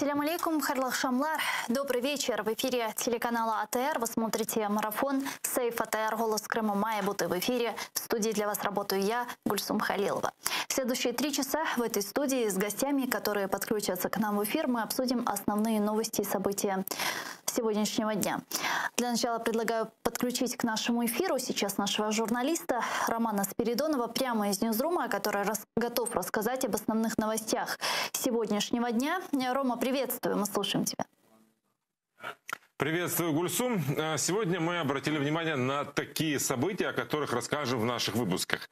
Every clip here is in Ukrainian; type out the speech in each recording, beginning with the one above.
Ассаляму алейкум, хайрлах шамлар. Добрый вечер. В эфире телеканала АТР. Вы смотрите марафон «Сейф АТР. Голос Крыма». Мая Буты в эфире. В студии для вас работаю я, Гульсум Халилова. В следующие 3 часа в этой студии с гостями, которые подключатся к нам в эфир, мы обсудим основные новости и события сегодняшнего дня. Для начала предлагаю подключить к нашему эфиру сейчас нашего журналиста Романа Спиридонова прямо из Ньюзрума, который готов рассказать об основных новостях сегодняшнего дня. Рома, приветствую, мы слушаем тебя. Приветствую, Гульсум. Сегодня мы обратили внимание на такие события, о которых расскажем в наших выпусках.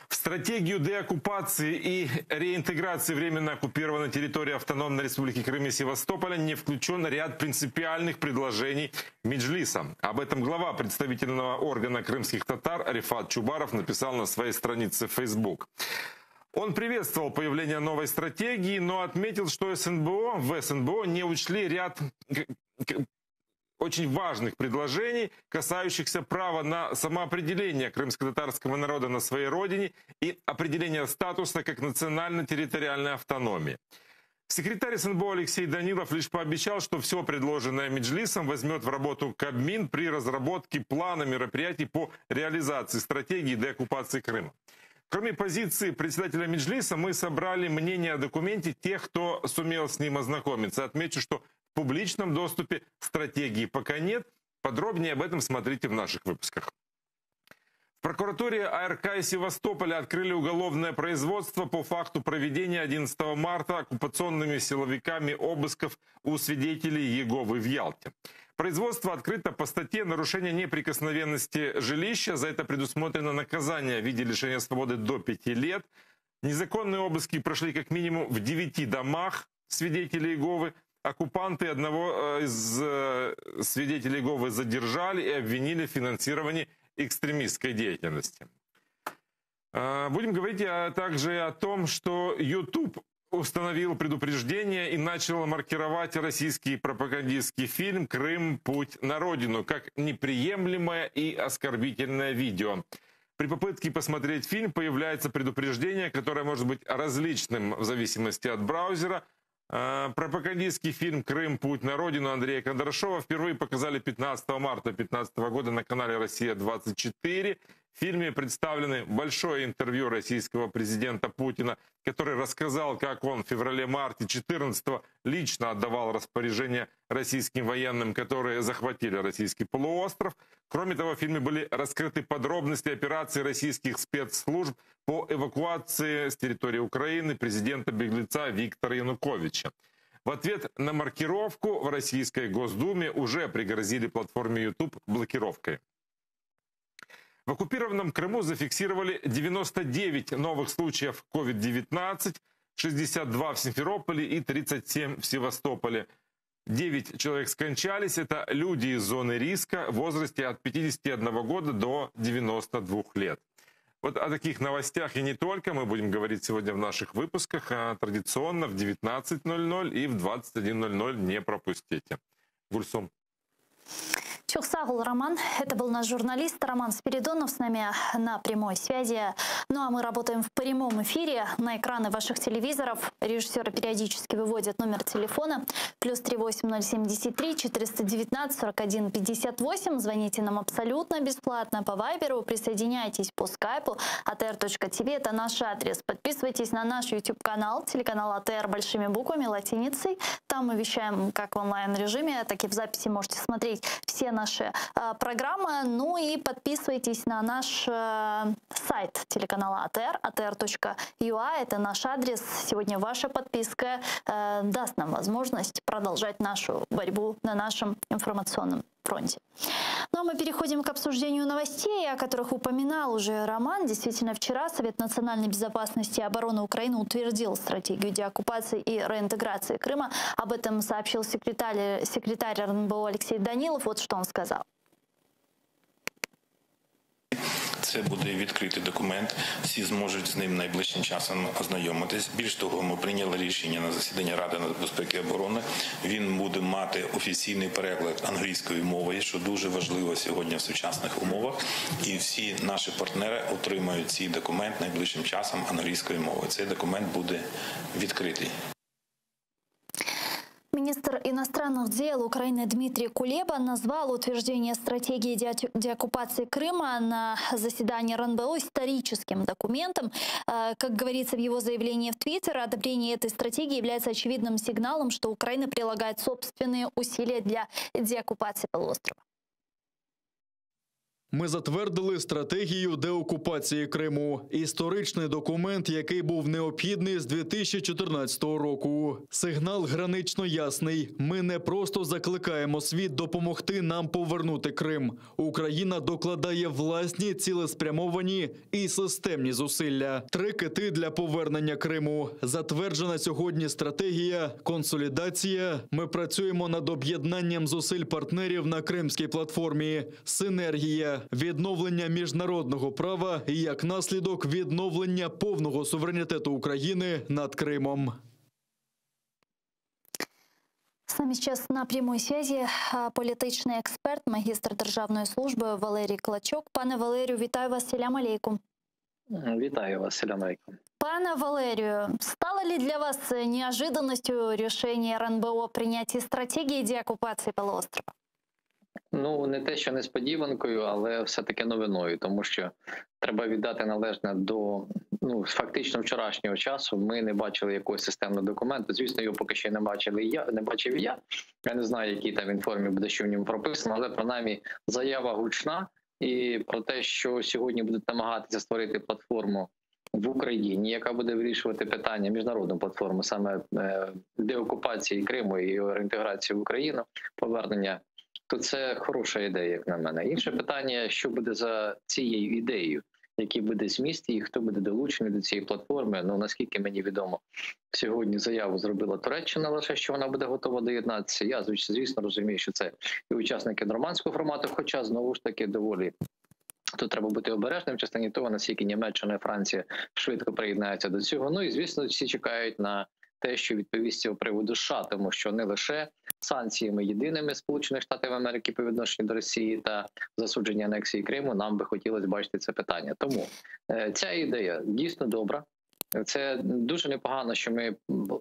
В стратегию деоккупации и реинтеграции временно оккупированной территории Автономной Республики Крым и Севастополя не включен ряд принципиальных предложений Меджлиса. Об этом глава представительного органа крымских татар Рифат Чубаров написал на своей странице в Facebook. Он приветствовал появление новой стратегии, но отметил, что в СНБО не учли ряд очень важных предложений, касающихся права на самоопределение крымско-татарского народа на своей родине и определения статуса как национально-территориальной автономии. Секретарь СНБО Алексей Данилов лишь пообещал, что все предложенное Меджлисом возьмет в работу Кабмин при разработке плана мероприятий по реализации стратегии деоккупации Крыма. Кроме позиции председателя Меджлиса, мы собрали мнение о документе тех, кто сумел с ним ознакомиться. Отмечу, что в публичном доступе стратегии пока нет. Подробнее об этом смотрите в наших выпусках. В прокуратуре АРК и Севастополя открыли уголовное производство по факту проведения 11 марта оккупационными силовиками обысков у свидетелей Иеговы в Ялте. Производство открыто по статье «Нарушение неприкосновенности жилища». За это предусмотрено наказание в виде лишения свободы до 5 лет. Незаконные обыски прошли как минимум в 9 домах свидетелей Иеговы. Оккупанты одного из свидетелей Иеговы задержали и обвинили в финансировании экстремистской деятельности. Будем говорить также о том, что YouTube установил предупреждение и начал маркировать российский пропагандистский фильм «Крым. Путь на родину» как неприемлемое и оскорбительное видео. При попытке посмотреть фильм появляется предупреждение, которое может быть различным в зависимости от браузера. Пропагандистский фильм «Крым. Путь на родину» Андрея Кондрашова впервые показали 15 марта 2015 года на канале «Россия-24». В фильме представлены большое интервью российского президента Путина, который рассказал, как он в феврале-марте 2014 лично отдавал распоряжение российским военным, которые захватили российский полуостров. Кроме того, в фильме были раскрыты подробности операции российских спецслужб по эвакуации с территории Украины президента-беглеца Виктора Януковича. В ответ на маркировку в Российской Госдуме уже пригрозили платформе YouTube блокировкой. В оккупированном Крыму зафиксировали 99 новых случаев COVID-19, 62 в Симферополе и 37 в Севастополе. 9 человек скончались. Это люди из зоны риска в возрасте от 51 года до 92 лет. Вот о таких новостях и не только мы будем говорить сегодня в наших выпусках. Традиционно в 19:00 и в 21:00 не пропустите. Гульсум. Чухсагул Роман. Это был наш журналист Роман Спиридонов с нами на прямой связи. Ну а мы работаем в прямом эфире. На экраны ваших телевизоров режиссеры периодически выводят номер телефона +38 073 419 41 58. Звоните нам абсолютно бесплатно по Вайберу. Присоединяйтесь по скайпу. atr.tv — это наш адрес. Подписывайтесь на наш YouTube-канал, телеканал АТР большими буквами, латиницей. Там мы вещаем как в онлайн-режиме, так и в записи можете смотреть все наши программы. Ну и подписывайтесь на наш сайт телеканала АТР, atr.ua. Это наш адрес. Сегодня ваша подписка даст нам возможность продолжать нашу борьбу на нашем информационном фронте. Ну а мы переходим к обсуждению новостей, о которых упоминал уже Роман. Действительно, вчера Совет национальной безопасности и обороны Украины утвердил стратегию деоккупации и реинтеграции Крыма. Об этом сообщил секретарь РНБО Алексей Данилов. Вот что он сказал. Це буде відкритий документ, всі зможуть з ним найближчим часом ознайомитись. Більш того, ми прийняли рішення на засіданні Ради нацбезпеки і оборони. Він буде мати офіційний переклад англійською мовою, що дуже важливо сьогодні в сучасних умовах. І всі наші партнери отримають цей документ найближчим часом англійською мовою. Цей документ буде відкритий. Министр иностранных дел Украины Дмитрий Кулеба назвал утверждение стратегии деоккупации Крыма на заседании РНБО историческим документом. Как говорится в его заявлении в Твиттер, одобрение этой стратегии является очевидным сигналом, что Украина прилагает собственные усилия для деоккупации полуострова. Ми затвердили стратегію деокупації Криму. Історичний документ, який був необхідний з 2014 року. Сигнал гранично ясний. Ми не просто закликаємо світ допомогти нам повернути Крим. Україна докладає власні цілеспрямовані і системні зусилля. 3 кити для повернення Криму. Затверджена сьогодні стратегія, консолідація. Ми працюємо над об'єднанням зусиль партнерів на Кримській платформі. Синергія. Відновлення міжнародного права і, як наслідок, відновлення повного суверенітету України над Кримом. С нами сейчас на прямой связи політичний експерт, магістр державної служби Валерій Клочок. Пане Валерію, вітаю вас, селям алейкум. Вітаю вас, селям алейкум. Пане Валерію, стало ли для вас неожиданностью решение РНБО о принятии стратегии деоккупации полуострова? Ну, не те, що несподіванкою, але все-таки новиною, тому що треба віддати належне до, фактично вчорашнього часу. Ми не бачили якогось системного документу. Звісно, його поки що не бачив і я. Я не знаю, який там він формі буде, що в ньому прописано, але принаймні заява гучна і про те, що сьогодні будуть намагатися створити платформу в Україні, яка буде вирішувати питання, міжнародну платформу, саме деокупації Криму і його реінтеграції в Україну, повернення, то це хороша ідея, як на мене. Інше питання, що буде за цією ідеєю, який буде зміст і хто буде долучений до цієї платформи. Ну, наскільки мені відомо, сьогодні заяву зробила Туреччина лише, що вона буде готова доєднатися. Я, звісно, розумію, що це і учасники нормандського формату, хоча, знову ж таки, доволі тут треба бути обережним в частині того, наскільки Німеччина і Франція швидко приєднаються до цього. Ну і, звісно, всі чекають на те, що відповість цього приводу США, тому що не лише санкціями єдиними Сполучених Штатів Америки по відношенню до Росії та засудження анексії Криму, нам би хотілося бачити це питання. Тому ця ідея дійсно добра. Це дуже непогано, що ми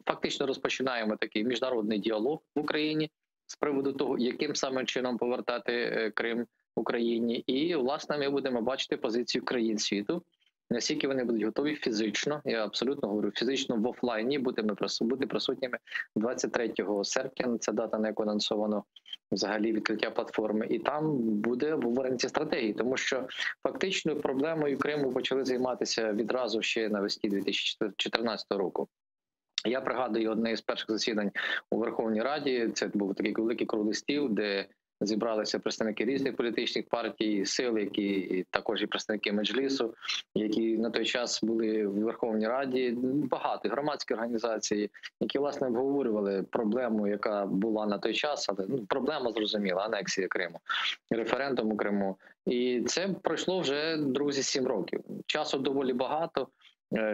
фактично розпочинаємо такий міжнародний діалог в Україні з приводу того, яким саме чином повертати Крим Україні. І, власне, ми будемо бачити позицію країн світу, наскільки вони будуть готові фізично, я абсолютно говорю, фізично в офлайні бути присутніми 23 серпня, це дата, на яку анонсовано взагалі відкриття платформи, і там буде обговорення ці стратегії, тому що фактично проблемою Криму почали займатися відразу ще навесні 2014 року. Я пригадую одне із перших засідань у Верховній Раді, це був такий великий круглий стіл, де зібралися представники різних політичних партій, сил, які також і представники Меджлісу, які на той час були в Верховній Раді, багато громадські організації, які, власне, обговорювали проблему, яка була на той час, але проблема зрозуміла, анексія Криму, референдум у Криму. І це пройшло вже, друзі, 7 років. Часу доволі багато.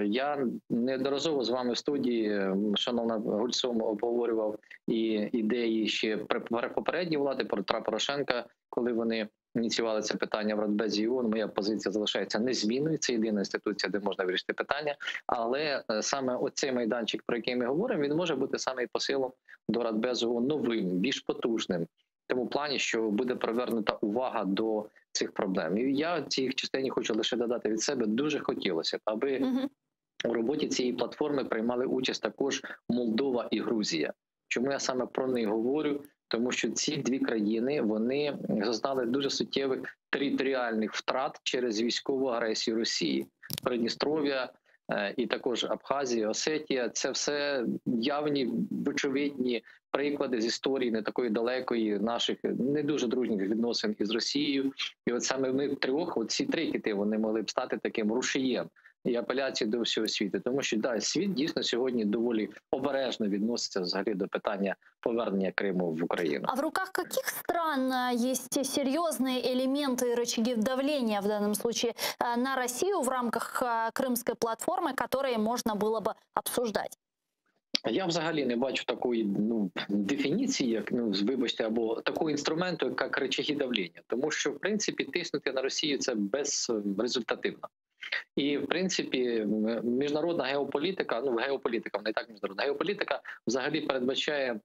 Я неодноразово з вами в студії, шановна Гульцом, обговорював і ідеї ще попередньої влади, Петра Порошенка, коли вони ініціювали це питання в Радбезі ООН. Моя позиція залишається незмінною, це єдина інституція, де можна вирішити питання, але саме оцей майданчик, про який ми говоримо, він може бути саме і посилом до Радбезу ООН новим, більш потужним, в тому плані, що буде привернута увага до цих проблем. І я в цій частині хочу лише додати від себе, дуже хотілося б, аби у роботі цієї платформи приймали участь також Молдова і Грузія. Чому я саме про них говорю? Тому що ці дві країни, вони зазнали дуже суттєвих територіальних втрат через військову агресію Росії. Придністров'я і також Абхазія, Осетія – це все явні, очевидні приклади з історії не такої далекої наших не дуже дружніх відносин із Росією. І от саме ми втрьох, ці 3 кити, вони могли б стати таким рушієм і апеляції до всього світу. Тому що, да, світ дійсно сьогодні доволі обережно відноситься взагалі до питання повернення Криму в Україну. А в руках каких стран есть серьезные элементы и рычаги давления в данном случае на Россию в рамках крымской платформы, которые можно было бы обсуждать? Я взагалі не бачу такої дефініції, як вибачте, або такого інструменту, як рычаги давлення, тому що в принципі тиснути на Росію це безрезультативно. І в принципі міжнародна геополітика, геополітика, не так міжнародна геополітика, взагалі передбачає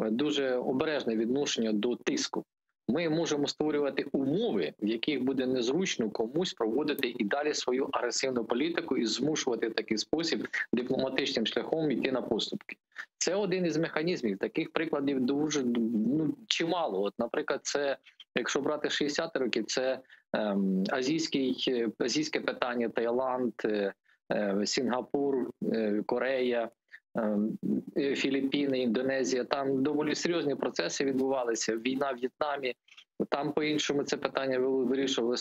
дуже обережне відношення до тиску. Ми можемо створювати умови, в яких буде незручно комусь проводити і далі свою агресивну політику і змушувати в такий спосіб дипломатичним шляхом йти на поступки. Це один із механізмів. Таких прикладів дуже чимало. От, наприклад, це, якщо брати 60-ті роки, це азійське питання, Таїланд, Сінгапур, Корея, Філіппіни, Індонезія. Там доволі серйозні процеси відбувалися. Війна в В'єтнамі. Там по-іншому це питання вирішували,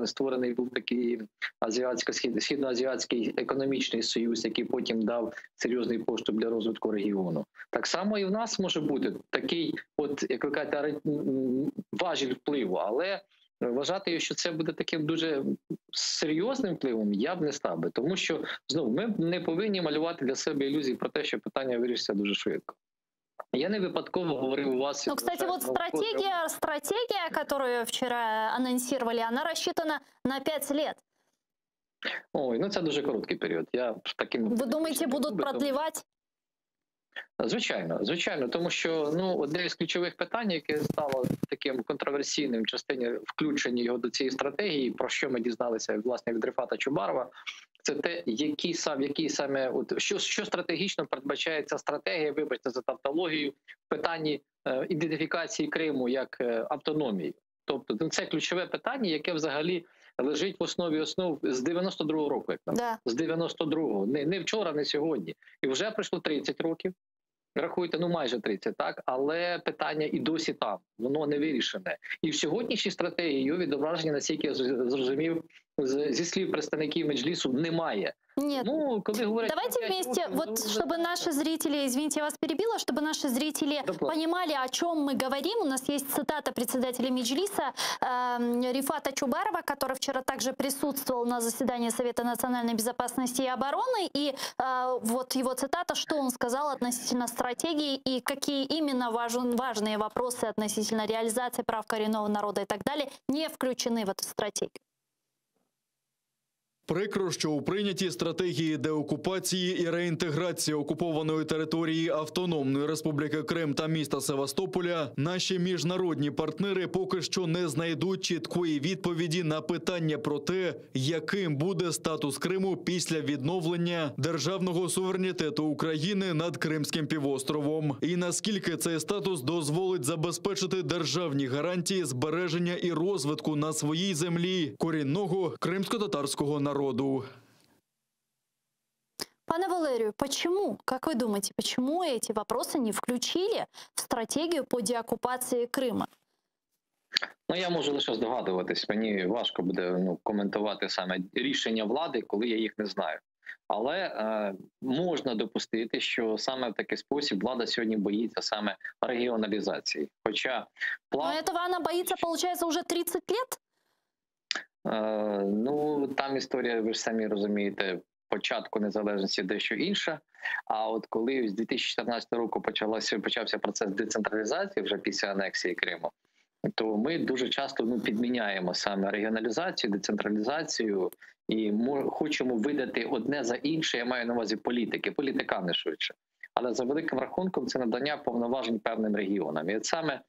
створений був такий Східноазіатський економічний союз, який потім дав серйозний поштовх для розвитку регіону. Так само і в нас може бути такий, от, як ви кажете, важіль впливу, але вважати, що це буде таким дуже серйозним впливом, я б не став би. Тому що, знову, ми не повинні малювати для себе ілюзії про те, що питання вирішиться дуже швидко. Я не випадково говорив у вас... Ну, кстати, вот стратегия, которую вчера анонсировали, она рассчитана на 5 лет. Ой, ну це дуже короткий період. Ви думаєте, будуть продлівати? Звичайно, тому що одне із ключових питань, яке стало таким контроверсійним в частині включення його до цієї стратегії, про що ми дізналися власне від Рифата Чубарова, це те, що стратегічно передбачає ця стратегія, вибачте за тавтологію, в питанні ідентифікації Криму як автономії. Тобто це ключове питання, яке взагалі лежить в основі основ з 92-го року, як нам. З 92-го, не вчора, не сьогодні. І вже пройшло 30 років. Рахуйте, майже 30, так? Але питання і досі там, воно не вирішене. І в сьогоднішній стратегії його відображення, наскільки я зрозумів, зі слів представників Меджлісу, немає. Нет. Коли говорять, давайте вместе, вот чтобы наши зрители, извините, я вас перебила, чтобы наши зрители понимали, о чем мы говорим. У нас есть цитата председателя Меджлиса Рифата Чубарова, который вчера также присутствовал на заседании Совета национальной безопасности и обороны. И вот его цитата, что он сказал относительно стратегии и какие именно важные вопросы относительно реализации прав коренного народа и так далее не включены в эту стратегию. Прикро, що у прийнятій стратегії деокупації і реінтеграції окупованої території Автономної Республіки Крим та міста Севастополя наші міжнародні партнери поки що не знайдуть чіткої відповіді на питання про те, яким буде статус Криму після відновлення державного суверенітету України над Кримським півостровом. І наскільки цей статус дозволить забезпечити державні гарантії збереження і розвитку на своїй землі корінного кримсько-татарського народу. Пане Валерію, почему, как вы думаете, почему эти вопросы не включили в стратегию по деоккупации Крыма? Я можу лише здогадуватись, мені важко буде коментувати саме рішення влади, коли я їх не знаю. Але можна допустити, що саме в такий спосіб влада сьогодні боїться саме регіоналізації. Хоча план... Но этого она боится, получается, уже 30 лет? Там історія, ви ж самі розумієте, початку незалежності дещо інша. А от коли з 2014 року почався процес децентралізації вже після анексії Криму, то ми дуже часто підміняємо саме регіоналізацію, децентралізацію і хочемо видати одне за інше, я маю на увазі політикани швидше. Але за великим рахунком це надання повноважень певним регіонам. І от саме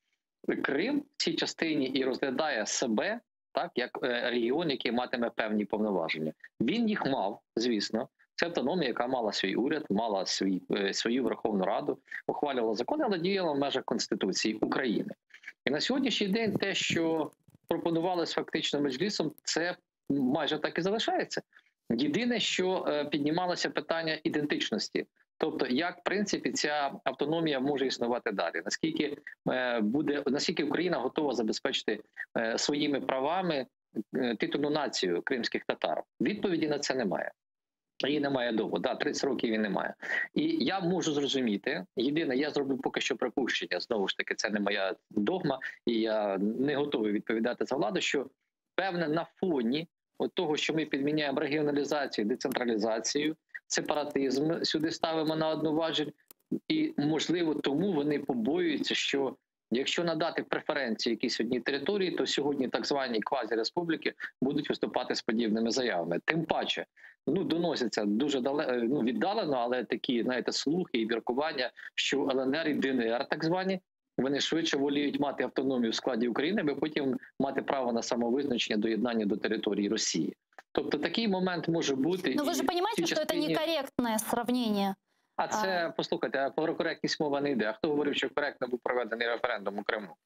Крим в цій частині і розглядає себе так, як регіон, який матиме певні повноваження. Він їх мав, звісно. Це автономія, яка мала свій уряд, мала свою Верховну Раду, ухвалювала закони, але діяла в межах Конституції України. І на сьогоднішній день те, що пропонувалось фактично Меджлісом, це майже так і залишається. Єдине, що піднімалося питання ідентичності. Тобто, як, в принципі, ця автономія може існувати далі? Наскільки Україна готова забезпечити своїми правами титульну націю кримських татар? Відповіді на це немає. Її немає довго. 30 років її немає. І я можу зрозуміти, єдине, я зроблю поки що припущення, знову ж таки, це не моя догма, і я не готовий відповідати за владу, що певне на фоні того, що ми підміняємо регіоналізацію, децентралізацію, сепаратизм сюди ставимо на одну важіль, і, можливо, тому вони побоюються, що Якщо надати преференції якісь одній території, то сьогодні так звані квазіреспубліки будуть виступати з подібними заявами. Тим паче, доносяться дуже віддалено, але такі, знаєте, слухи і міркування, що ЛНР і ДНР, так звані, вони швидше воліють мати автономію в складі України, аби потім мати право на самовизначення, доєднання до території Росії. Тобто такий момент може бути. Но вы же понимаете, что это некорректное сравнение? А це, послухайте, про коректність мова не йде. А хто говорив, що коректно був проведений референдум у Криму?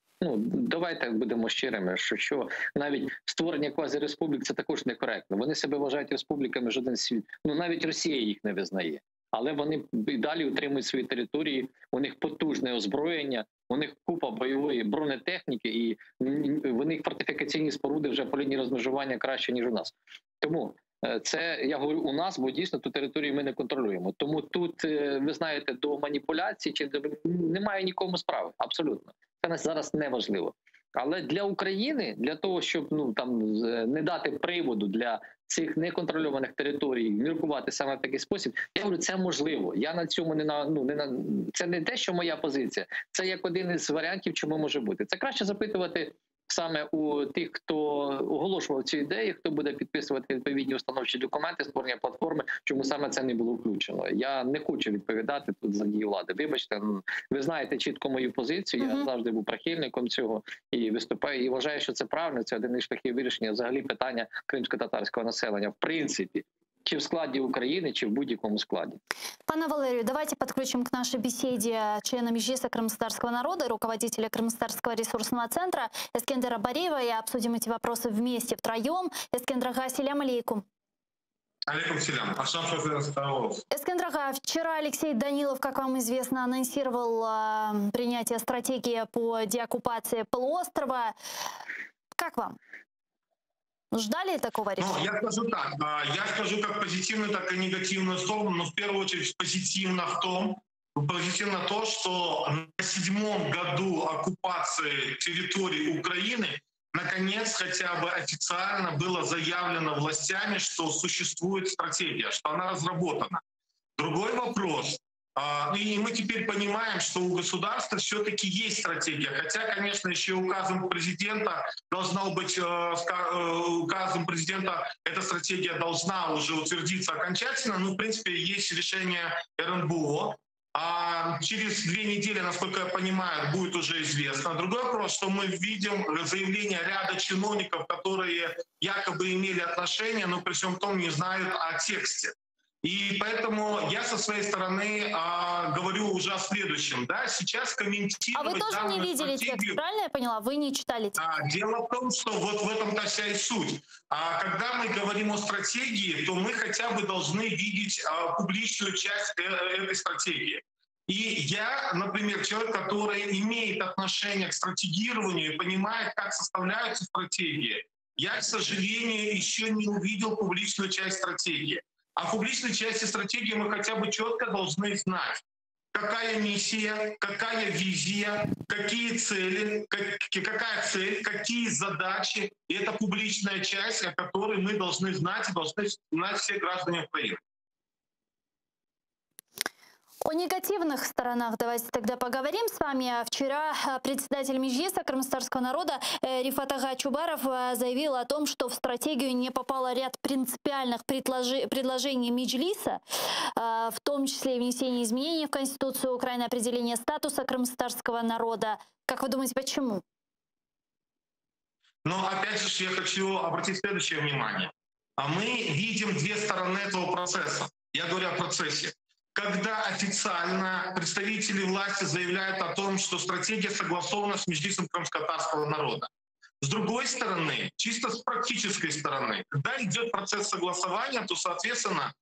Давайте будемо щирими, що навіть створення квазіреспублік – це також некоректно. Вони себе вважають республіками, жоден світ. Навіть Росія їх не визнає. Але вони і далі утримують свої території, у них потужне озброєння, у них купа бойової бронетехніки, і в них фортифікаційні споруди вже по лінії розмежування краще, ніж у нас. Тому це, я говорю, у нас, бо дійсно ту територію ми не контролюємо. Тому тут, ви знаєте, до маніпуляцій немає нікому справи, абсолютно. Це нас зараз не важливо. Але для України, для того, щоб не дати приводу для цих неконтрольованих територій міркувати саме в такий спосіб, я говорю, це можливо. Я на цьому це не те, що моя позиція. Це як один із варіантів, чому може бути. Це краще запитувати саме у тих, хто оголошував ці ідеї, хто буде підписувати відповідні установчі документи, створення платформи, чому саме це не було включено. Я не хочу відповідати тут за дії влади. Вибачте, ви знаєте чітко мою позицію, я завжди був прихильником цього і виступаю, і вважаю, що це правильно, це один із шляхів вирішення взагалі питання кримсько-татарського населення, в принципі, чи в складі України, чи в будь-якому складі. Пане Валерию, давайте подключим к нашей беседе члена Меджлиса крымстатарского народа, руководителя Крымстатарского ресурсного центра Эскендера Бариева, и обсудим эти вопросы вместе, втроем. Эскендер ага, ассалям алейкум. Алейкум салям. Эскендер ага, вчера Алексей Данилов, как вам известно, анонсировал принятие стратегии по деоккупации полуострова. Как вам? Ждали такого решения? Я скажу так. Я скажу как позитивную, так и негативную сторону. Но в первую очередь позитивно то, что на 7-м году оккупации территории Украины наконец хотя бы официально было заявлено властями, что существует стратегия, что она разработана. Другой вопрос. И мы теперь понимаем, что у государства все-таки есть стратегия. Хотя, конечно, еще указом президента указом президента эта стратегия должна уже утвердиться окончательно. В принципе, есть решение РНБО. А через 2 недели, насколько я понимаю, будет уже известно. Другой вопрос, что мы видим заявление ряда чиновников, которые якобы имели отношение, но при всем том не знают о тексте. И поэтому я со своей стороны говорю уже о следующем. Да, сейчас комментировать... А вы тоже не видели текст, правильно я поняла? Вы не читали текст? Дело в том, что вот в этом-то вся и суть. Когда мы говорим о стратегии, то мы хотя бы должны видеть публичную часть этой стратегии. И я, например, человек, который имеет отношение к стратегированию и понимает, как составляются стратегии, я, к сожалению, еще не увидел публичную часть стратегии. А в публичной части стратегии мы хотя бы четко должны знать, какая миссия, какая визия, какие цели, какая цель, какие задачи. И это публичная часть, о которой мы должны знать и должны знать все граждане Украины. О негативных сторонах давайте тогда поговорим с вами. Вчера председатель Меджлиса крымстатарского народа Рифат ага Чубаров заявил о том, что в стратегию не попало ряд принципиальных предложений Меджлиса, в том числе и внесение изменений в Конституцию Украины, определение статуса крымстатарского народа. Как вы думаете, почему? Но опять же я хочу обратить следующее внимание. Мы видим 2 стороны этого процесса. Я говорю о процессе. Когда официально представители власти заявляют о том, что стратегия согласована с Меджлисом крымскотатарского народа. С другой стороны, чисто с практической стороны, когда идет процесс согласования, то, соответственно,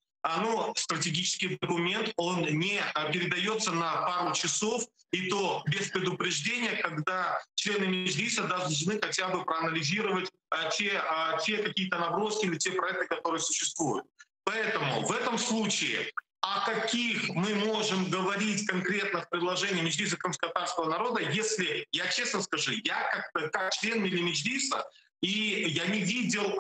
стратегический документ, он не передается на пару часов, и то без предупреждения, когда члены Меджлиса должны хотя бы проанализировать те какие-то наброски или те проекты, которые существуют. Поэтому в этом случае о каких мы можем говорить конкретных предложениях Меджлиса крымскотатарского народа, если, я честно скажу, я как член Меджлиса, и я не видел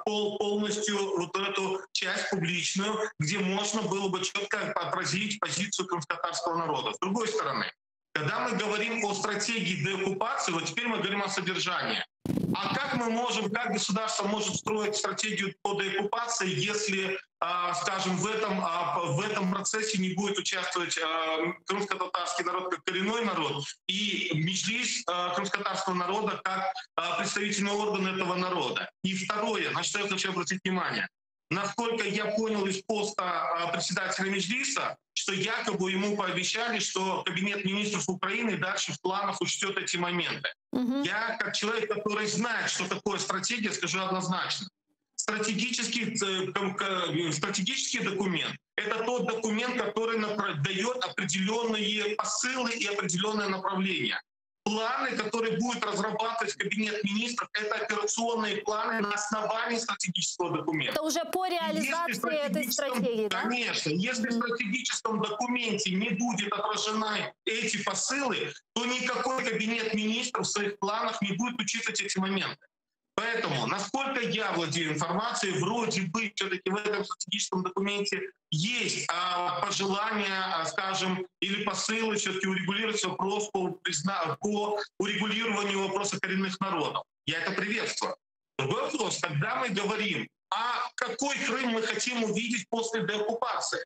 полностью вот эту часть публичную, где можно было бы четко отразить позицию крымскотатарского народа. С другой стороны, Когда мы говорим о стратегии деоккупации, вот теперь мы говорим о содержании. А как мы можем, как государство может строить стратегию по деоккупации, если, скажем, в этом процессе не будет участвовать крымско-татарский народ как коренной народ и меджлис крымско-татарского народа как представительный орган этого народа? И второе, на что я хочу обратить внимание. Насколько я понял из поста председателя меджлиса, что якобы ему пообещали, что Кабинет министров Украины дальше в планах учтет эти моменты. Я, как человек, который знает, что такое стратегия, скажу однозначно. Стратегический документ — это тот документ, который дает определенные посылы и определенные направления. Планы, которые будет разрабатывать Кабинет министров, это операционные планы на основании стратегического документа. Это уже по реализации этой стратегии, да? Конечно. Если в стратегическом документе не будет отражены эти посылы, то никакой Кабинет министров в своих планах не будет учитывать эти моменты. Поэтому, насколько я владею информацией, вроде бы все-таки в этом стратегическом документе есть пожелания, скажем, или посылы все-таки урегулировать вопрос по урегулированию вопроса коренных народов. Я это приветствую. Другой вопрос, когда мы говорим, а какой Крым мы хотим увидеть после деоккупации?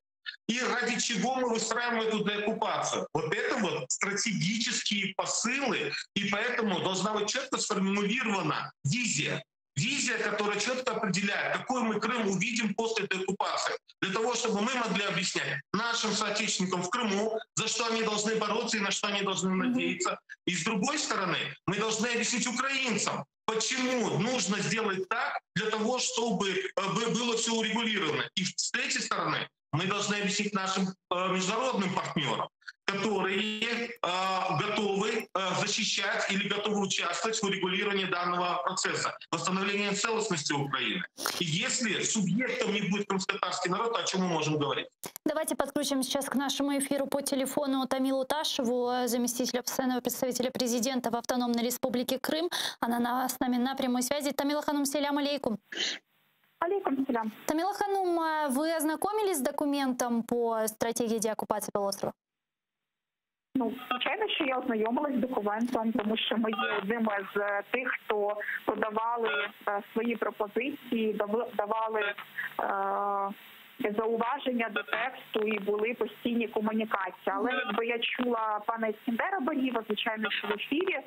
И ради чего мы выстраиваем эту деоккупацию? Вот это вот стратегические посылы, и поэтому должна быть четко сформулирована визия. Визия, которая четко определяет, какой мы Крым увидим после деоккупации. Для того, чтобы мы могли объяснять нашим соотечественникам в Крыму, за что они должны бороться и на что они должны надеяться. И с другой стороны, мы должны объяснить украинцам, почему нужно сделать так, для того, чтобы было все урегулировано. И с третьей стороны, мы должны объяснить нашим международным партнерам, которые готовы защищать или готовы участвовать в урегулировании данного процесса, восстановления целостности Украины. И если субъектом не будет крымско-татарский народ, то о чем мы можем говорить? Давайте подключим сейчас к нашему эфиру по телефону Тамилу Ташеву, заместителя постоянного представителя президента в Автономной Республике Крым. Она с нами на прямой связи. Тамила Ханум, селям алейкум. Алейкум селям. Тамила Ханум, вы ознакомились с документом по стратегії деоккупації полуострова? Ну, звичайно, що я ознайомилась з документом, тому що ми є одними з тих, хто подавали свої пропозиції, давали зауваження до тексту і були постійні комунікації. Але якби я чула пана Іскандера Балієва, звичайно, що в ефірі,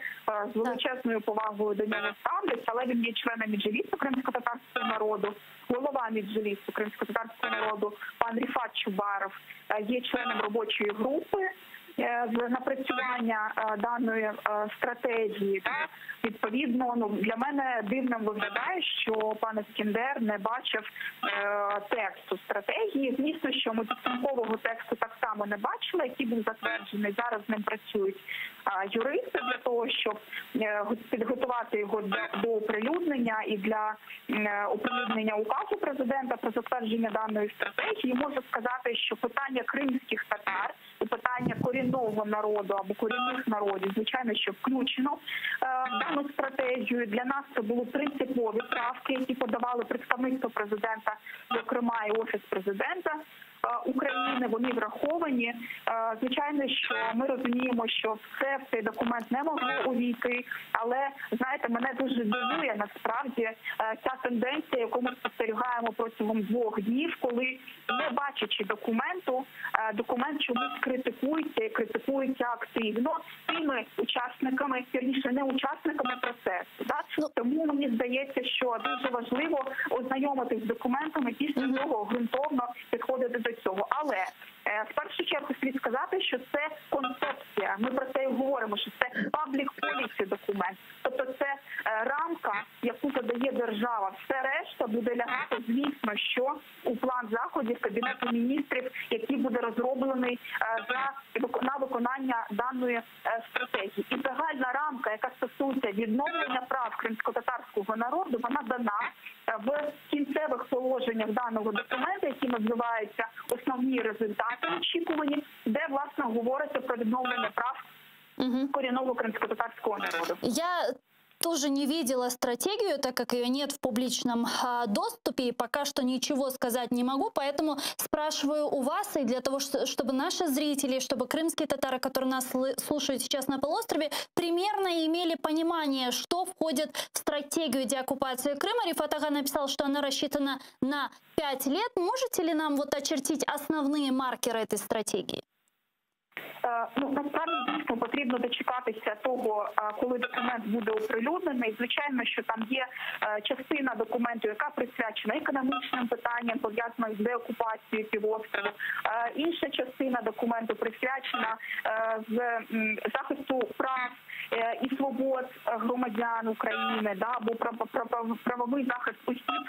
з величезною повагою до нього ставлюсь, але він є членом Меджлісу кримсько-татарського народу, голова Меджлісу кримсько-татарського народу, пан Ріфат Чубаров, є членом робочої групи з напрацювання даної стратегії. Відповідно, для мене дивним виглядає, що пан Іскандер не бачив тексту стратегії. Звісно, що ми підсумкового тексту так само не бачили, який був затверджений. Зараз з ним працюють юристи для того, щоб підготувати його до оприлюднення і для оприлюднення указу президента про затвердження даної стратегії. Можу сказати, що питання кримських татар і питання корінного народу або корінних народів, звичайно, що включено в дану стратегію. Для нас це були принципові правки, які подавали представництво президента, зокрема і Офіс президента України, вони враховані. Звичайно, що ми розуміємо, що все в цей документ не могло увійти, але, знаєте, мене дуже дивує насправді ця тенденція, яку ми спостерігаємо протягом 2 днів, коли, не бачачи документу, документ чомусь критикується і критикується активно тими учасниками, вірніше, не учасниками процесу. Тому мені здається, що дуже важливо ознайомитись з документами, після того ґрунтовно підходити до цього. Але в першу чергу слід сказати, що це концепція. Ми про це і говоримо, що це public policy документ. Тобто це рамка, яку подає держава. Все решта буде лягати, звісно, що у план заходів Кабінету міністрів, який буде розроблений на виконання даної стратегії. І загальна рамка, яка стосується відновлення прав кримсько-татарського народу, вона дана в кінцевих положеннях даного документу, які називаються «Основні результати очікувані», де, власне, говориться про відновлення прав корінного кримсько-татарського народу. Я тоже не видела стратегию, так как ее нет в публичном доступе, и пока что ничего сказать не могу, поэтому спрашиваю у вас, и для того, чтобы наши зрители, чтобы крымские татары, которые нас слушают сейчас на полуострове, примерно имели понимание, что входит в стратегию деоккупации Крыма. Рифат Ага написал, что она рассчитана на 5 лет. Можете ли нам вот очертить основные маркеры этой стратегии? Ну, насправді, дійсно, потрібно дочекатися того, коли документ буде оприлюднений. Звичайно, що там є частина документу, яка присвячена економічним питанням, пов'язаним з деокупацією півострову. Інша частина документу присвячена з захисту прав і свобод громадян України, да, або правовий захист осіб,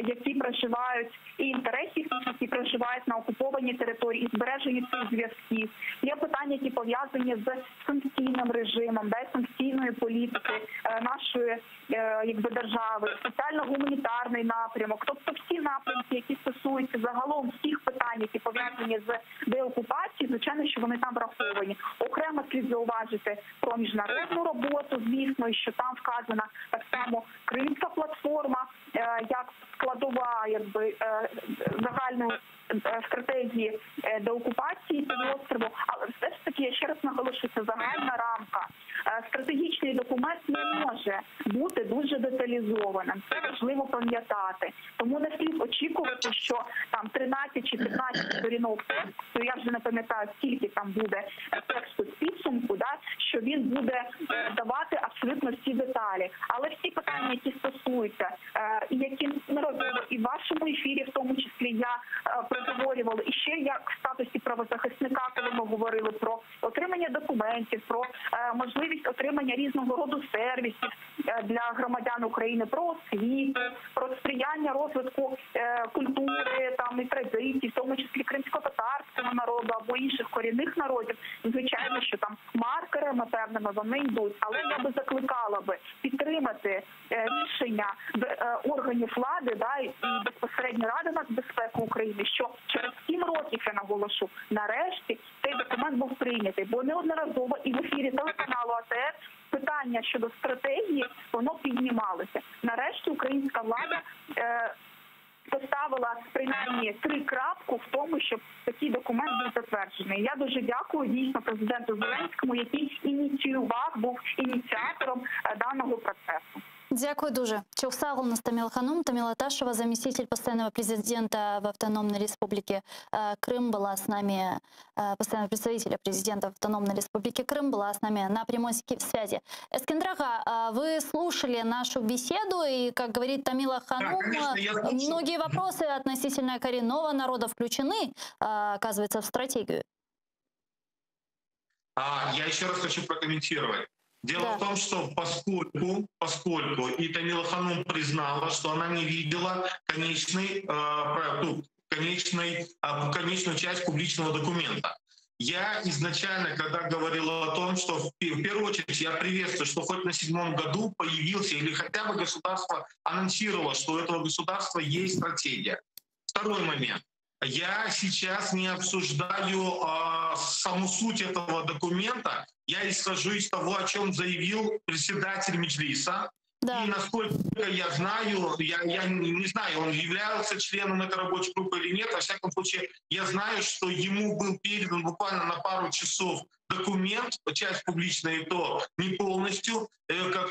які проживають, і інтересів, які проживають на окупованій території, і збереження цих зв'язків. Є питання, які пов'язані з санкційним режимом, санкційної політики нашої держави, соціально-гуманітарний напрямок, тобто всі напрямки, які стосуються загалом всіх питань, які пов'язані з деокупацією, звичайно, що вони там враховані. Окремо слід зауважити про міжнародну роботу, звісно, що там вказана так само Кримська платформа, як складова загальної стратегії деокупації півострову, але все ж таки, я ще раз наголошую, це загальна рамка. Стратегічний документ не може бути дуже деталізованим. Це важливо пам'ятати. Тому не слід очікувати, що там 13 чи 15 сторінок тексту, я вже не пам'ятаю, скільки там буде тексту підсумку, що він буде давати абсолютно всі деталі. Але всі питання, які стосуються, і які ми робили і в вашому ефірі, в тому числі я проговорювала, і ще як в статусі правозахисника, коли ми говорили про отримання документів, про можливість отримання різного роду сервісів для громадян України, про освіту, про сприяння розвитку культури і традицій, в тому числі кримсько-татарського народу або інших корінних народів. Звичайно, що там маркерами певними вони йдуть, але я би закликала підтримати рішення органів влади і безпосередньо Ради нацбезпеки України, що через 7 років, я наголошу, нарешті цей документ був прийнятий, бо неодноразово і в ефірі телеканалу АТР питання щодо стратегії, воно піднімалося. Нарешті українська влада поставила принаймні 3 крапку в тому, щоб такий документ був затверджений. Я дуже дякую дійсно президенту Зеленському, який був ініціатором даного процесу. Дякую дуже. Чохсагулнас Тамила Ханум, Тамила Ташева, заместитель постоянного президента в Автономной Республике Крым, была с нами, постоянного представителя президента в Автономной Республике Крым, была с нами на прямой связи. Эскендер Ага, вы слушали нашу беседу, и, как говорит Тамила Ханум, многие вопросы относительно коренного народа включены, оказывается, в стратегию. Я еще раз хочу прокомментировать. Дело в том, что поскольку и Тамила Ханум признала, что она не видела конечную часть публичного документа. Я изначально, когда говорил о том, что в первую очередь я приветствую, что хоть на 7-м году появился или хотя бы государство анонсировало, что у этого государства есть стратегия. Второй момент. Я сейчас не обсуждаю саму суть этого документа. Я исхожу из того, о чем заявил председатель Меджлиса. Да. И насколько я знаю, я не знаю, он является членом этой рабочей группы или нет. Во всяком случае, я знаю, что ему был передан буквально на пару часов документ, часть публичная, и то не полностью,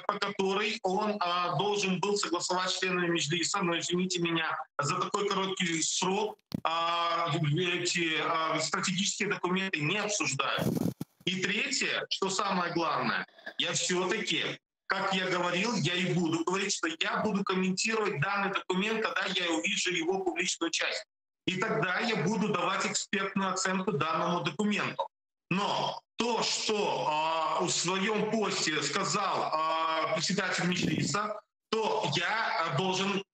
по которой он должен был согласовать с членами Меджлиса. Но извините меня, за такой короткий срок эти стратегические документы не обсуждают. И третье, что самое главное, я все-таки, как я говорил, я и буду говорить, что я буду комментировать данный документ, когда я увижу его публичную часть. И тогда я буду давать экспертную оценку данному документу. Но то, что в своем посте сказал председатель Меджлиса, то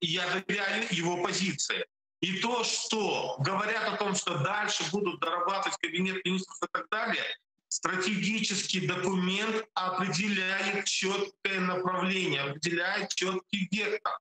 я доверяю его позиции. И то, что говорят о том, что дальше будут дорабатывать кабинет министров и так далее, стратегический документ определяет четкое направление, определяет четкий вектор.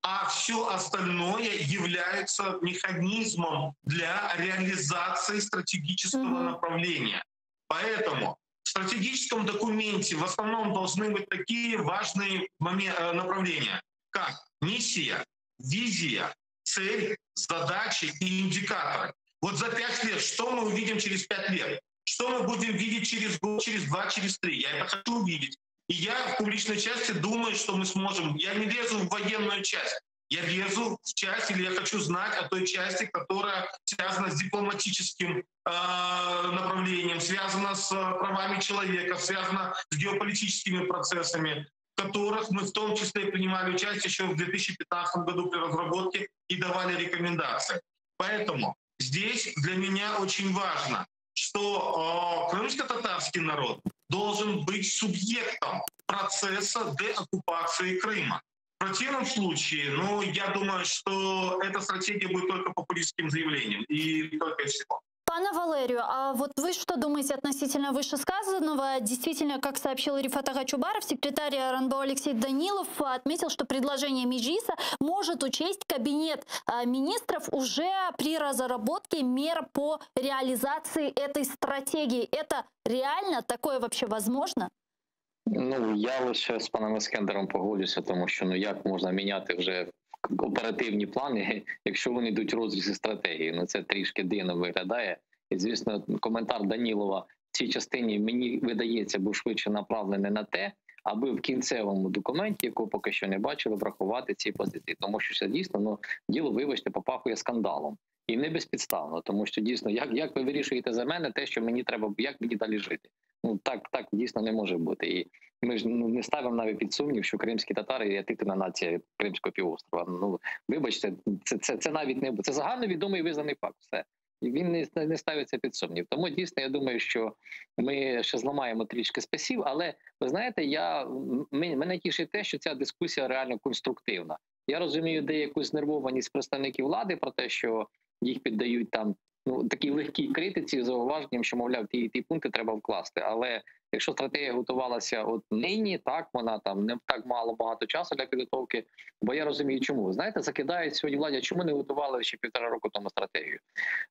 А все остальное является механизмом для реализации стратегического направления. Поэтому стратегическом документе в основном должны быть такие важные направления, как миссия, визия, цель, задачи и индикаторы. Вот за 5 лет что мы увидим через 5 лет? Что мы будем видеть через год, через 2, через 3? Я это хочу увидеть. И я в публичной части думаю, что мы сможем. Я не лезу в военную часть. Я лезу в часть, или я хочу знать о той части, которая связана с дипломатическим направлением, связана с правами человека, связана с геополитическими процессами, в которых мы в том числе принимали участие еще в 2015 году при разработке и давали рекомендации. Поэтому здесь для меня очень важно, что крымско-татарский народ должен быть субъектом процесса деоккупации Крыма. В противном случае, я думаю, что эта стратегия будет только популистским заявлением и только и всего. Пане Валерию, а вот вы что думаете относительно вышесказанного? Действительно, как сообщил Рифат Агачубаров, секретарь РНБО Алексей Данилов отметил, что предложение Меджлиса может учесть Кабинет министров уже при разработке мер по реализации этой стратегии. Это реально? Такое вообще возможно? Я лише з паном Ескендером погоджуся, тому що як можна міняти вже оперативні плани, якщо вони йдуть в розрізі стратегії. Це трішки дивно виглядає. І, звісно, коментар Данілова в цій частині, мені видається, був швидше направлений на те, аби в кінцевому документі, якого поки що не бачили, врахувати ці позиції. Тому що це дійсно, діло, вибачте, попахує скандалом. І не безпідставно, тому що дійсно, як ви вирішуєте за мене те, що мені треба, як мені далі жити? Так дійсно не може бути. І ми ж не ставимо навіть під сумнів, що кримські татари є титульна нація Кримського півострова. Вибачте, це навіть не це загальновідомий і визнаний факт. Все. І він не ставиться під сумнів. Тому дійсно я думаю, що ми ще зламаємо трішки списів, але ви знаєте, мене тішить те, що ця дискусія реально конструктивна. Я розумію деяку знервованість представників влади про те, що їх піддають там такій легкій критиці з зауваженням, що, мовляв, ті пункти треба вкласти. Але якщо стратегія готувалася нині, так, вона там не так багато часу для підготовки, бо я розумію, чому. Знаєте, закидають сьогодні владі, чому не готували ще 1,5 року тому стратегію.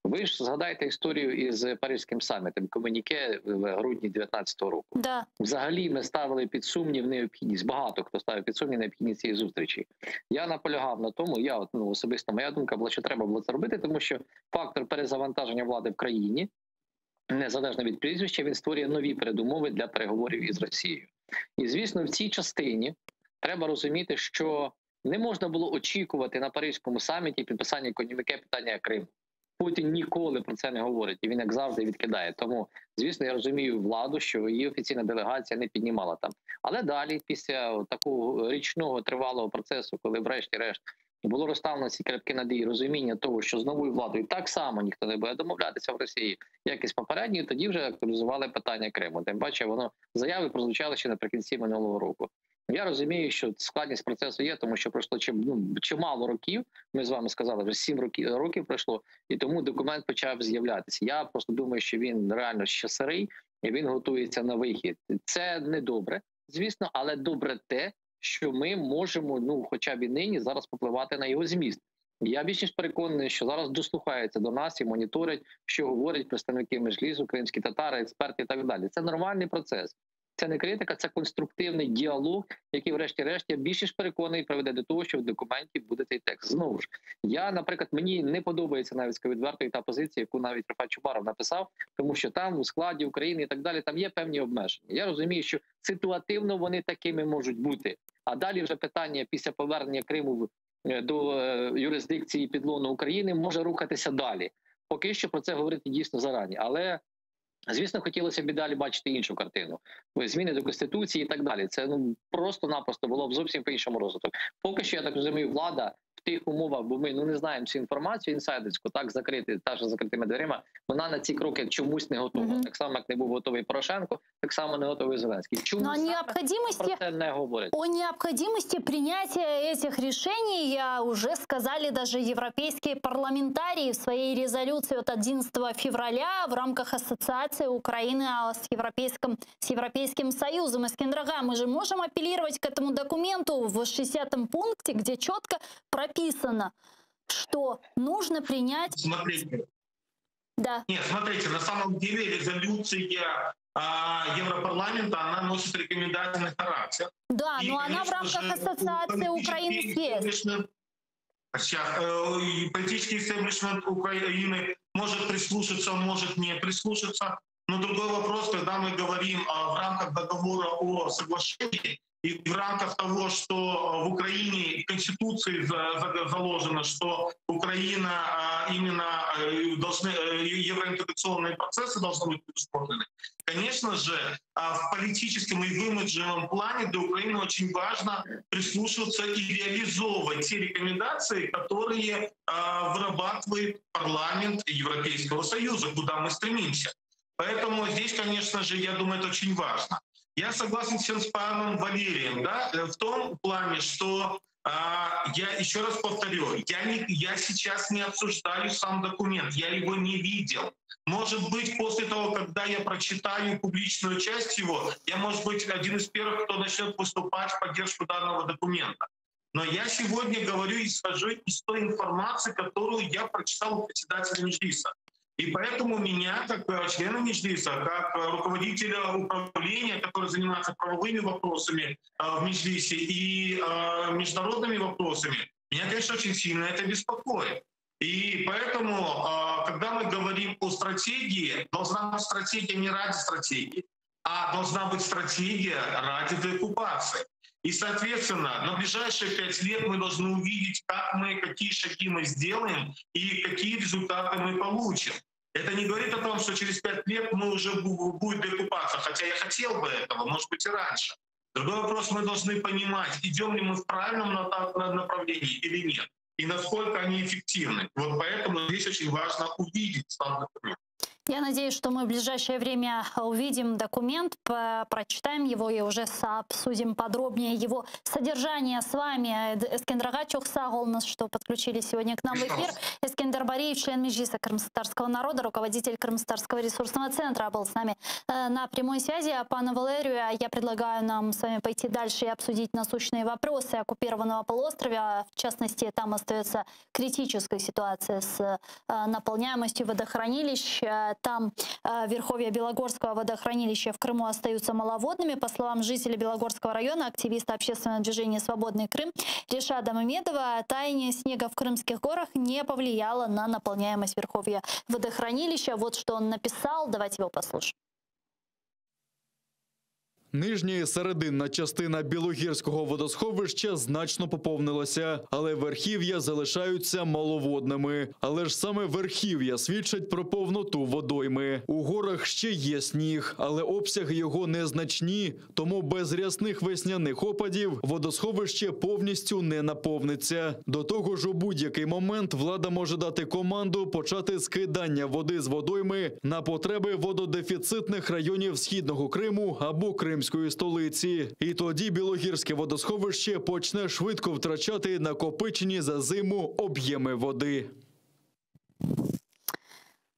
Ви ж згадайте історію із Паризьким самітом, комюніке в грудні 2019 року. Да. Взагалі ми ставили під сумнів необхідність, багато хто ставив під сумнів необхідність цієї зустрічі. Я наполягав на тому, особисто моя думка була, що треба було це робити, тому що фактор перезавантаження влади в країні, незалежно від прізвища, він створює нові передумови для переговорів із Росією. І, звісно, в цій частині треба розуміти, що не можна було очікувати на Паризькому саміті підписання комюніке питання Криму. Путін ніколи про це не говорить, і він, як завжди, відкидає. Тому, звісно, я розумію владу, що її офіційна делегація не піднімала там. Але далі, після такого річного тривалого процесу, коли врешті-решт було розставлено ці крапки над «і», розуміння того, що з новою владою так само ніхто не буде домовлятися в Росії, як і з попередньою, тоді вже актуалізували питання Криму. Тим паче, заяви прозвучали ще наприкінці минулого року. Я розумію, що складність процесу є, тому що пройшло чимало років, ми з вами сказали, вже 7 років пройшло, і тому документ почав з'являтися. Я просто думаю, що він реально ще сирий, і він готується на вихід. Це не добре, звісно, але добре те, що ми можемо, хоча б і нині, зараз попливати на його зміст. Я більш ніж переконаний, що зараз дослухаються до нас і моніторять, що говорять представники Меджлісу, кримські татари, експерти і так далі. Це нормальний процес. Це не критика, це конструктивний діалог, який, врешті-решт, я більш ніж переконаний, приведе до того, що в документі буде цей текст. Знову ж, наприклад, мені не подобається навіть відверто та позиція, яку навіть Рифат Чубаров написав, тому що там у складі України і так далі, там є певні обмеження. Я розумію, що ситуативно вони такими можуть бути. А далі вже питання після повернення Криму до юрисдикції підлону України може рухатися далі. Поки що про це говорити дійсно зарані. Але, звісно, хотілося б і далі бачити іншу картину. Зміни до Конституції і так далі. Це просто-напросто було б зовсім по-іншому розвиток. Поки що, я так розумію, влада в тих умовах, бо ми не знаємо цю інформацію інсайдерську, так закрити, та ж закритими дверима, вона на ці кроки чомусь не готова. Так само, як не був готовий Порошенко, так само не готовий Зеленський. Чому про це не говорять? О необходимости принятия этих решений уже сказали даже европейские парламентарии в своей резолюции от 11 февраля в рамках ассоциации Украины с Европейским Союзом. Искандер ага, мы же можем апеллировать к этому документу в 60-м пункте, где четко прописано, что нужно принять... Смотрите, Да. Нет, смотрите, на самом деле резолюция Европарламента, она носит рекомендательный характер. Да, И, но она в конечно рамках же, ассоциации Украины с ЕС. Политический истеблишмент Украины может прислушаться, может не прислушаться. Но другой вопрос, когда мы говорим в рамках договора о соглашении и в рамках того, что в Украине в Конституции заложено, что Украина именно должны, евроинтеграционные процессы должны быть предусмотрены. Конечно же, в политическом и в имиджевом плане для Украины очень важно прислушиваться и реализовывать те рекомендации, которые вырабатывает парламент Европейского Союза, куда мы стремимся. Поэтому здесь, конечно же, я думаю, это очень важно. Я согласен с паном Валерием, да, в том плане, что я еще раз повторю, я сейчас не обсуждаю сам документ, я его не видел. Может быть, после того, когда я прочитаю публичную часть его, я, может быть, один из первых, кто начнет выступать в поддержку данного документа. Но я сегодня говорю и исхожу из той информации, которую я прочитал у председателя Меджлиса. И поэтому меня, как члена Меджлиса, как руководителя управления, который занимается правовыми вопросами в Меджлисе и международными вопросами, меня, конечно, очень сильно это беспокоит. И поэтому, когда мы говорим о стратегии, должна быть стратегия не ради стратегии, а должна быть стратегия ради деоккупации. И, соответственно, на ближайшие 5 лет мы должны увидеть, какие шаги мы сделаем и какие результаты мы получим. Это не говорит о том, что через 5 лет мы уже будет деоккупация, хотя я хотел бы этого, может быть, и раньше. Другой вопрос, мы должны понимать, идем ли мы в правильном направлении или нет, и насколько они эффективны. Вот поэтому здесь очень важно увидеть сам документ. Я надеюсь, что мы в ближайшее время увидим документ, прочитаем его и уже обсудим подробнее его содержание с вами. Эскендер Ага, çok sağ olun, что подключили сегодня к нам в эфир. Эскендер Бариев, член Меджлиса крымско-татарского народа, руководитель Крымско-татарского ресурсного центра, был с нами на прямой связи. А пану Валерию я предлагаю нам с вами пойти дальше и обсудить насущные вопросы оккупированного полуострова. В частности, там остается критическая ситуация с наполняемостью водохранилищ. Там верховья Белогорского водохранилища в Крыму остаются маловодными. По словам жителей Белогорского района, активиста общественного движения «Свободный Крым» Ришада Мамедова, таяние снега в Крымских горах не повлияло на наполняемость верховья водохранилища. Вот что он написал. Давайте его послушаем. Нижня і серединна частина Білогірського водосховища значно поповнилася, але верхів'я залишаються маловодними. Але ж саме верхів'я свідчить про повноту водойми. У горах ще є сніг, але обсяги його незначні, тому без рясних весняних опадів водосховище повністю не наповниться. До того ж, у будь-який момент влада може дати команду почати скидання води з водойми на потреби вододефіцитних районів Східного Криму або Кримської столиці. І тоді Білогірське водосховище почне швидко втрачати накопичені за зиму об'єми води.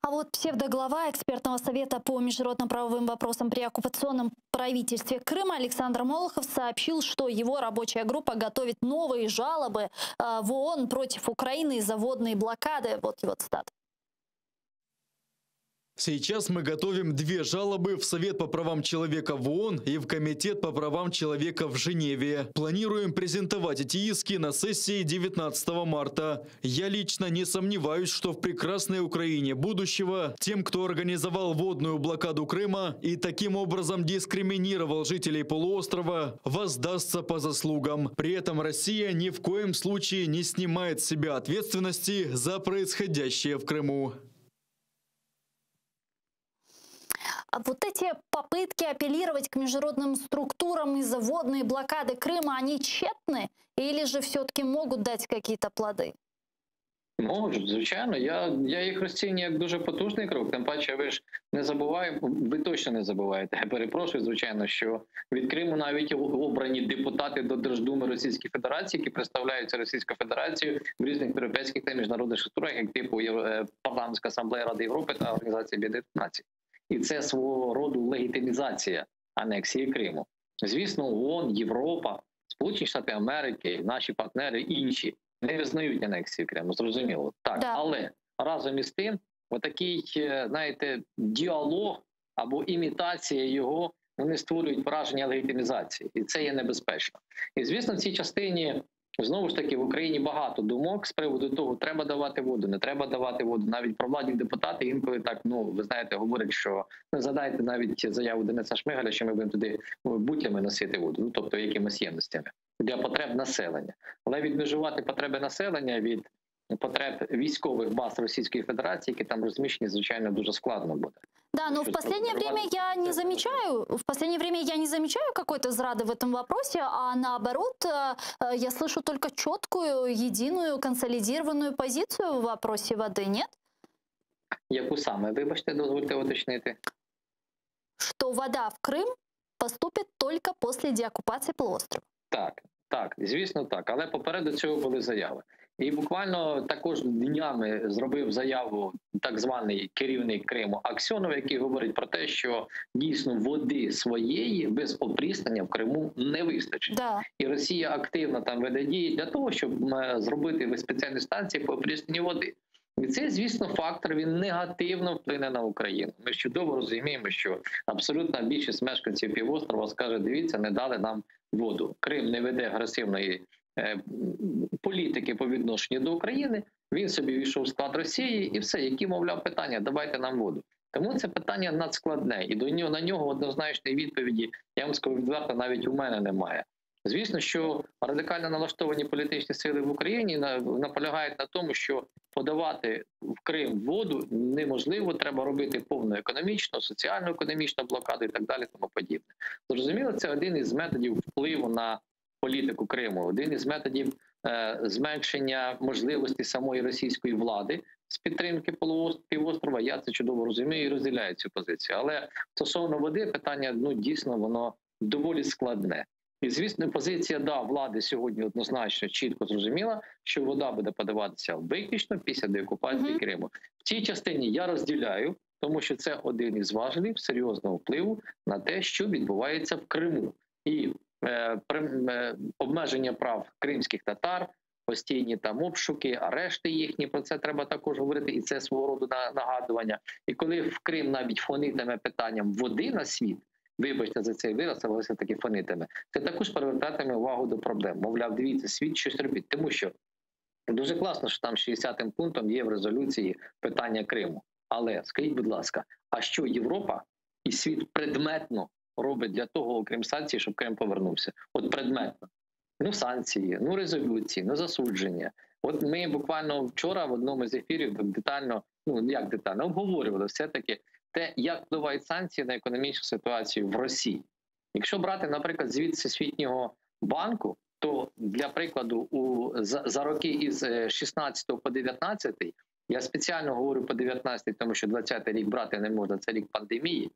А вот псевдоглава экспертного совета по международно-правовым вопросам при оккупационном правительстве Крыма Александр Молохов сообщил, что его рабочая группа готовит новые жалобы в ООН против Украины из-за водной блокады. Вот его цитата. Сейчас мы готовим 2 жалобы в Совет по правам человека в ООН и в Комитет по правам человека в Женеве. Планируем презентовать эти иски на сессии 19 марта. Я лично не сомневаюсь, что в прекрасной Украине будущего тем, кто организовал водную блокаду Крыма и таким образом дискриминировал жителей полуострова, воздастся по заслугам. При этом Россия ни в коем случае не снимает с себя ответственности за происходящее в Крыму. А вот эти попытки апеллировать к международным структурам из-за водной блокады Крыма, они тщетны или же все-таки могут дать какие-то плоди? Можуть, звичайно. Я їх розцінюю як дуже потужний крок. Тим паче, ви ж не забуваєте, ви точно не забуваєте. Я перепрошую, звичайно, що від Криму навіть обрані депутати до Держдуми Російської Федерації, які представляються Російську Федерацію в різних європейських та міжнародних структурах, як типу Парламентська асамблея Ради Європи та Організація Об'єднаних Націй. І це свого роду легітимізація анексії Криму. Звісно, ООН, Європа, Сполучені Штати Америки, наші партнери інші не визнають анексію Криму, зрозуміло. Так, да. Але разом із тим отакий, знаєте, діалог або імітація його, вони створюють враження легітимізації. І це є небезпечно. І, звісно, в цій частині, знову ж таки, в Україні багато думок з приводу того, треба давати воду, не треба давати воду. Навіть провладні депутати інколи так, ви знаєте, говорять, що згадайте навіть заяву Дениса Шмигаля, що ми будемо туди бутлями носити воду, тобто якимись ємностями для потреб населення. Але відмежувати потреби населення від потреб військових баз Російської Федерації, які там розміщені, звичайно, дуже складно буде. Да, но в последнее время я не замечаю какой-то зрады в этом вопросе, а наоборот, я слышу только четкую, единую, консолидированную позицию в вопросе воды, нет? Яку саме, вибачте, дозвольте уточнити? Что вода в Крым поступит только после деоккупации полуострова. Так, звісно так, але попереду цього були заяви. І буквально також днями зробив заяву так званий керівник Криму Аксьонов, який говорить про те, що дійсно води своєї без опріснення в Криму не вистачить. Да. І Росія активно там веде дії для того, щоб зробити спеціальні станції по опрісненню води. І це, звісно, фактор, він негативно вплине на Україну. Ми чудово розуміємо, що абсолютна більшість мешканців півострова скаже, дивіться, не дали нам воду. Крим не веде агресивної політики по відношенню до України, він собі війшов в склад Росії і все, які, мовляв, питання, давайте нам воду. Тому це питання надскладне, і на нього однозначної відповіді, я вам скажу відверто, навіть у мене немає. Звісно, що радикально налаштовані політичні сили в Україні наполягають на тому, що подавати в Крим воду неможливо, треба робити повну економічну, соціально-економічну блокаду і так далі, тому подібне. Зрозуміло, це один із методів впливу на політику Криму, один із методів зменшення можливості самої російської влади з підтримки півострова. Я це чудово розумію і розділяю цю позицію. Але стосовно води питання, дійсно, воно доволі складне. І, звісно, позиція влади сьогодні однозначно чітко зрозуміла, що вода буде подаватися виключно після деокупації Криму. В цій частині я розділяю, тому що це один із важелів серйозного впливу на те, що відбувається в Криму. І обмеження прав кримських татар, постійні там обшуки, арешти їхні, про це треба також говорити, і це свого роду нагадування. І коли в Крим навіть фонитиме питанням води на світ, вибачте за цей вираз, але все-таки фонитиме, це також привертатиме увагу до проблем. Мовляв, дивіться, світ щось робить. Тому що дуже класно, що там 60-м пунктом є в резолюції питання Криму. Але скажіть, будь ласка, а що Європа і світ предметно робить для того, окрім санкцій, щоб Крим повернувся? От предметно. Санкції, резолюції, засудження. От ми буквально вчора в одному з ефірів детально, обговорювали все-таки те, як впливають санкції на економічну ситуацію в Росії. Якщо брати, наприклад, звіт Всесвітнього банку, то, для прикладу, за роки із 16 по 19, я спеціально говорю по 19, тому що 20-й рік брати не можна, це рік пандемії,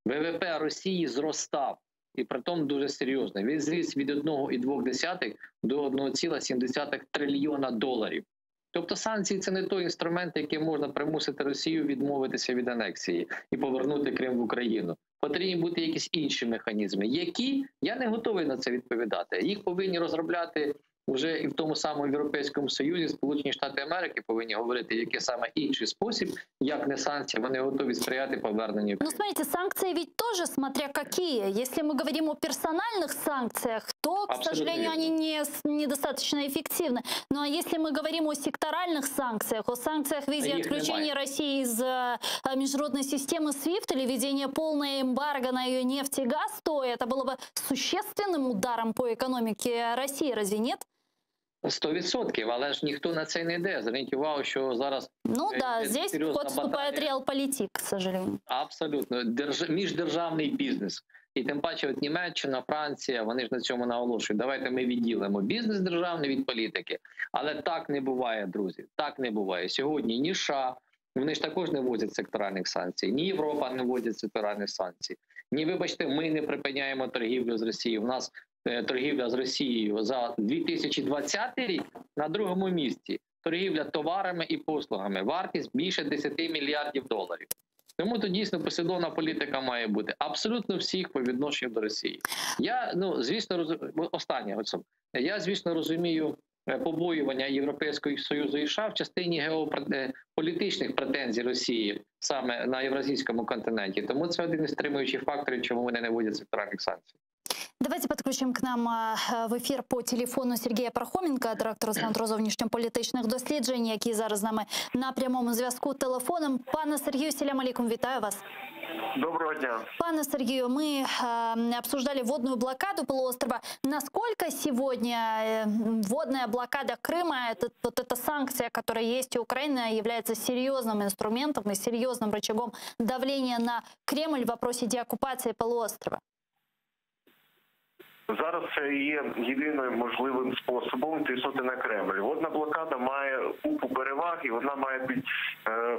ВВП Росії зростав, і притом дуже серйозно. Він зріс від 1,2 до 1,7 трильйона доларів. Тобто санкції – це не той інструмент, яким можна примусити Росію відмовитися від анексії і повернути Крим в Україну. Потрібні бути якісь інші механізми, які, я не готовий на це відповідати. Їх повинні розробляти вже і в тому самому Європейському Союзі, Сполучені Штати Америки повинні говорити, який саме інший спосіб, як не санкції, вони готові сприяти поверненню. Смотрите, санкции ведь тоже смотря какие. Если мы говорим о персональных санкциях, то, к сожалению, они недостаточно эффективны. Ну а если мы говорим о секторальных санкциях, о санкциях в виде отключения России из международной системы SWIFT или введения полной эмбарго на ее нефть и газ, то это было бы существенным ударом по экономике России, разве нет? 100%, але ж ніхто на це не йде. Зверніть увагу, що зараз... здесь в ход вступає реалполітик, к сожалению. Абсолютно. Міждержавний бізнес. І тим паче, от Німеччина, Франція, вони ж на цьому наголошують. Давайте ми відділимо бізнес державний від політики. Але так не буває, друзі. Так не буває. Сьогодні ні США, вони ж також не вводять секторальних санкцій, ні Європа не вводять секторальних санкцій. Ні, вибачте, ми не припиняємо торгівлю з Росією. У нас торгівля з Росією за 2020 рік на другому місці. Торгівля товарами і послугами. Вартість більше 10 мільярдів доларів. Тому то дійсно послідовна політика має бути абсолютно всіх по відношенню до Росії. Я, звісно, останнє, я, звісно, розумію побоювання Європейського Союзу і США в частині геополітичних претензій Росії саме на євразійському континенті. Тому це один із стримуючих факторів, чому вони не вводять секторальних санкцій. Давайте подключим к нам в ефір по телефону Сергія Пархоменка, директора Центру зовнішньополітичних досліджень, який зараз з нами на прямому зв'язку телефоном. Пане Сергію, селям алейкум, вітаю вас. Доброго дня. Пане Сергею, мы обсуждали водную блокаду полуострова. Насколько сегодня водная блокада Крыма, вот эта санкция, которая есть у Украины, является серьезным инструментом и серьезным рычагом давления на Кремль в вопросе деоккупации полуострова? Зараз це є єдиним можливим способом тиснути на Кремль. Водна блокада має купу переваг, і вона має бути,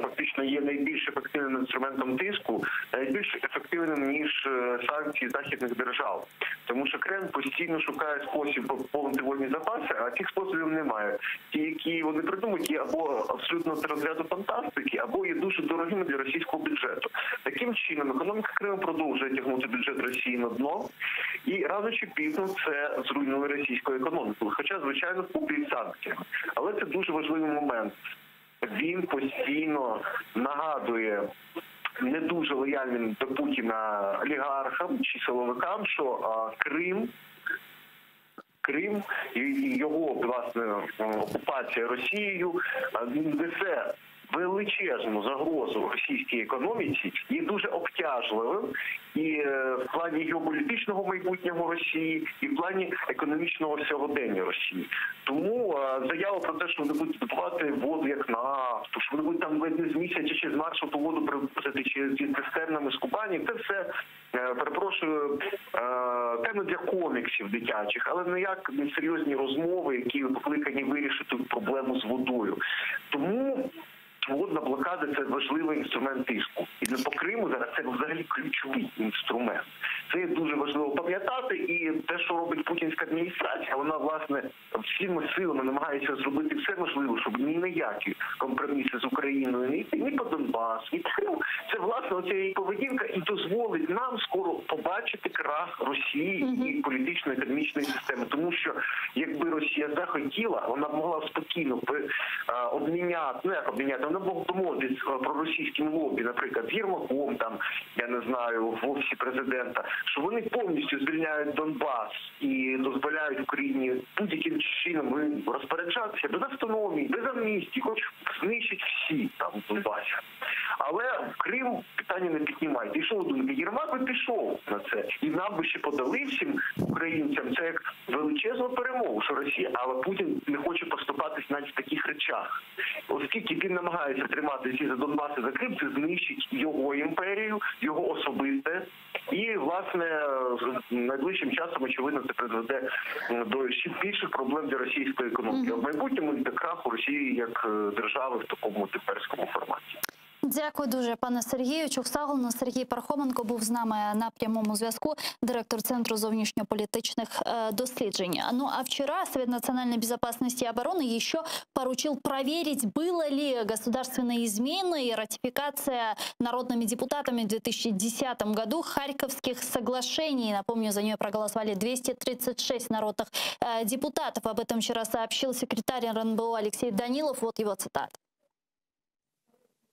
фактично є найбільш ефективним інструментом тиску, найбільш ефективним, ніж санкції західних держав. Тому що Кремль постійно шукає спосіб поповнити водні запаси, а цих способів немає. Ті, які вони придумують, є або абсолютно з розряду фантастики, або є дуже дорогими для російського бюджету. Таким чином, економіка Криму продовжує тягнути бюджет Росії на дно, і рано чи пізно це зруйнує російську економіку. Хоча, звичайно, попри санкціями. Але це дуже важливий момент. Він постійно нагадує не дуже лояльним до Путіна олігархам чи силовикам, що Крим і його, власне, окупація Росією несе величезну загрозу російській економіці, є дуже обтяжливим і в плані геополітичного майбутнього Росії, і в плані економічного сьогодення Росії. Тому заява про те, що вони будуть добувати воду як нафту, що вони будуть там ледь з місяця чи з маршу ту воду привозити чи з цистернами з купанів, це все, перепрошую, теми для коміксів дитячих, але ніяк не серйозні розмови, які покликані вирішити проблему з водою. Тому водна блокада – це важливий інструмент тиску. І по Криму зараз це взагалі ключовий інструмент. Це є дуже важливо пам'ятати, і те, що робить путінська адміністрація, вона, власне, всіми силами намагається зробити все можливе, щоб ні на які компроміси з Україною, ні по Донбасу, ні по Криму. Це, власне, оця її поведінка і дозволить нам скоро побачити крах Росії і політично-економічної системи. Тому що, якби Росія захотіла, вона б могла спокійно вона б домовитись про російським лобі, наприклад, з Єрмаком, там, я не знаю, в офісі президента, що вони повністю звільняють Донбас і дозволяють Україні будь-яким чином розпоряджатися без автономії, без амністії, хоч знищить всі там в Донбасі. Але в Крим питання не піднімають. І що ви думаєте, Єрмак би пішов на це. І нам би ще подали всім українцям це як величезну перемогу, що Росія, але Путін не хоче поступатись навіть в таких речах. Оскільки він намагається триматися за Донбас і за Крим, це знищить його імперію, його особисте. І, власне, найближчим часом, очевидно, це призведе до ще більших проблем для російської економіки. А в майбутньому до краху Росії як держави в такому теперському форматі. Дякую дуже, пане Сергію. Чухсагловна, Сергій Пархоменко був з нами на прямому зв'язку, директор Центру зовнішньополитичных досліджень. Ну а вчера Совет национальной безопасности и обороны еще поручил проверить, было ли государственной изменой ратификация народными депутатами в 2010 году Харьковских соглашений. Напомню, за нее проголосовали 236 народных депутатов. Об этом вчера сообщил секретарь РНБО Алексей Данилов. Вот его цитата.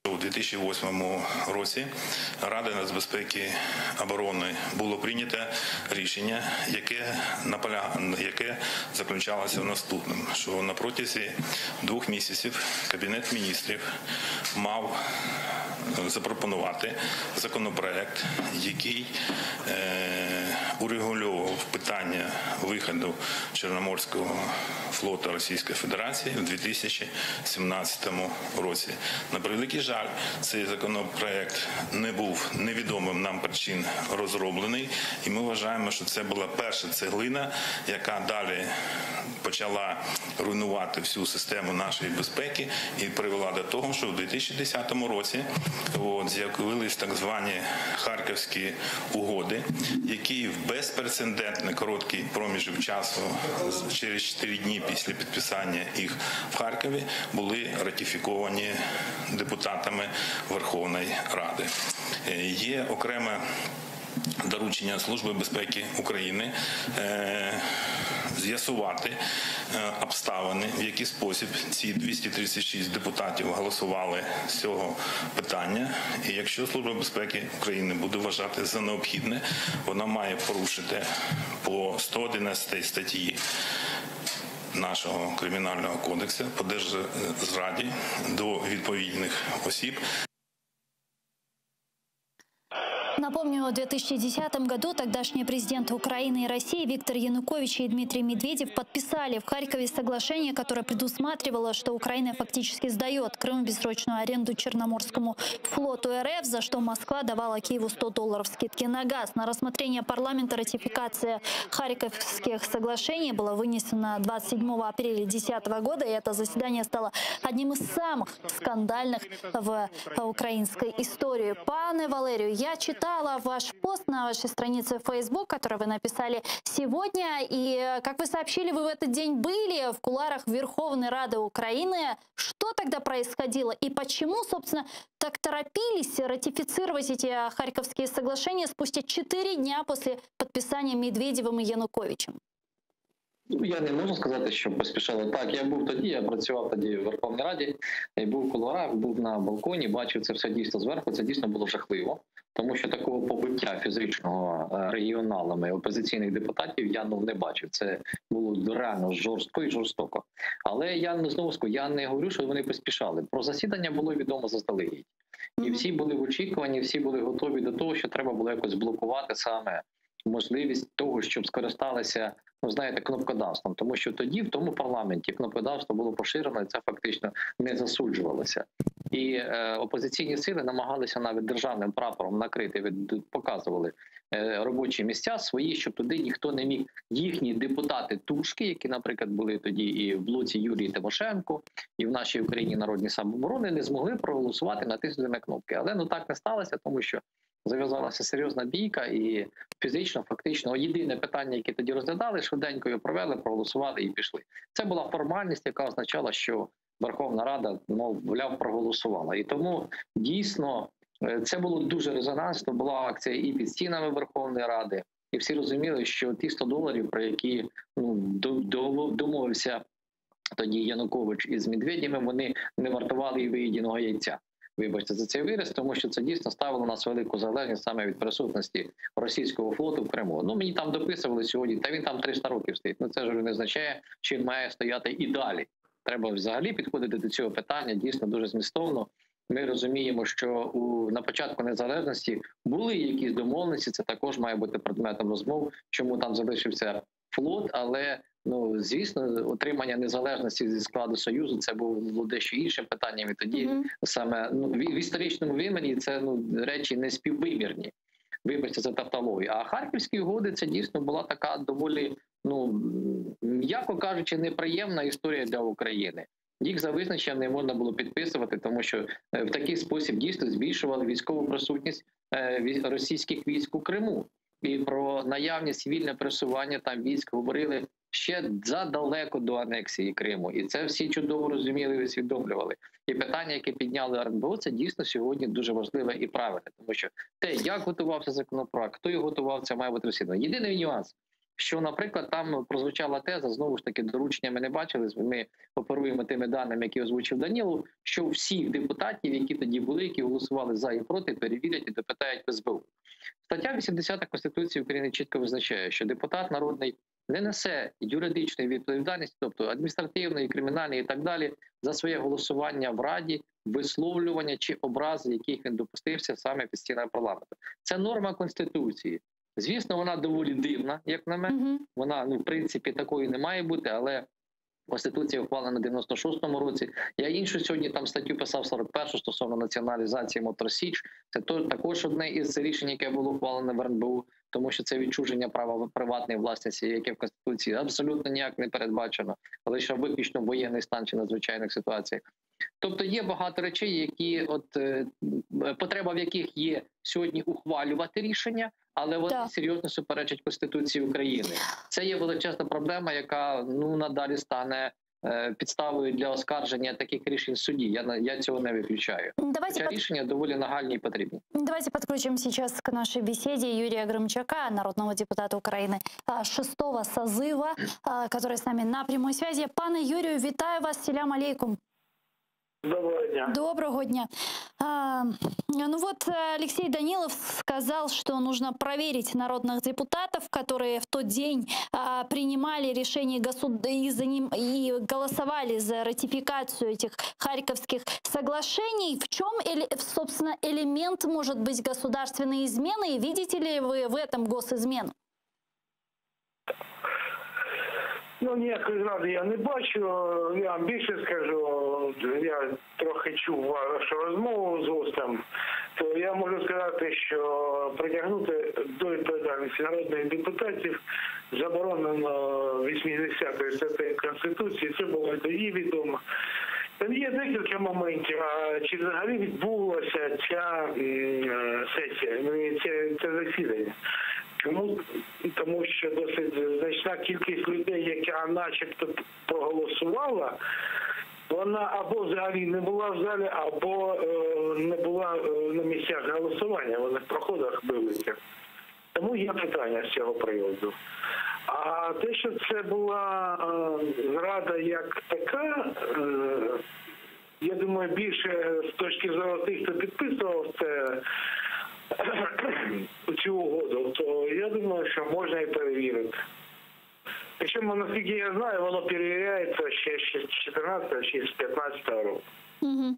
У 2008 році Ради нацбезпеки оборони було прийнято рішення, яке заключалося в наступному, що на протязі 2 місяців Кабінет міністрів мав запропонувати законопроект, який урегульовував питання виходу Чорноморського флоту Російської Федерації в 2017 році. На превеликий жаль, цей законопроект не був невідомим нам причин розроблений, і ми вважаємо, що це була перша цеглина, яка далі почала руйнувати всю систему нашої безпеки і привела до того, що в 2010 році з'явились так звані Харківські угоди, які в безпрецедентний короткий проміжок часу, через 4 дні після підписання їх в Харкові, були ратифіковані депутатами Верховної Ради. Є окреме доручення Служби безпеки України з'ясувати обставини, в який спосіб ці 236 депутатів голосували з цього питання. І якщо Служба безпеки України буде вважати за необхідне, вона має порушити по 111 статті нашого Кримінального кодексу по держзраді до відповідних осіб. Напомню, в 2010 году тогдашние президенты Украины и России Виктор Янукович и Дмитрий Медведев подписали в Харькове соглашение, которое предусматривало, что Украина фактически сдает Крым в бессрочную аренду Черноморскому флоту РФ, за что Москва давала Киеву $100 скидки на газ. На рассмотрение парламента ратификация Харьковских соглашений была вынесена 27 апреля 2010 года, и это заседание стало одним из самых скандальных в украинской истории. Пане Валерию, я читала ваш пост на вашей странице в Facebook, который вы написали сегодня. И, как вы сообщили, вы в этот день были в кулуарах Верховной Рады Украины. Что тогда происходило? И почему, собственно, так торопились ратифицировать эти Харьковские соглашения спустя 4 дня после подписания Медведевым и Януковичем? Я не можу сказати, що поспішали. Так, я був тоді, я працював тоді в Верховній Раді, я був в кулуарах, був на балконі, бачив це все дійсно зверху, це дійсно було жахливо. Тому що такого побиття фізичного регіоналами опозиційних депутатів я не бачив. Це було реально жорстко і жорстоко. Але я знову скажу, я не говорю, що вони поспішали. Про засідання було відомо заздалегідь. І всі були в очікуванні, всі були готові до того, що треба було якось блокувати саме можливість того, щоб скористалися, кнопкодавством. Тому що тоді в тому парламенті кнопкодавство було поширено, і це фактично не засуджувалося. І опозиційні сили намагалися навіть державним прапором накрити, показували робочі місця свої, щоб туди ніхто не міг. Їхні депутати-тушки, які, наприклад, були тоді і в блоці Юлії Тимошенко, і в нашій Україні Народній самооборони, не змогли проголосувати, натиснути на кнопки. Але так не сталося, тому що зав'язалася серйозна бійка і фізично, фактично, єдине питання, яке тоді розглядали, швиденько його провели, проголосували і пішли. Це була формальність, яка означала, що Верховна Рада, мовляв, проголосувала. І тому, дійсно, це було дуже резонансно. Була акція і під стінами Верховної Ради, і всі розуміли, що ті $100, про які домовився тоді Янукович із Медведєвим, вони не вартували і виїденого яйця. Вибачте за цей вираз, тому що це дійсно ставило нас велику залежність саме від присутності російського флоту в Криму. Мені там дописували сьогодні, та він там 300 років стоїть. Це ж не означає, що він має стояти і далі. Треба взагалі підходити до цього питання дійсно дуже змістовно. Ми розуміємо, що на початку незалежності були якісь домовленості, це також має бути предметом розмов, чому там залишився флот, але звісно, отримання незалежності зі складу Союзу це було дещо іншим питанням, і тоді саме в історичному вимірі це речі не співвимірні. Вибачте за тавтологію. А Харківські угоди це дійсно була така доволі, м'яко кажучи, неприємна історія для України. Їх за визначенням не можна було підписувати, тому що в такий спосіб дійсно збільшували військову присутність російських військ у Криму. І про наявність вільне пересування там військ говорили ще задалеко до анексії Криму. І це всі чудово розуміли і усвідомлювали. І питання, яке підняли РНБО, це дійсно сьогодні дуже важливе і правильне. Тому що те, як готувався законопроект, хто його готував, це має бути розслідування. Єдиний нюанс, що, наприклад, там прозвучала теза, знову ж таки, доручення ми не бачили, ми оперуємо тими даними, які озвучив Данілов, що всіх депутатів, які тоді були, які голосували за і проти, перевірять і допитають в СБУ. Стаття 80 Конституції України чітко визначає, що депутат народний не несе юридичної відповідальності, тобто адміністративної, кримінальної і так далі, за своє голосування в Раді, висловлювання чи образи, яких він допустився саме під стінами парламенту. Це норма Конституції. Звісно, вона доволі дивна, як на мене. Вона, в принципі, такої не має бути, але Конституція ухвалена в 96-му році. Я іншу сьогодні там статтю писав 41-ю стосовно націоналізації Моторсіч. Це також одне із рішень, яке було ухвалене в РНБУ, тому що це відчуження права приватної власності, яке в Конституції абсолютно ніяк не передбачено, лише виключно воєнний стан чи надзвичайних ситуаціях. Тобто є багато речей, які потреба в яких є сьогодні ухвалювати рішення, але вони серйозно суперечать Конституції України. Це є величезна проблема, яка надалі стане підставою для оскарження таких рішень в суді. Я цього не виключаю. Хоча рішення доволі нагальні і потрібні. Давайте подключим сейчас к нашей беседе Юрия Громчака, народного депутата Украины 6-го созыва, который с нами на прямой связи. Пане Юрію, вітаю вас, селям алейкум. Доброго дня. Доброго дня. Ну вот Алексей Данилов сказал, что нужно проверить народных депутатов, которые в тот день принимали решение и голосовали за ратификацию этих Харьковских соглашений. В чем, собственно, элемент может быть государственной измены? И видите ли вы в этом госизмену? Ну, ніякої зради я не бачу. Я вам більше скажу, я трохи чув вашу розмову з гостем, то я можу сказати, що притягнути до відповідальності народних депутатів заборонено 80-ї статтею Конституції, це було тоді відомо. Там є декілька моментів, а чи взагалі відбулася ця сесія, це засідання. Чому? Тому що досить значна кількість людей, яка начебто проголосувала, вона або взагалі не була в залі, або не була на місцях голосування, вони в проходах билися. Тому є питання з цього приводу. А те, що це була зрада як така, я думаю, більше з точки зору тих, хто підписував цю угоду, то я думаю, що можна і перевірити. Причому, наскільки я знаю, воно перевіряється ще з 14 чи з 15 року. Угу.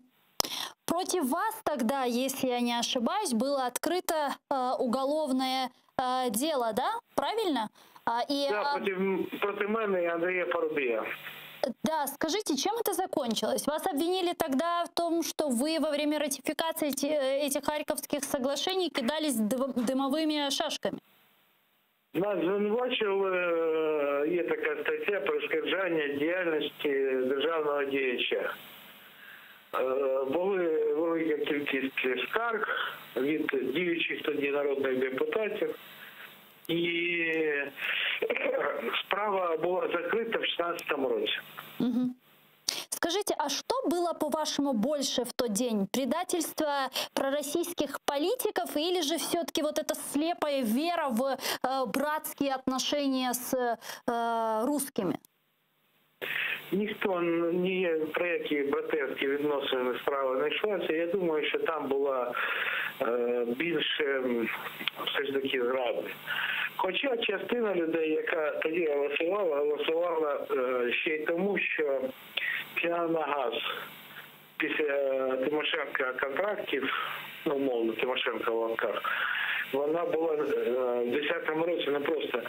Против вас тогда, если я не ошибаюсь, было открыто уголовное дело, да? Правильно? Да, проти мене и Андрея Парубия. Да, скажите, чем это закончилось? Вас обвинили тогда в том, что вы во время ратификации этих Харьковских соглашений кидались дымовыми шашками? Нас звинувачували, є така стаття про перешкоджання діяльності державного діяча. Були велика кількість скарг від діючих тоді народних депутатів. І справа була закрита в 2016 році. Угу. Скажите, а что было, по-вашему, больше в тот день? Предательство пророссийских политиков или же все-таки вот эта слепая вера в братские отношения с русскими? Ніхто ні про які братерські відносини справи не йшлося. Я думаю, що там була більше все ж таки зради. Хоча частина людей, яка тоді голосувала ще й тому, що ціна на газ після Тимошенка контрактів, ну, умовно, Тимошенка в лапках, вона була в 2010 році не просто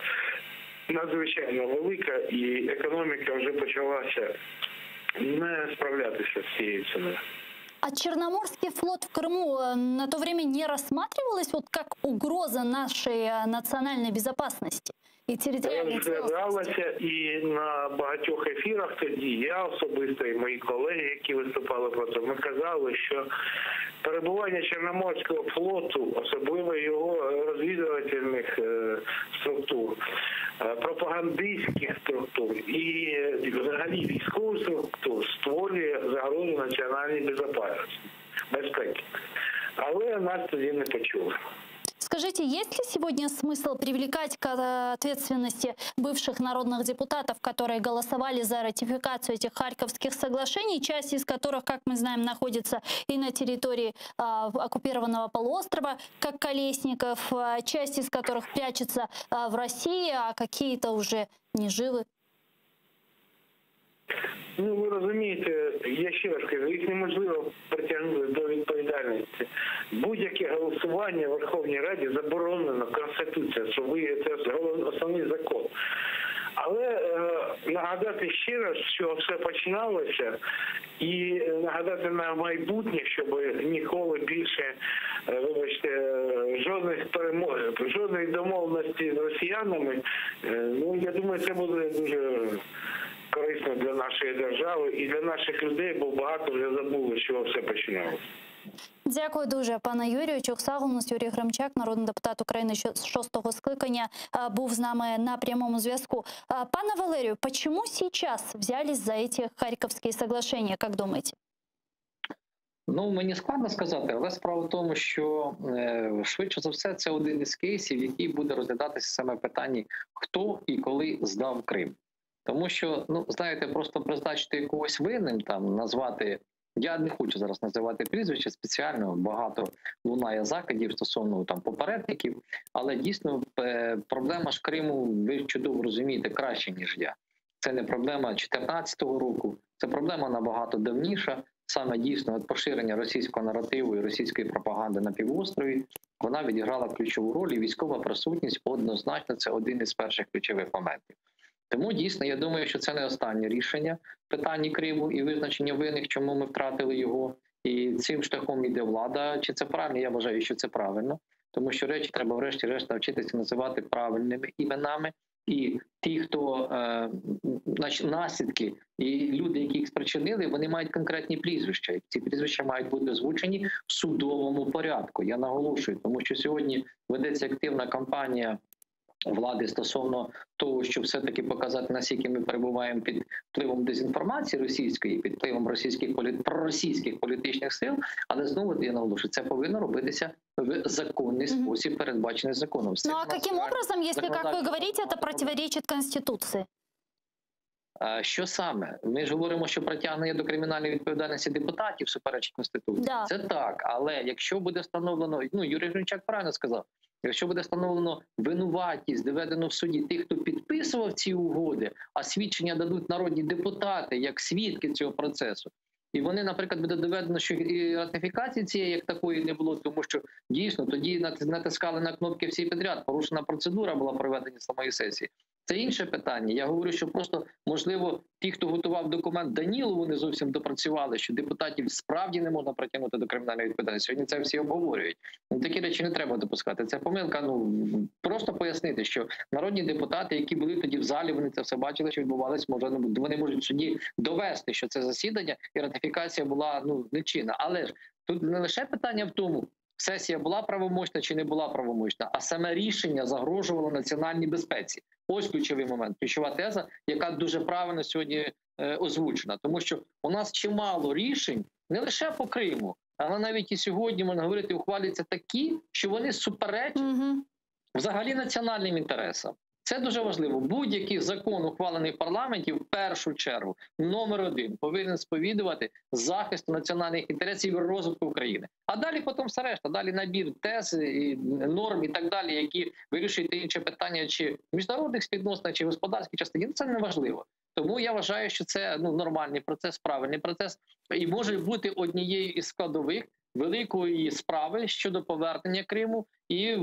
надзвичайно велика, і економіка вже почалася не справлятися з цією ціною. А Черноморский флот в Крыму на то время не рассматривалось вот как угроза нашей национальной безопасности и территориальной целостности? І на багатьох ефірах тоді я особисто і мої колеги, які виступали проти, ми казали, що перебування Чорноморського флоту, особливо його розвідувальних структур, пропагандистських структур і взагалі військових структур створює загрозу національній безпеки. Але нас тоді не почули. Скажите, есть ли сегодня смысл привлекать к ответственности бывших народных депутатов, которые голосовали за ратификацию этих Харьковских соглашений, часть из которых, как мы знаем, находится и на территории оккупированного полуострова, как Колесников, часть из которых прячется в России, а какие-то уже не живы? Ну, ви розумієте, я ще раз кажу, їх неможливо притягнути до відповідальності. Будь-яке голосування в Верховній Раді заборонено Конституцією, це основний закон. Але нагадати ще раз, що все починалося, і нагадати на майбутнє, щоб ніколи більше, вибачте, жодних домовленостей з росіянами, ну, я думаю, це буде дуже корисно для нашої держави і для наших людей, бо багато вже забули, що все починалося. Дякую дуже, пане Юрію. Чухсагунус Юрій Гремчак, народний депутат України 6-го скликання, був з нами на прямому зв'язку. Пане Валерію, почему сейчас взялись за эти Харьковские соглашения, как думаете? Ну, мені складно сказати, але справа в тому, що швидше за все це один із кейсів, який буде розглядатися саме питання, хто і коли здав Крим. Тому що, ну, знаєте, просто призначити когось винним, там, назвати, я не хочу зараз називати прізвище спеціально, багато лунає закидів стосовно там попередників, але дійсно проблема ж Криму, ви чудово розумієте, краще, ніж я. Це не проблема 2014 року, це проблема набагато давніша. Саме дійсно поширення російського наративу і російської пропаганди на півострові, вона відіграла ключову роль, і військова присутність однозначно це один із перших ключових моментів. Тому дійсно, я думаю, що це не останнє рішення питання Криму і визначення винних, чому ми втратили його, і цим шляхом іде влада. Чи це правильно? Я вважаю, що це правильно, тому що речі треба врешті-решт навчитися називати правильними іменами. І ті, хто наслідки, і люди, які їх спричинили, вони мають конкретні прізвища. І ці прізвища мають бути озвучені в судовому порядку. Я наголошую, тому що сьогодні ведеться активна кампанія влади стосовно того, щоб все-таки показати, наскільки ми перебуваємо під впливом дезінформації російської, під впливом проросійських політичних сил, але знову я наголошую, це повинно робитися в законний спосіб, передбачений законом. Ну а каким образом, если, как вы говорите, это противоречит Конституции? Що саме? Ми ж говоримо, що притягнення до кримінальної відповідальності депутатів суперечить Конституції. Да. Це так, але якщо буде встановлено, ну Юрій Гринчак правильно сказав, якщо буде встановлено винуватість, доведено в суді тих, хто підписував ці угоди, а свідчення дадуть народні депутати як свідки цього процесу, і вони, наприклад, буде доведено, що і ратифікації цієї як такої не було, тому що дійсно тоді натискали на кнопки всі підряд, порушена процедура була проведення самої сесії. Це інше питання. Я говорю, що просто, можливо, ті, хто готував документ Данілову, не зовсім допрацювали, що депутатів справді не можна притягнути до кримінальної відповідальності. Сьогодні це всі обговорюють. Такі речі не треба допускати. Це помилка, просто пояснити, що народні депутати, які були тоді в залі, вони це все бачили, що відбувалося, вони можуть в суді довести, що це засідання і ратифікація була нечинна. Але ж тут не лише питання в тому, сесія була правомочна чи не була правомочна, а саме рішення загрожувало національній безпеці. Ось ключовий момент, ключова теза, яка дуже правильно сьогодні озвучена. Тому що у нас чимало рішень, не лише по Криму, але навіть і сьогодні, можна говорити, ухвалюються такі, що вони суперечать взагалі національним інтересам. Це дуже важливо. Будь-який закон, ухвалений в парламенті, в першу чергу, номер 1, повинен сповідувати захист національних інтересів і розвитку України. А далі потім все решта, далі набір тез, і норм і так далі, які вирішують інше питання, чи в міжнародних відносинах, чи в господарській частині. Це не важливо. Тому я вважаю, що це нормальний процес, правильний процес, і може бути однією із складових великої справи щодо повернення Криму і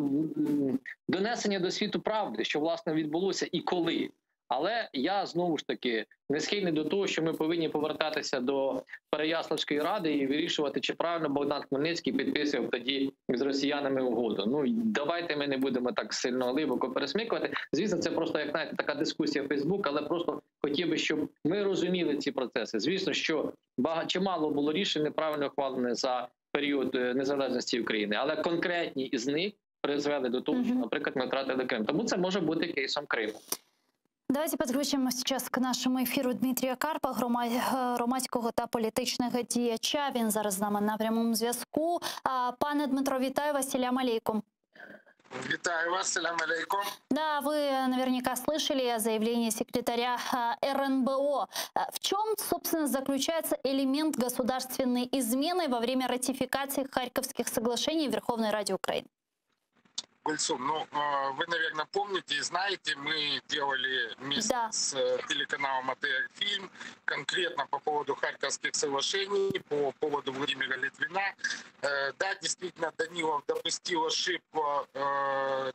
донесення до світу правди, що, власне, відбулося і коли. Але я, знову ж таки, не схильний до того, що ми повинні повертатися до Переяславської ради і вирішувати, чи правильно Богдан Хмельницький підписував тоді з росіянами угоду. Давайте ми не будемо так сильно глибоко пересмикувати. Звісно, це просто, як знаєте, така дискусія в Фейсбук, але просто хотів би, щоб ми розуміли ці процеси. Звісно, що чимало було рішень неправильно ухвалених за період незалежності України, але конкретні із них призвели до того, що, наприклад, ми втратили Крим. Тому це може бути кейсом Криму. Давайте підключимо сейчас к нашому ефіру Дмитрія Карпа, громадського та політичного діяча. Він зараз з нами на прямому зв'язку. Пане Дмитро, вітаю вас, салям алейкум. Витаю вас, салям алейкум. Да, вы наверняка слышали заявление секретаря РНБО. В чем, собственно, заключается элемент государственной измены во время ратификации Харьковских соглашений в Верховной Раде Украины? Гульсум, вы, наверное, помните и знаете, мы делали вместе с телеканалом АТР фильм конкретно по поводу Харьковских соглашений, по поводу Владимира Литвина. Да, действительно, Данилов допустил ошибку,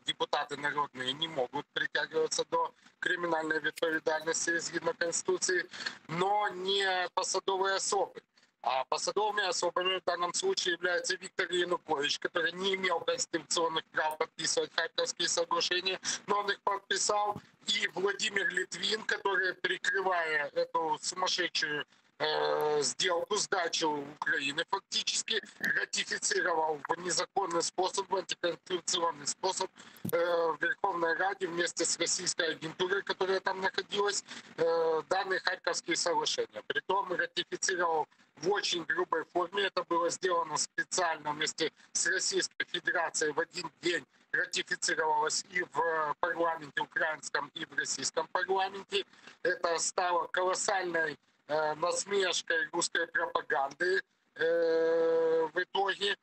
депутаты народные не могут притягиваться до криминальной ответственности згідно Конституции, но не посадовые особы. А посадовыми особами в данном случае является Виктор Янукович, который не имел конституционных прав подписывать Харьковские соглашения, но он их подписал, и Владимир Литвин, который, прикрывая эту сумасшедшую сделку сдачи Украины, фактически ратифицировал в незаконный способ, в антиконституционный способ в Верховной Раде вместе с российской агентурой, которая там находилась, данные Харьковские соглашения. Притом ратифицировал в очень грубой форме. Это было сделано специально вместе с Российской Федерацией в один день. Ратифицировалось и в парламенте украинском, и в российском парламенте. Это стало колоссальной насмешкой русской пропаганды в итоге.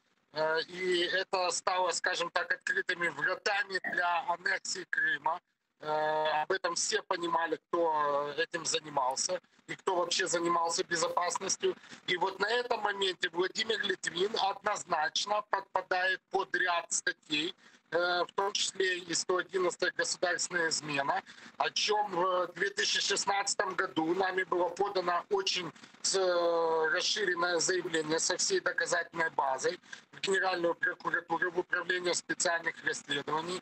И это стало, скажем так, открытыми вратами для аннексии Крыма. Об этом все понимали, кто этим занимался и кто вообще занимался безопасностью. И вот на этом моменте Владимир Литвин однозначно подпадает под ряд статей, в том числе и 111 государственная измена, о чем в 2016 году нами было подано очень расширенное заявление со всей доказательной базой в Генеральную прокуратуру, в Управление специальных расследований.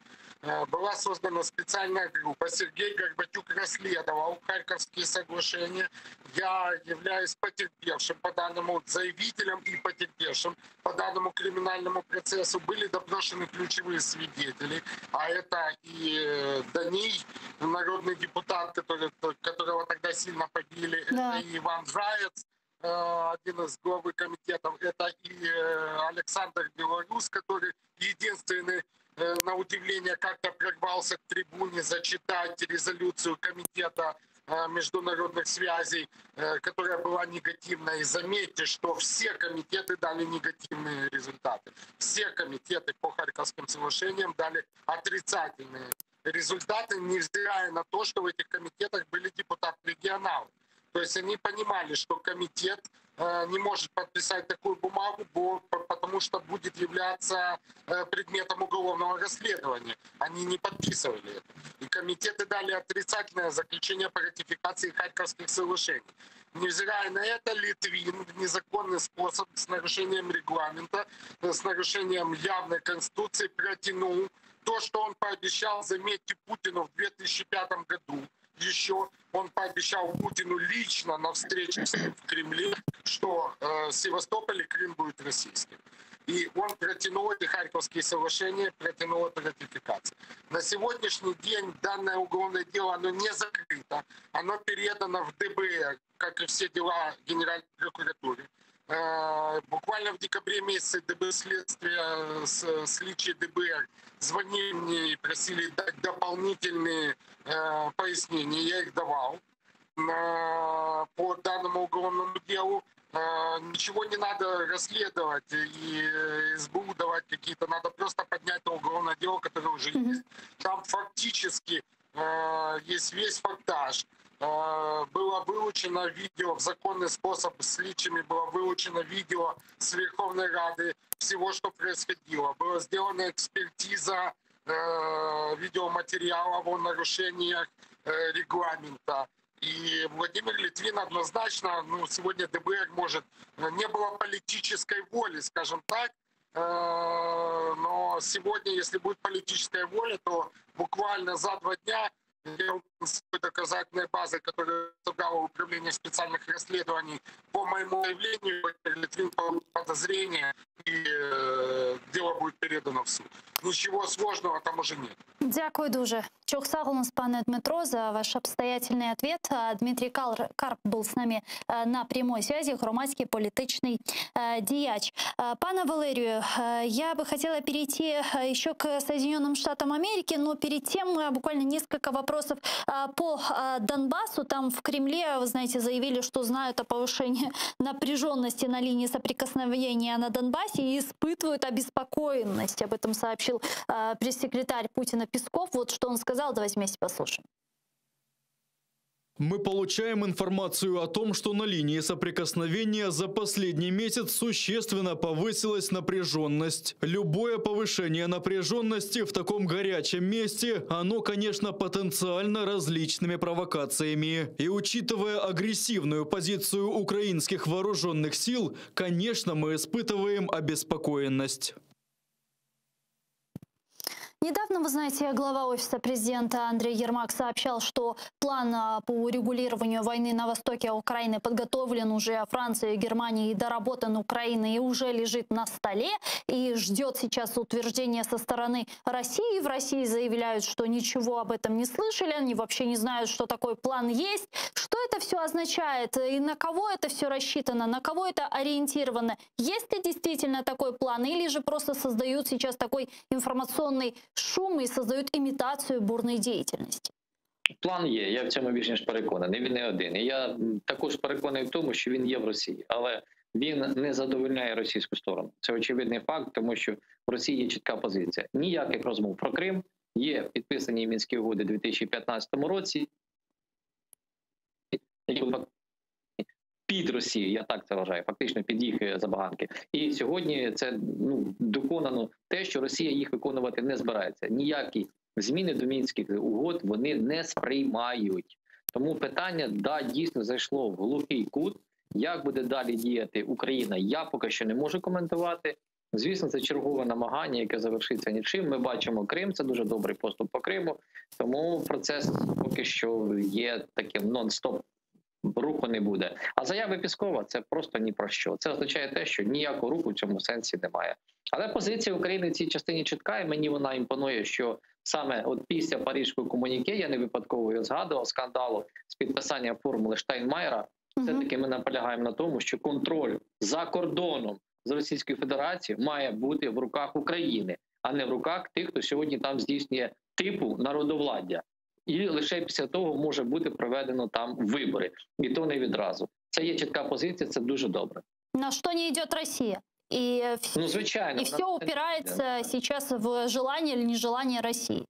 Была создана специальная группа. Сергей Горбатюк расследовал Харьковские соглашения. Я являюсь потерпевшим по данному, заявителем и потерпевшим по данному криминальному процессу. Были допрошены ключевые свидетели, а это и Даний, народный депутат, которого тогда сильно побили, да. Это и Иван Заяц, один из главы комитетов, это и Александр Белорус, который единственный, на удивление, как-то прорвался к трибуне зачитать резолюцию комитета международных связей, которая была негативная. И заметьте, что все комитеты дали негативные результаты. Все комитеты по Харьковским соглашениям дали отрицательные результаты, невзирая на то, что в этих комитетах были депутаты-регионалы. То есть они понимали, что комитет не может подписать такую бумагу, потому что будет являться предметом уголовного расследования. Они не подписывали это. И комитеты дали отрицательное заключение по ратификации Харьковских соглашений. Невзирая на это, Литвин в незаконный способ с нарушением регламента, с нарушением явной конституции протянул то, что он пообещал, заметьте, Путину в 2005 году. Еще он пообещал Путину лично на встрече с ним в Кремле, что Севастополь и Крым будет российским. И он протянул эти Харьковские соглашения, протянул эту ратификацию. На сегодняшний день данное уголовное дело, оно не закрыто, оно передано в ДБР, как и все дела Генеральной прокуратуры. Буквально в декабре месяце ДБР следствия, слідчі ДБР звонили мне и просили дать дополнительные пояснения. Я их давал по данному уголовному делу. Ничего не надо расследовать и СБУ давать какие-то. Надо просто поднять то уголовное дело, которое уже есть. Там фактически есть весь фактаж. Было вылучено видео в законный способ с слідчими, было вылучено видео с Верховной Рады всего, что происходило. Была сделана экспертиза видеоматериалов о нарушениях регламента. И Владимир Литвин однозначно, сегодня ДБР может, не было политической воли, скажем так, но сегодня, если будет политическая воля, то буквально за 2 дня с доказательной базой, которую собрало Управление специальных расследований, по моему заявлению, Литвин получит подозрение, и дело будет передано в суд. Ничего сложного там уже нет. Дякую дуже. Çok sağ olun, пане Дмитро, за ваш обстоятельный ответ. Дмитрий Карп был с нами на прямой связи, громадский политичный дияч. Пане Валерию, я бы хотела перейти еще к Соединенным Штатам Америки, но перед тем буквально несколько вопросов по Донбассу. Там в Кремле, вы знаете, заявили, что знают о повышении напряженности на линии соприкосновения на Донбассе и испытывают обеспокоенность. Об этом сообщил пресс-секретарь Путина Песков. Вот что он сказал. Давайте вместе послушаем. Мы получаем информацию о том, что на линии соприкосновения за последний месяц существенно повысилась напряженность. Любое повышение напряженности в таком горячем месте, оно, конечно, потенциально различными провокациями. И учитывая агрессивную позицию украинских вооруженных сил, конечно, мы испытываем обеспокоенность. Недавно, вы знаете, глава Офиса президента Андрей Ермак сообщал, что план по урегулированию войны на востоке Украины подготовлен уже Францией, Германией, доработан Украиной и уже лежит на столе и ждет сейчас утверждения со стороны России. В России заявляют, что ничего об этом не слышали, они вообще не знают, что такой план есть. Что это все означает и на кого это все рассчитано, на кого это ориентировано? Есть ли действительно такой план или же просто создают сейчас такой информационный шум і создають імітацію бурної діяльності? План є, я в цьому більш ніж переконаний, він не один. І я також переконаний в тому, що він є в Росії, але він не задовольняє російську сторону. Це очевидний факт, тому що в Росії є чітка позиція. Ніяких розмов про Крим, є підписані Мінські угоди у 2015 році, під Росію, я так це вважаю, фактично під їх забаганки. І сьогодні це доконано те, що Росія їх виконувати не збирається. Ніякі зміни до Мінських угод вони не сприймають. Тому питання, дійсно зайшло в глухий кут. Як буде далі діяти Україна, я поки що не можу коментувати. Звісно, це чергове намагання, яке завершиться нічим. Ми бачимо Крим, це дуже добрий поступ по Криму. Тому процес поки що є таким нон-стоп. Руху не буде. А заяви Піскова – це просто ні про що. Це означає те, що ніякого руху в цьому сенсі немає. Але позиція України в цій частині чітка, і мені вона імпонує, що саме от після Паризького комуніке, я не випадково його згадував, скандалу з підписання формули Штайнмайєра, все-таки ми наполягаємо на тому, що контроль за кордоном з Російською Федерацією має бути в руках України, а не в руках тих, хто сьогодні там здійснює типу народовладдя. І лише після того може бути проведено там вибори. І то не відразу. Це є чітка позиція, це дуже добре. На що не йде Росія? Звичайно. І все упирається зараз в желання чи нежелання Росії.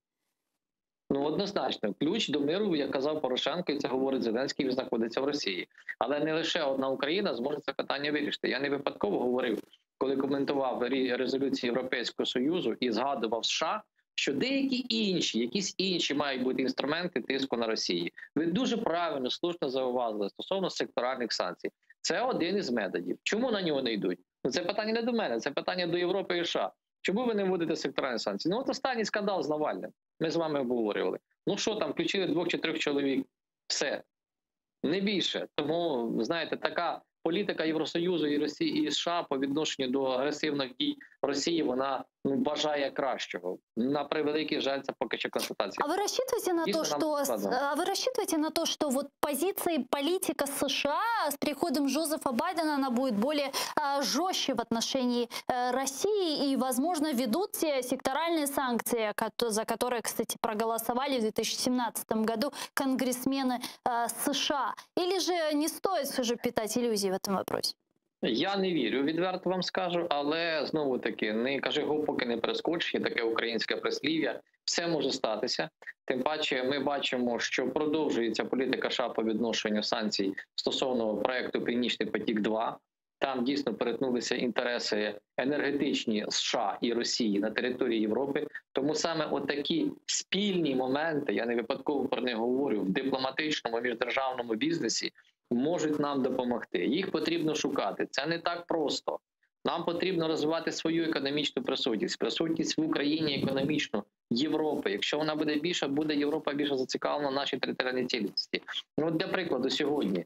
Однозначно. Ключ до миру, як казав Порошенко, і це говорить Зеленський, він знаходиться в Росії. Але не лише одна Україна зможе це питання вирішити. Я не випадково говорив, коли коментував резолюції Європейського Союзу і згадував США, що деякі інші, якісь інші мають бути інструменти тиску на Росію. Ви дуже правильно, слушно зауважили стосовно секторальних санкцій. Це один із методів. Чому на нього не йдуть? Це питання не до мене, це питання до Європи і США. Чому ви не вводите секторальні санкції? От останній скандал з Навальним. Ми з вами обговорювали. Що там, включили 2 чи 3 чоловік. Все. Не більше. Тому, знаєте, така політика Євросоюзу і Росії і США по відношенню до агресивних дій Росії, вона бажає кращого. На превеликий жаль, це поки що констатація. А вы рассчитываете на то, что вот позиция и политика США с приходом Джозефа Байдена, она будет более жестче в отношении России и, возможно, ведут те секторальные санкции, за которые, кстати, проголосовали в 2017 году конгрессмены США? Или же не стоит все же питать иллюзии в этом вопросе? Я не вірю, відверто вам скажу, але знову-таки, не кажи го, поки не перескочиш, є таке українське прислів'я, все може статися. Тим паче ми бачимо, що продовжується політика США по відношенню санкцій стосовно проєкту «Північний потік-2». Там дійсно перетнулися інтереси енергетичні США і Росії на території Європи. Тому саме отакі спільні моменти, я не випадково про них говорю, в дипломатичному, міждержавному бізнесі, можуть нам допомогти. Їх потрібно шукати. Це не так просто. Нам потрібно розвивати свою економічну присутність в Україні економічну, Європи. Якщо вона буде більша, буде Європа більше зацікавлена в нашій територіальній цілісності. Для прикладу, сьогодні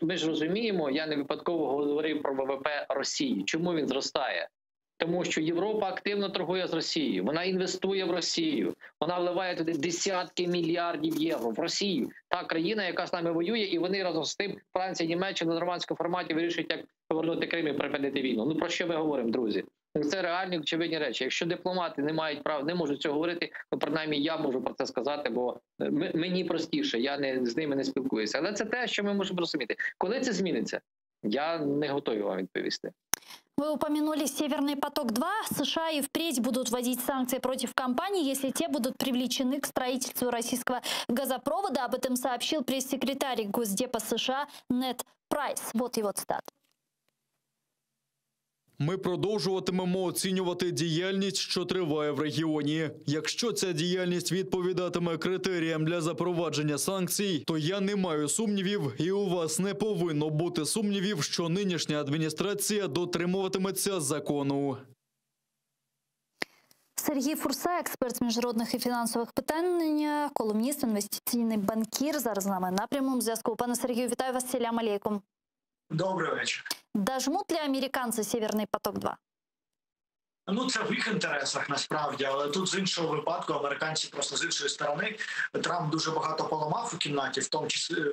ми ж розуміємо, я не випадково говорив про ВВП Росії. Чому він зростає? Тому що Європа активно торгує з Росією, вона інвестує в Росію, вона вливає туди десятки мільярдів євро в Росію. Та країна, яка з нами воює, і вони разом з тим, Франція, Німеччина, на нормандському форматі вирішують, як повернути Крим і припинити війну. Про що ми говоримо, друзі? Це реальні, очевидні речі. Якщо дипломати не мають права, не можуть цього говорити, то принаймні я можу про це сказати, бо мені простіше, я з ними не спілкуюся. Але це те, що ми можемо розуміти. Коли це зміниться? Я не готовий вам відповісти. Вы упомянули «Северный поток-2». США и впредь будут вводить санкции против компаний, если те будут привлечены к строительству российского газопровода. Об этом сообщил пресс-секретарь Госдепа США Нед Прайс. Вот его цитата. Ми продовжуватимемо оцінювати діяльність, що триває в регіоні. Якщо ця діяльність відповідатиме критеріям для запровадження санкцій, то я не маю сумнівів, і у вас не повинно бути сумнівів, що нинішня адміністрація дотримуватиметься закону. Сергій Фурса, експерт з міжнародних і фінансових питань, колумніст, інвестиційний банкір. Зараз з нами на прямому зв'язку. Пане Сергію, вітаю вас. Селям алейкум. Добрий вечір. Дожмут ли американці Северний поток-2? Ну, це в їх інтересах, насправді, але тут з іншого випадку американці просто з іншої сторони. Трамп дуже багато поламав у кімнаті, в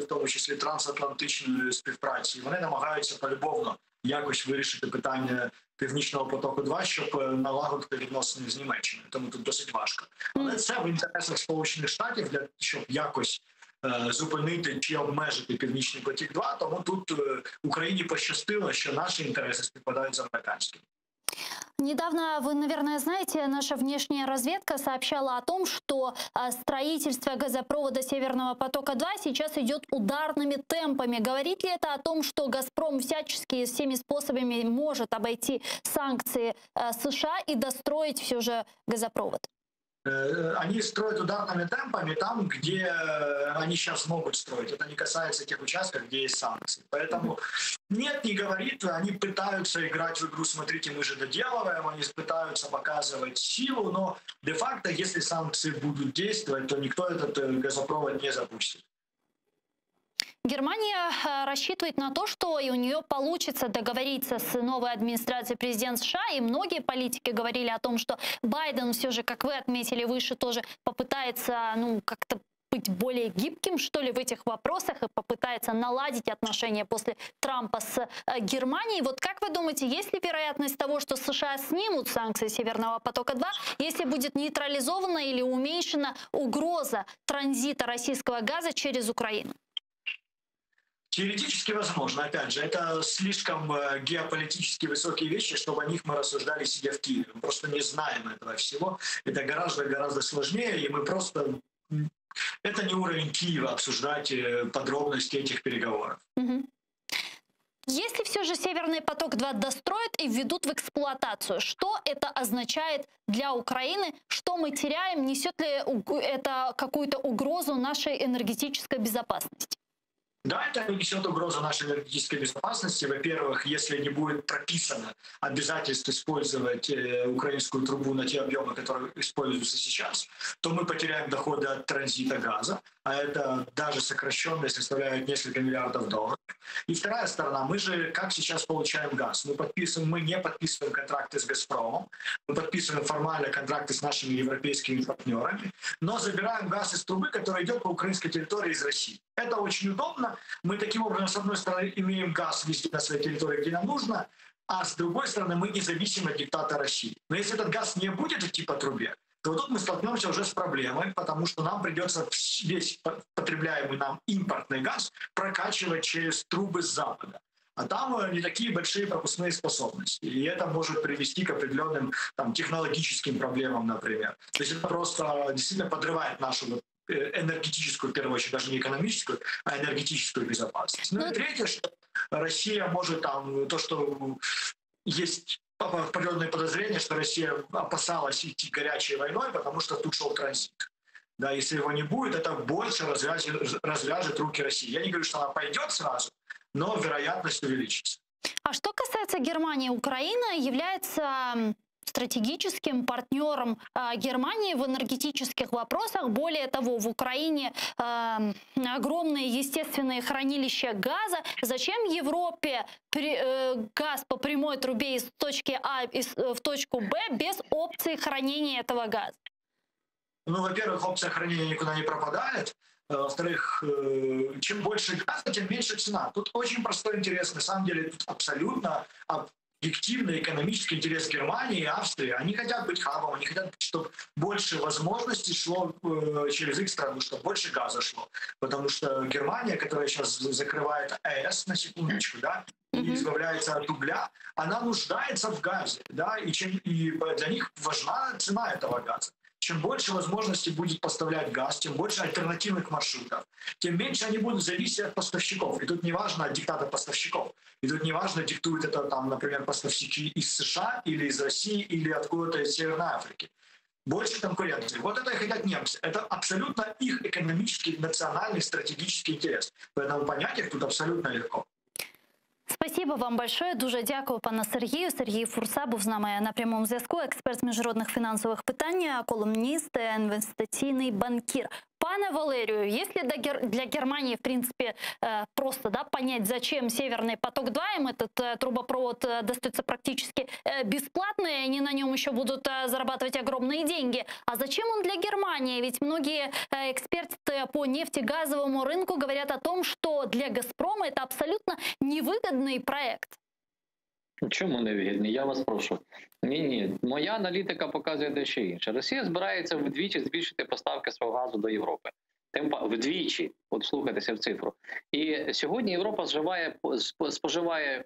тому числі трансатлантичної співпраці. Вони намагаються полюбовно якось вирішити питання Північного потоку-2, щоб налагодити відносини з Німеччиною. Тому тут досить важко. Але це в інтересах Сполучених Штатів, щоб якось зупинити чи обмежити Північний потік-2. Тому тут Україні пощастило, що наші інтереси співпадають з американськими. Недавно, вы, наверное, знаете, наша внешняя разведка сообщала о том, что строительство газопровода Северного потока-2 сейчас идет ударными темпами. Говорит ли это о том, что «Газпром» всячески всеми способами может обойти санкции США и достроить все же газопровод? Они строят ударными темпами там, где они сейчас могут строить. Это не касается тех участков, где есть санкции. Поэтому нет, не говорит. Они пытаются играть в игру «смотрите, мы же доделываем», они пытаются показывать силу, но де-факто, если санкции будут действовать, то никто этот газопровод не запустит. Германия рассчитывает на то, что и у нее получится договориться с новой администрацией президента США. И многие политики говорили о том, что Байден все же, как вы отметили выше, тоже попытается, как-то быть более гибким, что ли, в этих вопросах и попытается наладить отношения после Трампа с Германией. Вот как вы думаете, есть ли вероятность того, что США снимут санкции Северного потока-2, если будет нейтрализована или уменьшена угроза транзита российского газа через Украину? Теоретически возможно. Опять же, это слишком геополитически высокие вещи, чтобы о них мы рассуждали, сидя в Киеве. Мы просто не знаем этого всего. Это гораздо сложнее, и мы просто... Это не уровень Киева обсуждать подробности этих переговоров. Угу. Если все же Северный поток-2 достроят и введут в эксплуатацию, что это означает для Украины? Что мы теряем? Несет ли это какую-то угрозу нашей энергетической безопасности? Да, это несет угрозу нашей энергетической безопасности. Во-первых, если не будет прописано обязательство использовать украинскую трубу на те объемы, которые используются сейчас, то мы потеряем доходы от транзита газа, а это даже сокращенные составляют несколько миллиардов долларов. И вторая сторона, мы же как сейчас получаем газ? Мы не подписываем контракты с «Газпромом», мы подписываем формально контракты с нашими европейскими партнерами, но забираем газ из трубы, который идет по украинской территории из России. Это очень удобно. Мы таким образом, с одной стороны, имеем газ везде на своей территории, где нам нужно, а с другой стороны, мы независимы от диктата России. Но если этот газ не будет идти по трубе, то тут мы столкнемся уже с проблемой, потому что нам придется весь потребляемый нам импортный газ прокачивать через трубы с Запада. А там не такие большие пропускные способности. И это может привести к определенным технологическим проблемам, например. То есть это просто действительно подрывает нашу энергетическую, в первую очередь, даже не экономическую, а энергетическую безопасность. Ну и третье, что Россия может то, что есть определенные подозрения, что Россия опасалась идти горячей войной, потому что тут шел транзит. Да, если его не будет, это больше развяжет руки России. Я не говорю, что она пойдет сразу, но вероятность увеличится. А что касается Германии, Украина является стратегическим партнером Германии в энергетических вопросах. Более того, в Украине огромные естественные хранилища газа. Зачем Европе газ по прямой трубе из точки А в точку Б без опции хранения этого газа? Ну, во-первых, опция хранения никуда не пропадает. Во-вторых, чем больше газа, тем меньше цена. Тут очень простой интерес. На самом деле, тут абсолютно объективный экономический интерес Германии и Австрии. Они хотят быть хабом, они хотят, чтобы больше возможностей шло через их страну, чтобы больше газа шло. Потому что Германия, которая сейчас закрывает АЭС, на секундочку, да, и избавляется от угля, она нуждается в газе, да, и для них важна цена этого газа. Чем больше возможностей будет поставлять газ, тем больше альтернативных маршрутов, тем меньше они будут зависеть от поставщиков. И тут не важно от диктата поставщиков. И тут не важно, диктуют это, например, поставщики из США или из России или откуда-то из Северной Африки. Больше конкуренции. Вот это и хотят немцы. Это абсолютно их экономический, национальный, стратегический интерес. Поэтому понять их тут абсолютно легко. Спасибо. Спасибо вам большое. Дуже дякую, пане Сергію. Сергій Фурса був з нами на прямому зв'язку. Експерт з міжнародних фінансових питань, колумніст, інвестиційний банкір. Пане Валерию, если для Германии, в принципе, просто понять, зачем Северный поток-2, им этот трубопровод достается практически бесплатно, и они на нем еще будут зарабатывать огромные деньги. А зачем он для Германии? Ведь многие эксперты по нефтегазовому рынку говорят о том, что для «Газпрома» это абсолютно невыгодный проект. Чому не вигідний? Я вас прошу. Ні. Моя аналітика показує дещо інше. Росія збирається вдвічі збільшити поставки свого газу до Європи. Вдвічі. От слухайтеся в цифру. І сьогодні Європа споживає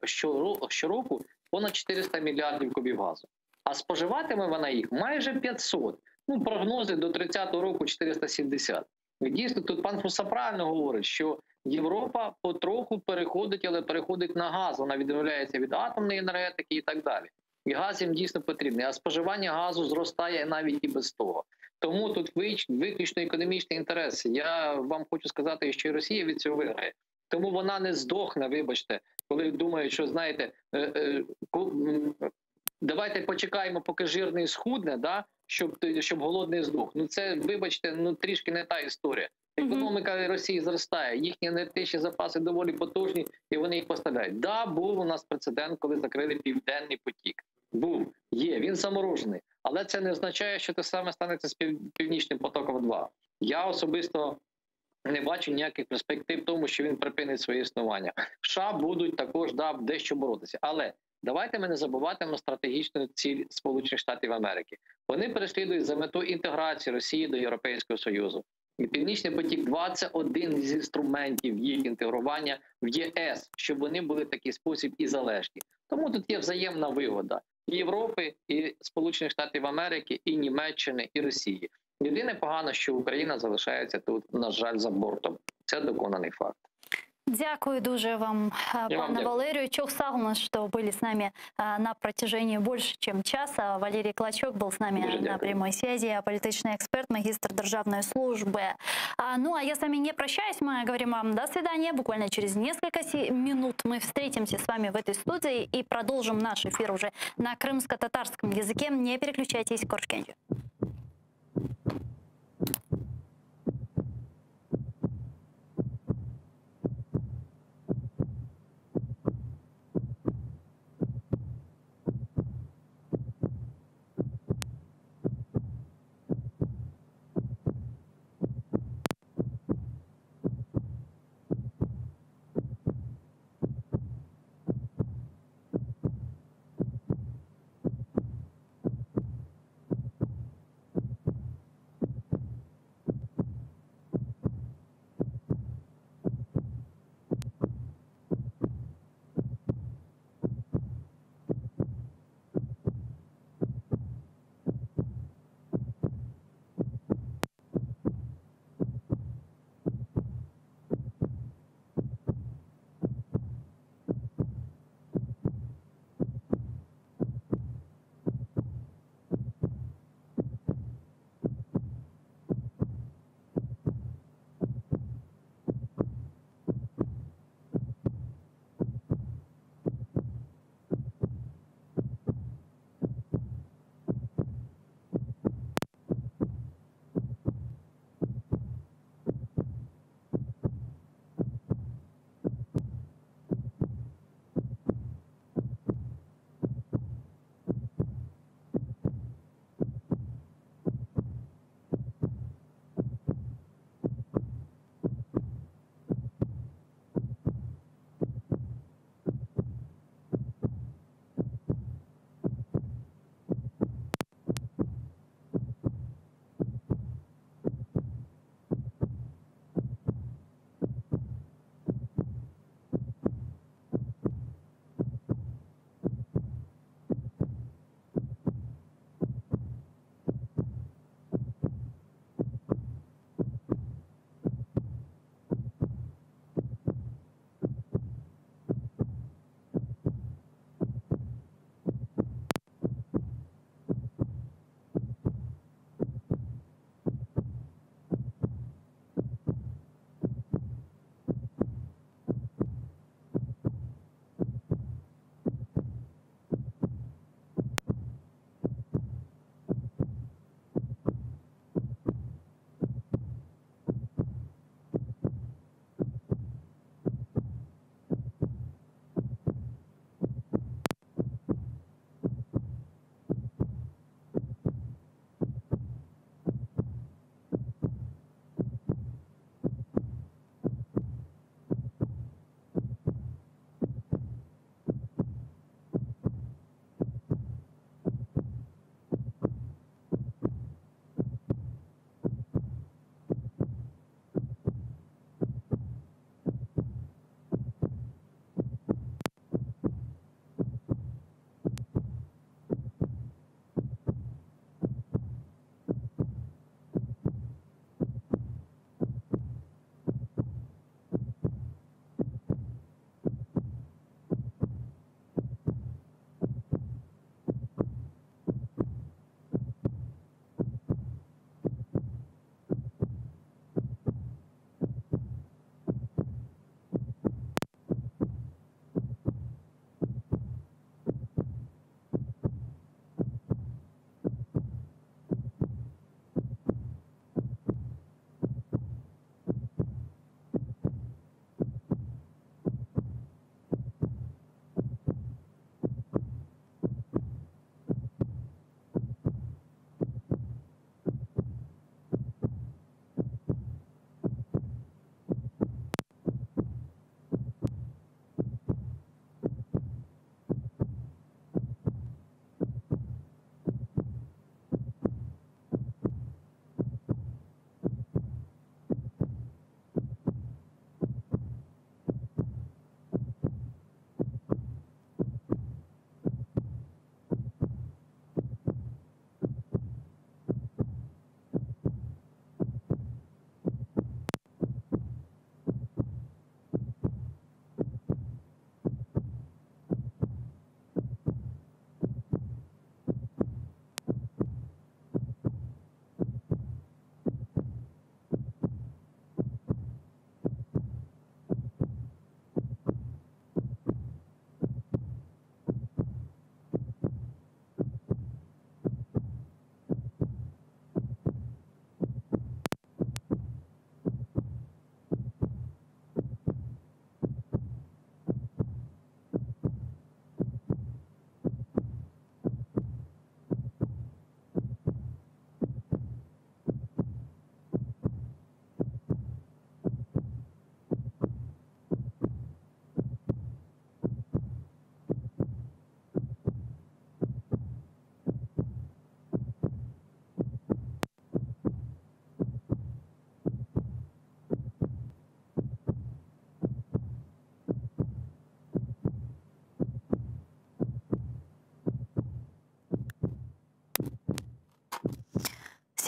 щороку понад 400 мільярдів кубів газу. А споживатиме вона їх майже 500. Прогнози до 30-го року 470. І дійсно, тут пан Фурса правильно говорить, що Європа потроху переходить, але переходить на газ. Вона відмовляється від атомної енергетики і так далі. І газ їм дійсно потрібний. А споживання газу зростає навіть і без того. Тому тут виключно економічні інтереси. Я вам хочу сказати, що і Росія від цього виграє. Тому вона не здохне, вибачте, коли думають, що, знаєте, давайте почекаємо, поки жирний схудне, щоб голодний здох. Це, вибачте, трішки не та історія. Економіка Росії зростає, їхні енергетичні запаси доволі потужні, і вони їх поставляють. Був у нас прецедент, коли закрили Південний потік. Був, є, він заморожений. Але це не означає, що те саме станеться з Північним потоком-2. Я особисто не бачу ніяких перспектив в тому, що він припинить своє існування. США будуть також дещо боротися. Але давайте ми не забуватимемо стратегічну ціль Сполучених Штатів Америки. Вони переслідують за мету інтеграції Росії до Європейського Союзу. І Північний потік-2 – це один з інструментів їх інтегрування в ЄС, щоб вони були в такий спосіб і залежні. Тому тут є взаємна вигода і Європи, і Сполучених Штатів Америки, і Німеччини, і Росії. Єдине погано, що Україна залишається тут, на жаль, за бортом. Це доконаний факт. Дякую дуже вам, пане Валерию. Чох сагу, что были с нами на протяжении больше, чем часа. Валерий Клочок был с нами на прямой связи, политичный эксперт, магистр державной службы. Ну, а я с вами не прощаюсь, мы говорим вам до свидания. Буквально через несколько минут мы встретимся с вами в этой студии и продолжим наш эфир уже на крымско-татарском языке. Не переключайтесь, Коршкенджи.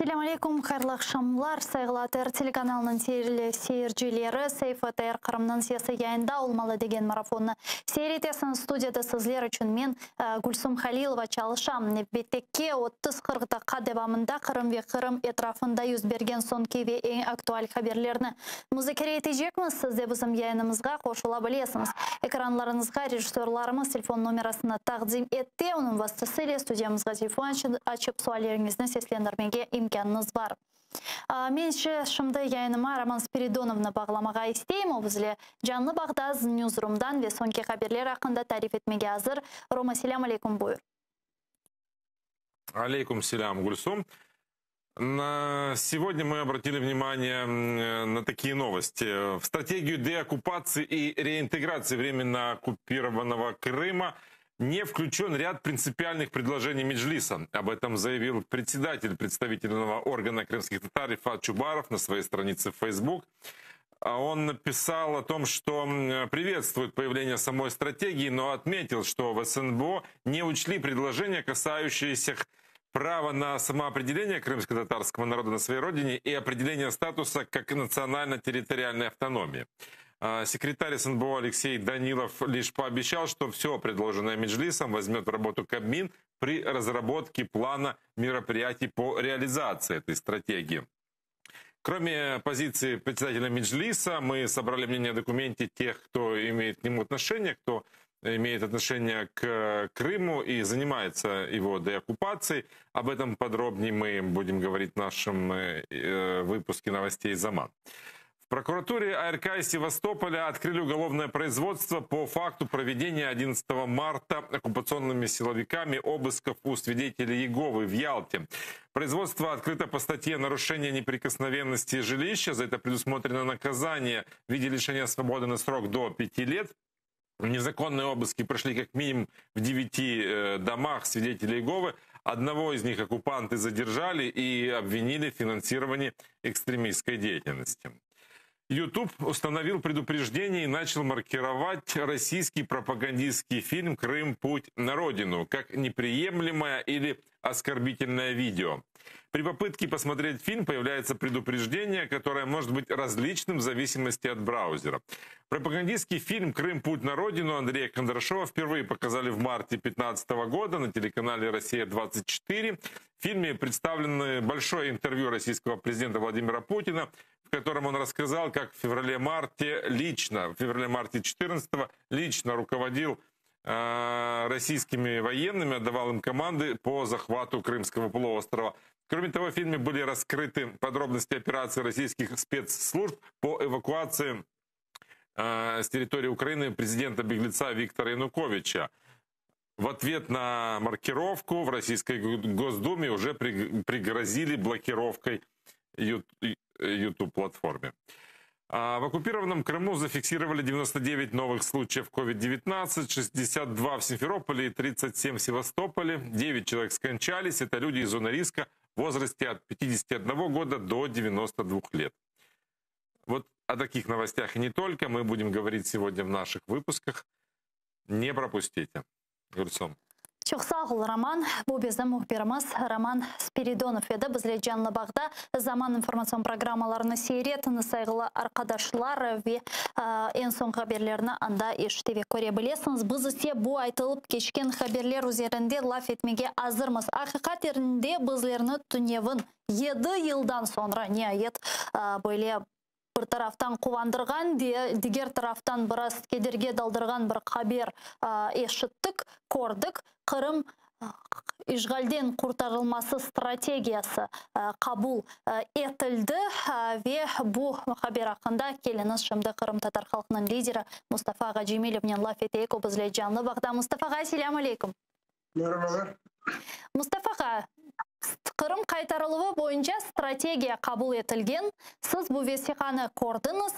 Ассаляму алейкум, хайрлы акшамлар, сайгылы АТР телеканалының сейіржілері, Сейф АТР Қырымның сесі яйында олмалы деген марафонны сейретесін студияда сізлер үшін мен Гүлсім Халилова чалышам. Беттекке 30-40 қадебамында Қырым ве Қырым етрафында юзберген сон кеве ең актуаль хаберлерні музыкере етежекміз, сізде бізім яйынымызға қошыла білесіңіз. Экранларыңызға режиссерларымыз телефон номерасына тақдим етте, оның вастысылы студиямызға телефон açıp suallerinizni seslendirmege imkanınız var. Менше шымды яйыныма Роман Спиридоновны бағламаға істейм. О бізле жанлы бағдаз Ньюзрумдан ве сонке хаберлер ақында тариф етмеге азыр. Рома, селям алейкум, буйр. Алейкум селям, Гульсум. Сегодня мы обратили внимание на такие новости. В стратегию деоккупации и реинтеграции временно оккупированного Крыма не включен ряд принципиальных предложений Меджлиса. Об этом заявил председатель представительного органа крымских татар Рифат Чубаров на своей странице в Facebook. Он написал о том, что приветствует появление самой стратегии, но отметил, что в СНБО не учли предложения, касающиеся права на самоопределение крымско-татарского народа на своей родине и определение статуса как национально-территориальной автономии. Секретарь СНБО Алексей Данилов лишь пообещал, что все предложенное Меджлисом возьмет в работу Кабмин при разработке плана мероприятий по реализации этой стратегии. Кроме позиции председателя Меджлиса, мы собрали мнение о документе тех, кто имеет к нему отношение, кто имеет отношение к Крыму и занимается его деоккупацией. Об этом подробнее мы будем говорить в нашем выпуске новостей «Заман». В прокуратуре АРК Севастополя открыли уголовное производство по факту проведения 11 марта оккупационными силовиками обысков у свидетелей Иеговы в Ялте. Производство открыто по статье «Нарушение неприкосновенности жилища». За это предусмотрено наказание в виде лишения свободы на срок до 5 лет. Незаконные обыски прошли как минимум в 9 домах свидетелей Иеговы. Одного из них оккупанты задержали и обвинили в финансировании экстремистской деятельности. YouTube установил предупреждение и начал маркировать российский пропагандистский фильм «Крым. Путь на родину» как неприемлемое или оскорбительное видео. При попытке посмотреть фильм появляется предупреждение, которое может быть различным в зависимости от браузера. Пропагандистский фильм «Крым. Путь на родину» Андрея Кондрашова впервые показали в марте 2015 года на телеканале «Россия-24». В фильме представлено большое интервью российского президента Владимира Путина, в котором он рассказал, как в феврале-марте 2014 лично руководил российскими военными, отдавал им команды по захвату Крымского полуострова. Кроме того, в фильме были раскрыты подробности операции российских спецслужб по эвакуации с территории Украины президента беглеца Виктора Януковича. В ответ на маркировку в Российской Госдуме уже пригрозили блокировкой YouTube-платформе. В оккупированном Крыму зафиксировали 99 новых случаев COVID-19, 62 в Симферополе и 37 в Севастополе. 9 человек скончались. Это люди из зоны риска в возрасте от 51 года до 92 лет. Вот о таких новостях и не только мы будем говорить сегодня в наших выпусках. Не пропустите. Гульсом. Çok sağ ol Роман. Bu bizim muhbirimiz Роман Спиридонов еді. Bizle canlı bağda zaman informasyon programmalarını seyretiniz saygılı arkadaşlar ve en son haberlerini anda eşitip көре білесiniz. Biz ise bu айтылып geçken haberler üzerinde laf etmege hazırmız. Hakikat yerinde bizlerini tünevin 7 yıldan sonra nihayet böyle bir taraftan kuvandırgan, diğer taraftan biraz kederge daldırgan bir haber eşittik, gördük. Kırım işgalden kurtarılması stratejisi kabul etildi ve bu haber hakkında keliniz şimdi Kırım Tatar halkının lideri Mustafa Ağa Cemilev'den laf eteyik. O bizle canlı bağda. Mustafa Ağa, selamun aleyküm. Merhabalar. Mustafa Ağa, Kırım kaytarılığı boyunca strategiya kabul etilgen. Siz bu vesikаны gördünüz.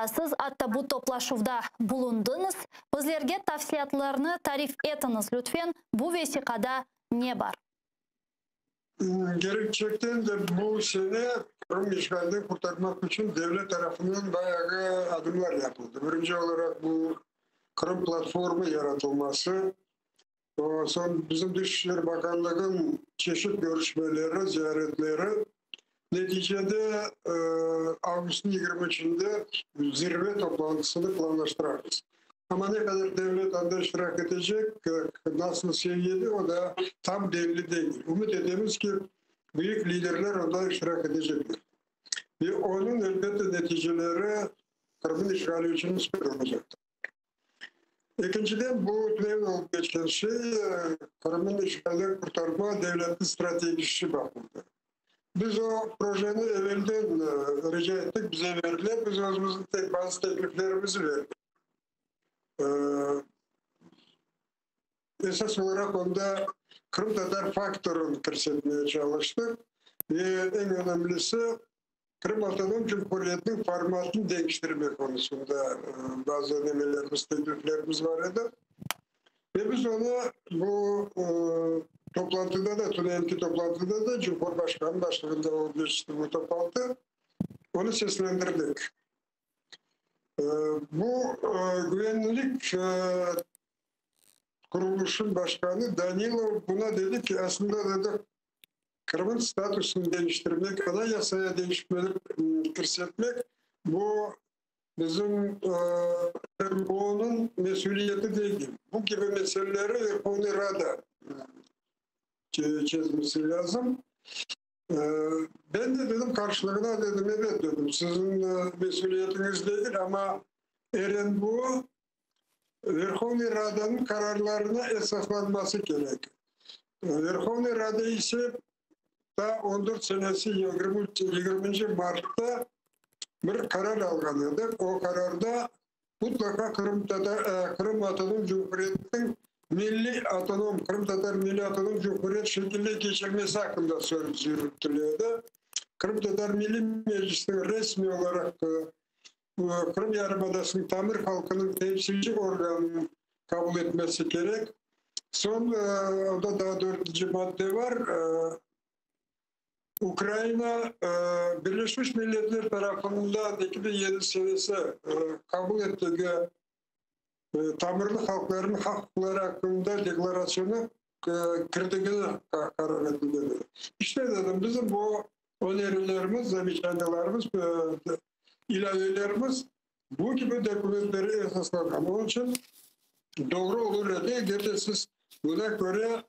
Siz hatta bu toplaşuvda bulundunuz. Bizlerge tavsiyatlarını tarif etiniz lütfen. Bu vesikada ne var? Gerçekten de bu sene Kırım işgalden kurtarmak için devlet tarafından bayağı adımlar yapıldı. Birinci olarak bu Kırım platformu yaratılması, Son bizim Dışişleri Bakanlığı'nın çeşitli görüşmeleri, ziyaretleri neticede Ağustos'un 23'inde zirve toplantısını planlaştırırız. Ama ne kadar devlet anda iştirak edecek, nasıl seviyede o da tam belli değil. Umut ediyoruz ki büyük liderler onda iştirak edecekler. Ve onun elbette neticeleri Kırım'ın işgali için müspet olacaktır. İkinciden bu dönem olup geçen şey Kırım'ın işgali kurtarma devletin stratejisi bakımında. Biz o projeyi evvelden rica ettik, bize verdiler. Biz özümüzün bazı tekliflerimizi verdik. Esas olarak onda Kırım Tatar faktörünü kırsetmeye çalıştık. Ve en önemlisi Kırım Otonom Cumhuriyeti'nin formatını değiştirme konusunda bazı önemelerimiz, tekliflerimiz var idi. Ve biz ona bu toplantıda da, Tüney'inki toplantıda da Cumhurbaşkanı başlığında olduğu için bu toplantı, onu seslendirdik. Bu güvenlik kuruluşun başkanı Danilov buna dedi ki aslında dedi Kırım'ın statüsünü değiştirmek, anayasaya değişmeleri kırsetmek bu bizim onun mesuliyeti değil. Bu gibi meseleleri Verkhovna Rada çözmesi lazım. Ben de dedim karşılığına dedim evet dedim sizin mesuliyetiniz değil ama eğer bu Verkhovna Rada'nın kararlarına esaslanması gerek. Verkhovna Rada ise da 14 senesi 20. Mart'ta bir karar algaladı. O kararda mutlaka Kırım Otonom Cumhuriyeti'nin Kırım Tatar Milli Otonom Cumhuriyet şekilde geçirmesi hakkında söz yürütülüyordu. Kırım Tatar Milli Meclisi'nin resmi olarak Kırım Yarımadası'nın Tamir halkının temsilci organını kabul etmesi gerek. Son da daha 4. madde var. Ukrayna Birleşmiş Milletler tarafından 2007 senesi kabul ettiği Tamirli halkların hakları hakkında deklarasyonu kırdığına karar edildi. İşte dedim bizim bu önerilerimiz, zamiçanlarımız, ilavelerimiz bu gibi dokümentleri esaslanır. Onun için doğru olur diye siz buna göre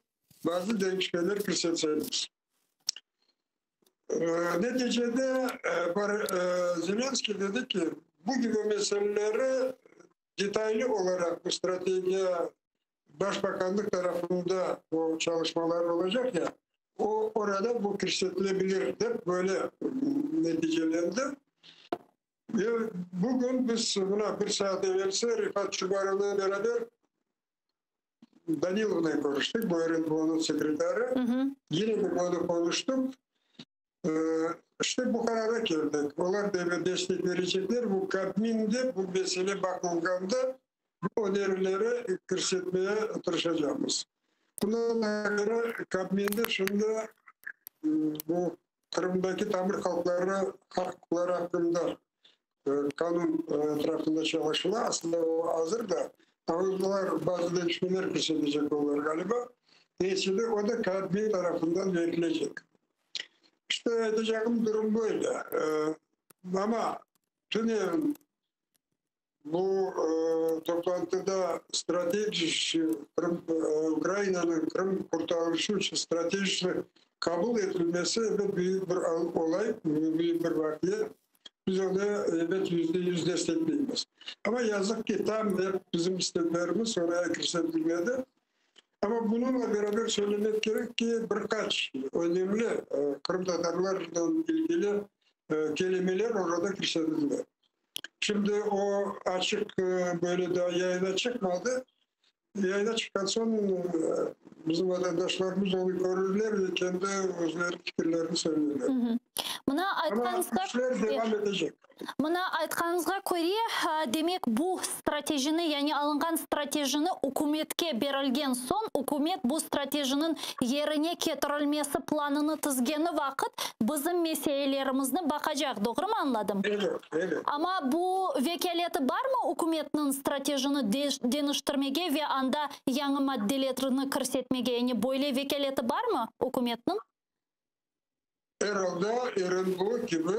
bazı değişiklikler kırsetseniz. Neticede Zelenski dedi ki bu gibi meseleleri detaylı olarak bu strateji Başbakanlık tarafında bu çalışmalar olacak ya orada bu kırsetilebilir de böyle neticelendi. Ve bugün biz buna bir saat evvelse Rifat Çubaroğlu'na beraber Danilov'la konuştuk. Bu onun sekreteri. Yine bu konuda konuştuk. İşte bu karara geldik. Onlar da destek verecekler. Bu Kabmin'de bu mesele bakılganda bu önerileri kırsetmeye çalışacağımız. Bundan göre Kabmin'de şimdi bu Kırım'daki Tamir hakları hakkında kanun tarafında çalışılıyor. Aslında o hazır da Avrupalar bazı değişmeler kırsetecek onlar galiba. Neyse o da Kabmin tarafından verilecek. İşte edeceğim durum böyle. Ama Tüney'in bu toplantıda strateji Ukrayna'nın Kırım kurtarışı için stratejisi kabul edilmesi ve büyük bir olay, büyük bir vaktiye. Biz onu evet %100 destekleyiz. Ama yazık ki tam hep bizim isteklerimiz oraya kırsetilmedi. Ama bununla beraber söylemek gerek ki birkaç önemli Kırım Tatarlarla ilgili kelimeler orada kırsetildi. Şimdi o açık böyle daha yayına çıkmadı. Yayına çıkan son bizim vatandaşlarımız onu görürler ve kendi özleri fikirlerini söylüyorlar. devam edecek. Mına айтқаныңызға көре, демек бұл стратегияны, яғни алынған стратегияны үкіметке берілген соң, үкімет бұл стратегияның еріне кетірілмесі планыны тізгені вақыт біздің мәселелерімізді бақажақ, doğru mu anladım? Evet. Ama bu vekaleti var mı үкіметтің стратегияны денiştirmege ve anda yanı maddelerini kırsetmege, yani böyle vekaleti var mı үкіметтің? Herhalde RNBO gibi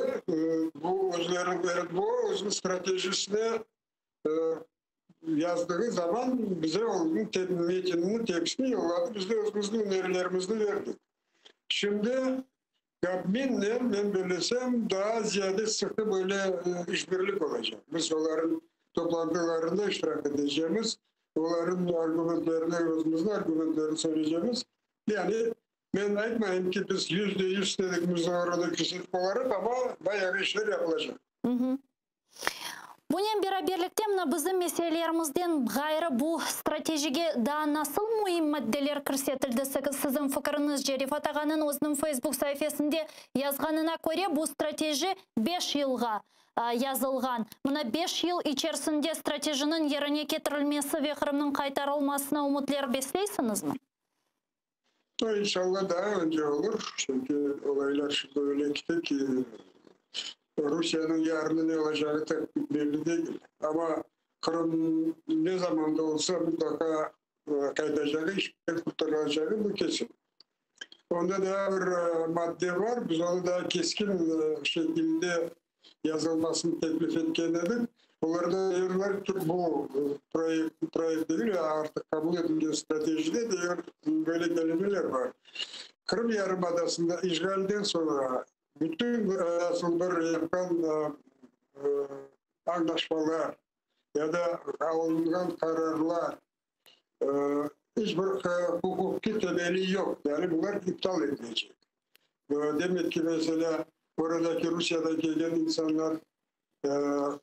bu özünün stratejisine yazdığı zaman bize onun metinini, tekstini yolladı. Biz de özümüzün önerilerimizi verdik. Şimdi Kabmin'le ben böylesem daha ziyade sıkı böyle işbirlik olacak. Biz onların toplantılarında iştirak edeceğimiz, onların argümanlarını, özümüzün argümanlarını söyleyeceğimiz. Yani ben aytmayayım ki biz %100 dediğimiz orada küçük olarak ama bayağı işler yapılacak. Bunun beraberlikte bizim meselelerimizden gayrı bu stratejiye daha nasıl mühim maddeler kirsetildi? Sizin fikrinizce Rifat Ağa'nın özünün Facebook sayfasında yazganına göre bu strateji 5 yılga yazılgan. Buna 5 yıl içerisinde stratejinin yerine getirilmesi ve Kırım'ın kaytarılmasına umutlar besleysiniz mi? İnşallah daha önce olur. Çünkü olaylar şimdi öyle gitti ki Rusya'nın yarını ne olacağı tek belli değil. Ama Kırım ne zamanda olsa mutlaka kaydacağı, işgal kurtaracağı bu kesin. Onda da bir madde var. Biz onu daha keskin şekilde yazılmasını teklif etkenledik. Onlar da diyorlar ki bu proje değil artık kabul edilen stratejide diyor böyle kelimeler var. Kırım Yarımadası'nda işgalden sonra bütün asıl bir yapılan anlaşmalar ya da alınan kararlar hiçbir hukuki temeli yok. Yani bunlar iptal edilecek. Demek ki mesela oradaki Rusya'daki gelen insanlar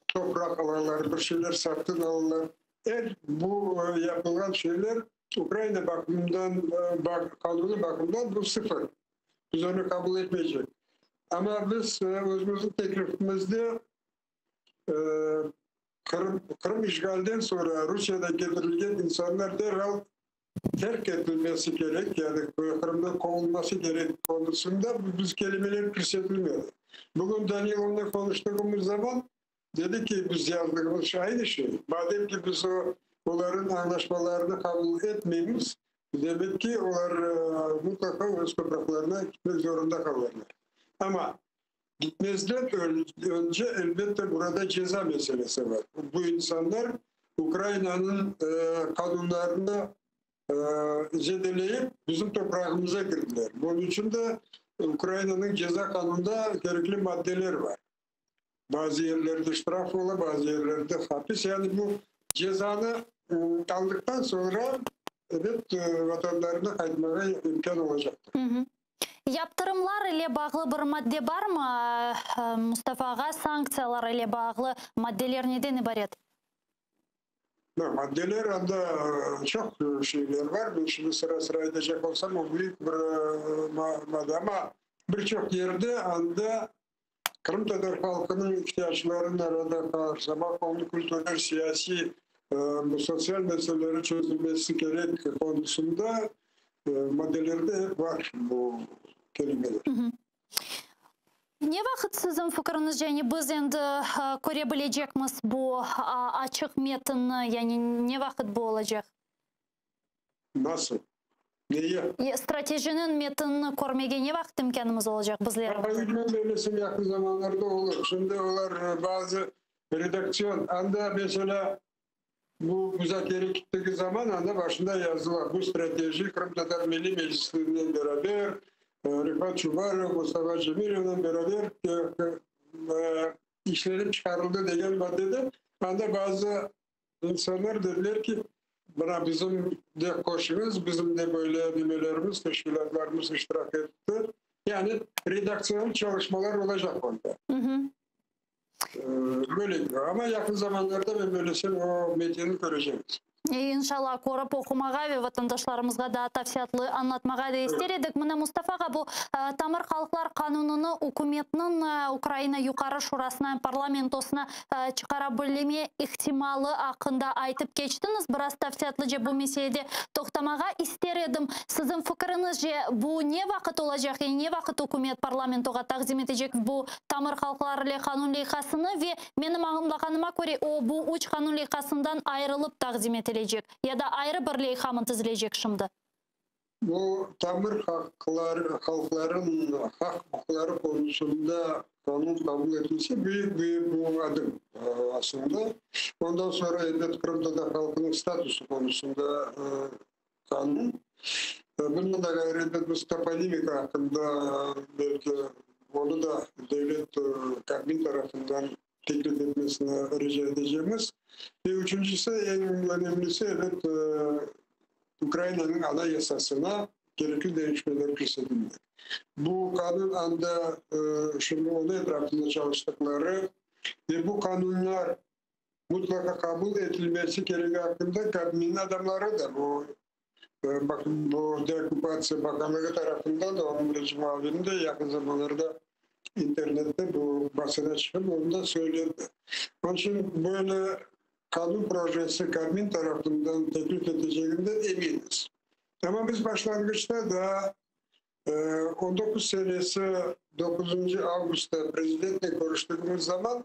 toprak alırlar, bir şeyler satın alırlar. Eğer bu yapılan şeyler Ukrayna bakımından, kanunu bakımından bu sıfır. Biz onu kabul etmeyecek. Ama biz özümüzün teklifimizde Kırım işgalden sonra Rusya'da getirilen insanlar derhal terk edilmesi gerek. Yani Kırım'da kovulması gerek konusunda biz kelimeler kirsetilmedi. Bugün Danilov'la konuştuğumuz zaman dedi ki biz yazdığımız aynı şey. Madem ki biz onların anlaşmalarını kabul etmeyimiz, demek ki onlar mutlaka öz topraklarına gitmek zorunda kalırlar. Ama gitmezden önce elbette burada ceza meselesi var. Bu insanlar Ukrayna'nın kanunlarını zedeleyip bizim toprağımıza girdiler. Bunun için de Ukrayna'nın ceza kanununda gerekli maddeler var. Bazı yerlerde ştraf olur, bazı yerlerde hapis. Yani bu cezanı aldıktan sonra evet vatanlarına kaydırmaya imkan olacaktır. Yaptırımlar ile bağlı bir madde var mı Mustafa Ağa? Sanksiyalar ile bağlı maddeler neden ibaret? Maddeler anda çok şeyler var. Ben şimdi sıra edecek olsam o büyük bir madde ama birçok yerde anda Kırım Tatar halkının ihtiyaçlarının arada karşılamak, konu kültürel, siyasi, sosyal meseleleri çözülmesi gerek konusunda maddelerde hep var bu kelimeler. Ne vakit sizin fikriniz, yani biz endi görebileceğimiz bu açık metni, yani ne vakit bu olacak? Nasıl? Neyi? Stratejinin metnini görmege ne vakit imkanımız olacak bizler? Böylesin yakın zamanlarda olur. Şimdi onlar bazı redaksiyon anda mesela bu müzakere gittiği zaman anda başında yazılar. Bu strateji Kırım Tatar Milli Meclisi'yle beraber Rifat Çuvarov, Mustafa Cemilov'la beraber işlerim çıkarıldı diyen maddede anda bazı insanlar dediler ki bana bizim de koşunuz, bizim de böyle bimelerimiz, teşkilatlarımız iştirak etti. Yani redaksiyon çalışmalar olacak onda. Böyle ama yakın zamanlarda ben böylesine o metni göreceğiz. Иншалла, көріп оқымаға ве ватандашларымызға да тәфсиятлы анлатмаға да естер едік. Мына Мустафаға бұл тамыр халықлар қануныны үкіметнің Украина юқары шурасына, парламентосына чықара білеме ихтималы ақында айтып кечтіңіз. Біраз тәфсиятлы же бұл меселеде тоқтамаға істер едім. Сіздің фікіріңіз же бұл не вақыт олажақ, не вақыт үкімет парламентоға тақзим етежек бұл тамыр халықлар ле қанун лейқасыны ве менің аңымлағаныма көре о бұл үш қанун лейқасындан айырылып тақзим етелі ya da ayrı bir leyhamın tizileyecek şimdi? Bu tamir halkların hak hukukları konusunda kanun kabul edilse büyük bir adım aslında. Ondan sonra elbet Kırım'da da halkının statüsü konusunda kanun. Bunun da elbet bu toponimika hakkında belki onu da devlet kabin tarafından teklif etmesine rica edeceğimiz. Ve üçüncüsü en önemlisi evet Ukrayna'nın anayasasına gerekli değişmeler kesildi. Bu kanun anda şimdi onun etrafında çalıştıkları ve bu kanunlar mutlaka kabul edilmesi gerektiği hakkında kabinin adamları da bakın bu deokupasya bakanlığı tarafından da onun rejim halinde yakın zamanlarda internette bu basına çıkıp onu da söyledi. Onun için böyle kanun projesi kabin tarafından teklif edeceğinden eminiz. Ama biz başlangıçta da 19 senesi 9. Ağustos'ta prezidentle görüştüğümüz zaman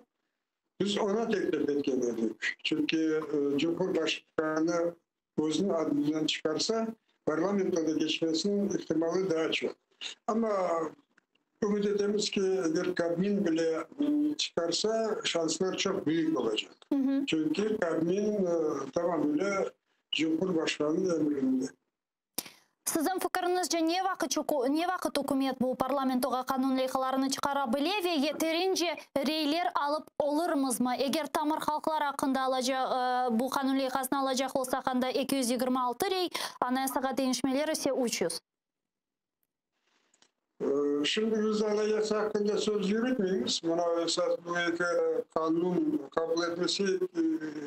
biz ona teklif etkeniydik. Çünkü Cumhurbaşkanı özünün adından çıkarsa parlamentoda geçmesinin ihtimali daha çok. Ama ümit ederiz ki eğer kabin bile çıkarsa şanslar çok büyük olacak. Çünkü kabin tamamıyla Cumhurbaşkanı emrinde. Sizin fikrinizce ne vakit hükümet bu parlamentoga kanun leyhalarını çıkarabile ve yeterince reyler alıp olurmuz mu? Eğer tamır halklar hakkında bu kanun leyhasını alacak olsa kanda 226 rey, anayasaga değişmeler ise 300. Şimdi biz anayasa hakkında söz yürütmeyiz. Buna esas bu kanun kabul etmesi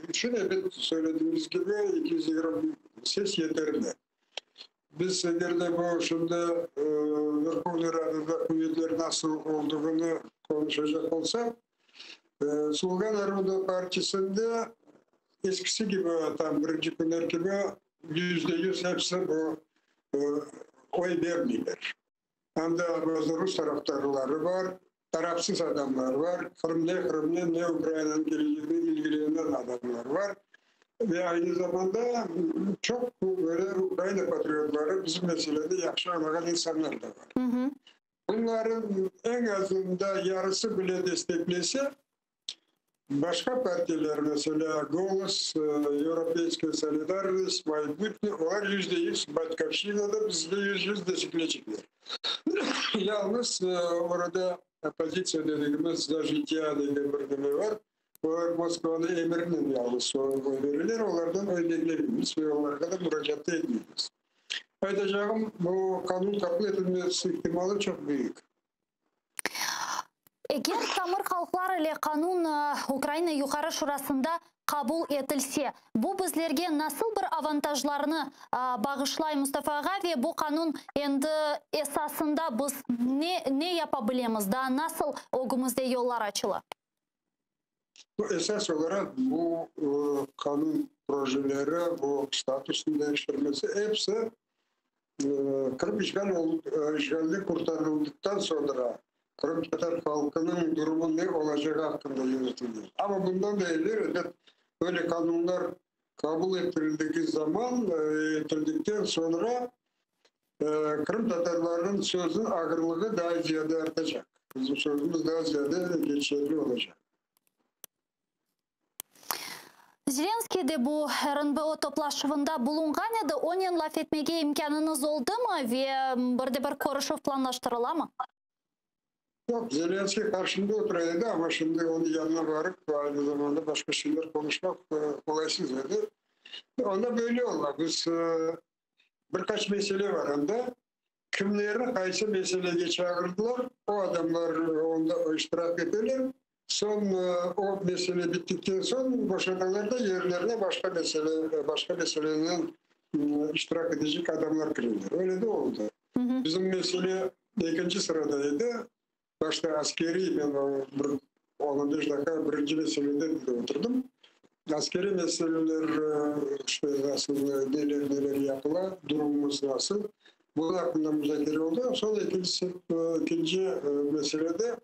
için evet söylediğimiz gibi 220 ses yeterli. Biz eğer de bu şimdi Verkhovna Rada'da kuvvetler nasıl olduğunu konuşacak olsak Слуга Народа Partisi'nde eskisi gibi tam birinci günler gibi %100 hepsi bu oy vermiyorlar. Hem de bazı Rus taraftarları var, tarafsız adamlar var, Kırım'da ne Ukrayna'nın geleceğiyle ilgilenen adamlar var. Ve aynı zamanda çok böyle Ukrayna patriotları bizim meselede yakşı anlayan insanlar da var. Bunların en azından yarısı bile desteklese başka partiler mesela Голос, Европейская Солидарность, Майбутнє, onlar %100 Батьківщинa'da bizde %100 destekleyecekler. Yalnız orada opozisyon dediğimiz za життя dediğimiz var. Moskova'da emirinin yalnız oy verirler. Onlardan oy bekleyebiliriz ve onlara da müracaat ediyoruz. Ayrıca bu kanun kabul edilmesi ihtimali çok büyük. Eğer tamır halklar ile kanun Ukrayna yukarı şurasında kabul edilse, bu bizlerge nasıl bir avantajlarını bağışlay Mustafa Ağa ve bu kanun endi esasında biz ne yapabiliriz da nasıl ogumuzda yollar açılır? Esas olarak bu kanun projeleri, bu statüsün değiştirmesi hepsi Kırım işgali kurtarıldıktan sonra Kırım Tatar halkının durumu ne olacağı hakkında yürütülüyor. Ama bundan da ileri böyle kanunlar kabul ettirildikten sonra Kırım Tatarlarının sözün ağırlığı daha ziyade artacak. Bizim sözümüz daha ziyade geçerli olacak. Zelenskiy'de bu РНБО toplaşımında bulungan edi. Onun laf etmege imkanınız oldu mu ve bir konuşup planlaştırıla mı? Yok, Zelenskiy karşımda oturuyordu ama şimdi onun yanına varıp aynı zamanda başka şeyler konuşmak kolaysız dedi. Onda böyle oldu. Biz birkaç mesele var onda. Kimlerini kaysa meseleye çağırdılar. O adamlar onda iştirak ederler. Son o mesele bittikten sonra boşananlar da yerlerine başka meselenin iştirak edecek adamlar kırıldı. Öyle de oldu. Bizim mesele ikinci sıradaydı. Başta askeri, ben 15 dakika birinci meselede oturdum. Askeri meseleler işte nasıl neler yapıla, durumumuz nasıl? Bunun hakkında müzakere oldu. Sonra ikinci meselede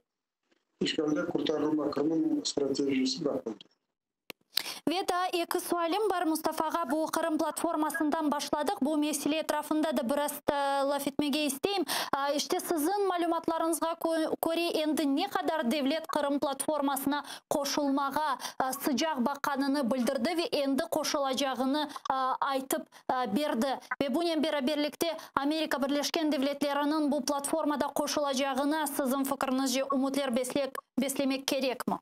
işgalde kurtarılma Kırım'ın stratejisi bakıldı. Ve da iki sualim var Mustafa'ga, bu Kırım platformasından başladık. Bu mesele etrafında da biraz laf etmege isteyim. İşte sizin malumatlarınızga göre endi ne kadar devlet Kırım platformasına koşulmağa sıcak bakanını bildirdi ve endi koşulacağını aytıp berdi. Ve bunun beraberlikte Amerika Birleşken Devletleri'nin bu platformada koşulacağına sizin fikrinizce umutlar beslemek gerek mi?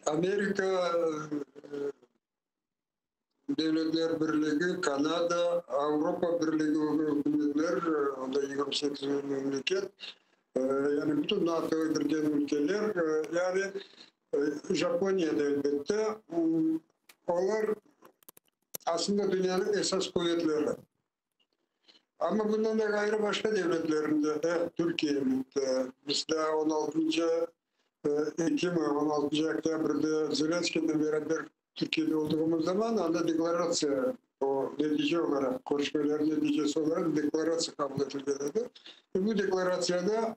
Amerika Devletler Birliği, Kanada, Avrupa Birliği hükümetler, onda 28 memleket, yani bütün NATO'ya girgen ülkeler, yani Japonya'da elbette, onlar aslında dünyanın esas kuvvetleri. Ama bundan da gayrı başka devletlerinde, Türkiye'de, bizde 16. Ekim 16. Oktyabır'da Zelenski'yle beraber Türkiye'de olduğumuz zaman anda deklarasyon, o netice olarak, konuşmalar neticesi olarak deklarasyon kabul edildi. Bu deklarasyada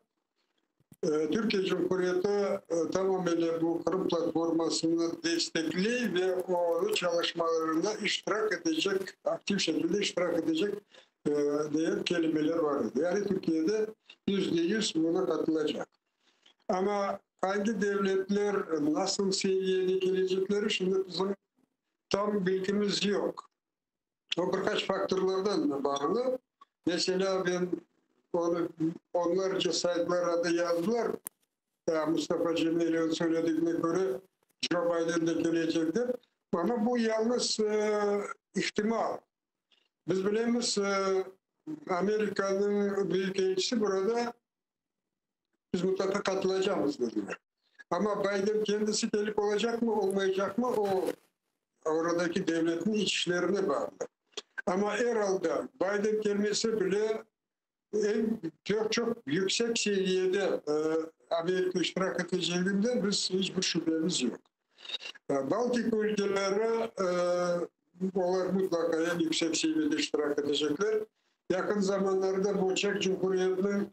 Türkiye Cumhuriyeti tamamen bu Kırım platformasını destekli ve o çalışmalarında iştirak edecek, aktif şekilde iştirak edecek diye kelimeler vardı. Yani Türkiye'de %100 buna katılacak. Ama hangi devletler nasıl seviyede gelecekleri şimdi bizim tam bilgimiz yok. O birkaç faktörlerden bağlı. Mesela ben onlarca sayfalarda yazdılar. Ya Mustafa Cemil'in söylediğine göre Joe Biden de gelecektir. Ama bu yalnız ihtimal. Biz bilemiz Amerika'nın büyükelçisi burada biz mutlaka katılacağız dediler. Ama Biden kendisi gelip olacak mı olmayacak mı o oradaki devletin iç işlerine bağlı. Ama herhalde Biden gelmesi bile çok yüksek seviyede Amerika iştirak edeceğinden biz hiçbir şüphemiz yok. Baltık ülkeleri onlar mutlaka en yüksek seviyede iştirak edecekler. Yakın zamanlarda bu Çek Cumhuriyeti'nin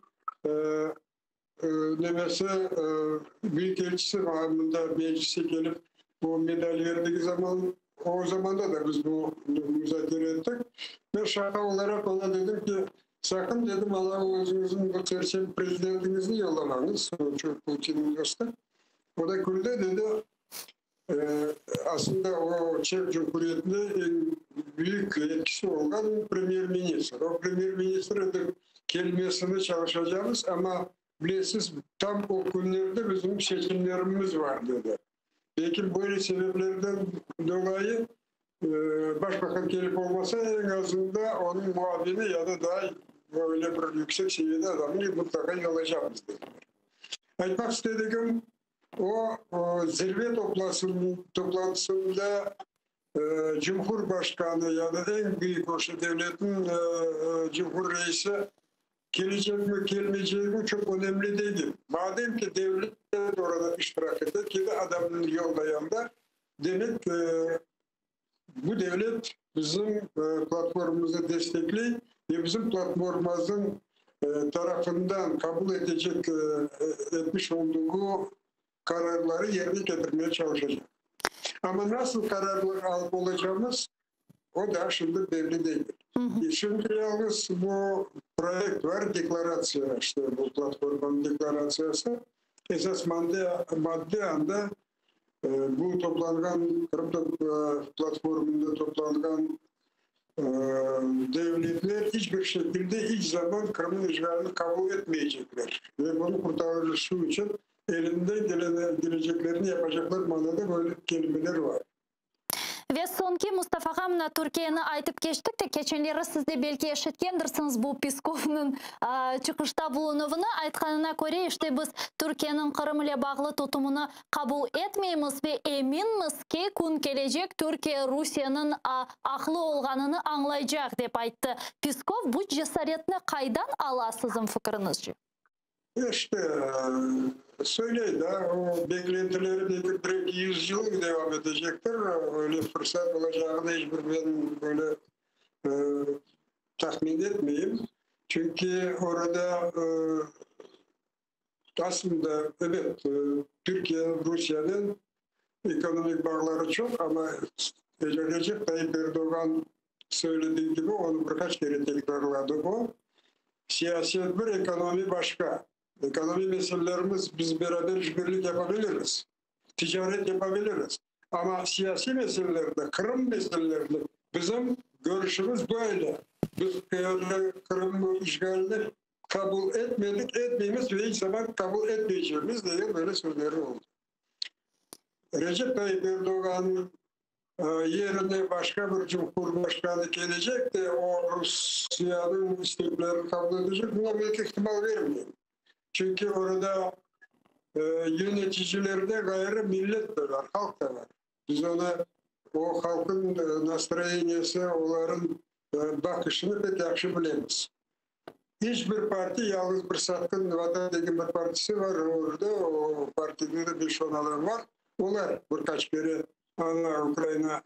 büyükelçisi makamında meclise gelip bu medal verdiği zaman o zamanda da biz bu müzakere ettik. Ve şaka olarak ona dedim ki sakın dedim Allah özünüzün bu çerçeve prezidentinizi yollamanız. Çok Putin'in dostu. O da güldü dedi. Aslında o Çek Cumhuriyeti'nde en büyük etkisi olan premier-ministr. O premier-ministr'in kelimesini çalışacağız ama bilirsiniz tam o günlerde bizim seçimlerimiz var dedi. Belki böyle sebeplerden dolayı başbakan gelip olmasa en azından onun muavini ya da daha böyle bir yüksek seviyede adamı mutlaka yollayacağız dediler. Aytmak istediğim o zirve toplantısında Cumhurbaşkanı ya da en büyük o devletin Cumhur Reisi gelecek mi gelmeyecek mi çok önemli değil. Madem ki devlet orada iştirak eder ki de adamın yollayanlar demek bu devlet bizim platformumuzu destekli ve bizim platformumuzun tarafından kabul etmiş olduğu kararları yerine getirmeye çalışacak. Ama nasıl kararlar alıp olacağımız o da şimdi belli değil. Şimdi yalnız bu proyekt var, deklarasyon işte bu platformun deklarasyası. Esas madde anda bu toplangan Kırım platformunda toplangan devletler hiçbir şekilde hiç zaman Kırım'ın işgalini kabul etmeyecekler. Ve bunu kurtarıcısı için elinde geleceklerini yapacaklar manada böyle kelimeler var. Вес сонки Мустафаға мына Түркияны айтып кештік те, кеченлері сізде белки ешіткендірсіңіз бұл Песковның чықышта болуынывыны айтқанына көре, іште біз Түркияның Қырымыле бағлы тұтымыны қабыл етмейміз ве еминміз ке күн кележек Түркия Русияның ақлы олғаныны аңлайжақ деп айтты. Песков бұл жесаретіні қайдан аласызын фікіріңізші? İşte söyleydi, o beklentileri direkt 100 yıl devam edecektir. Öyle fırsat olacağını hiçbir ben böyle tahmin etmeyeyim. Çünkü orada aslında evet Türkiye, Rusya'nın ekonomik bağları çok ama Recep Tayyip Erdoğan söylediği gibi onu birkaç kere tekrarladı bu. Siyaset bir, ekonomi başka. Ekonomi meselelerimiz biz beraber işbirlik yapabiliriz. Ticaret yapabiliriz. Ama siyasi meselelerde, Kırım meselelerinde bizim görüşümüz böyle. Biz Kırım işgalini kabul etmedik, etmeyimiz ve hiç zaman kabul etmeyeceğimiz diye böyle sözleri oldu. Recep Tayyip Erdoğan'ın yerine başka bir cumhurbaşkanı gelecek de o Rusya'nın isteklerini kabul edecek. Buna büyük ihtimal vermiyorum. Çünkü orada yöneticilerde gayrı millet de var, halk da var. Biz ona o halkın nastroyeniyesi, onların bakışını pek yakşı bilemiz. Hiçbir parti, yalnız bir Satkın Vatan dediğim bir partisi var orada. O partide de 5-10 adam var. Onlar birkaç kere Ukrayna,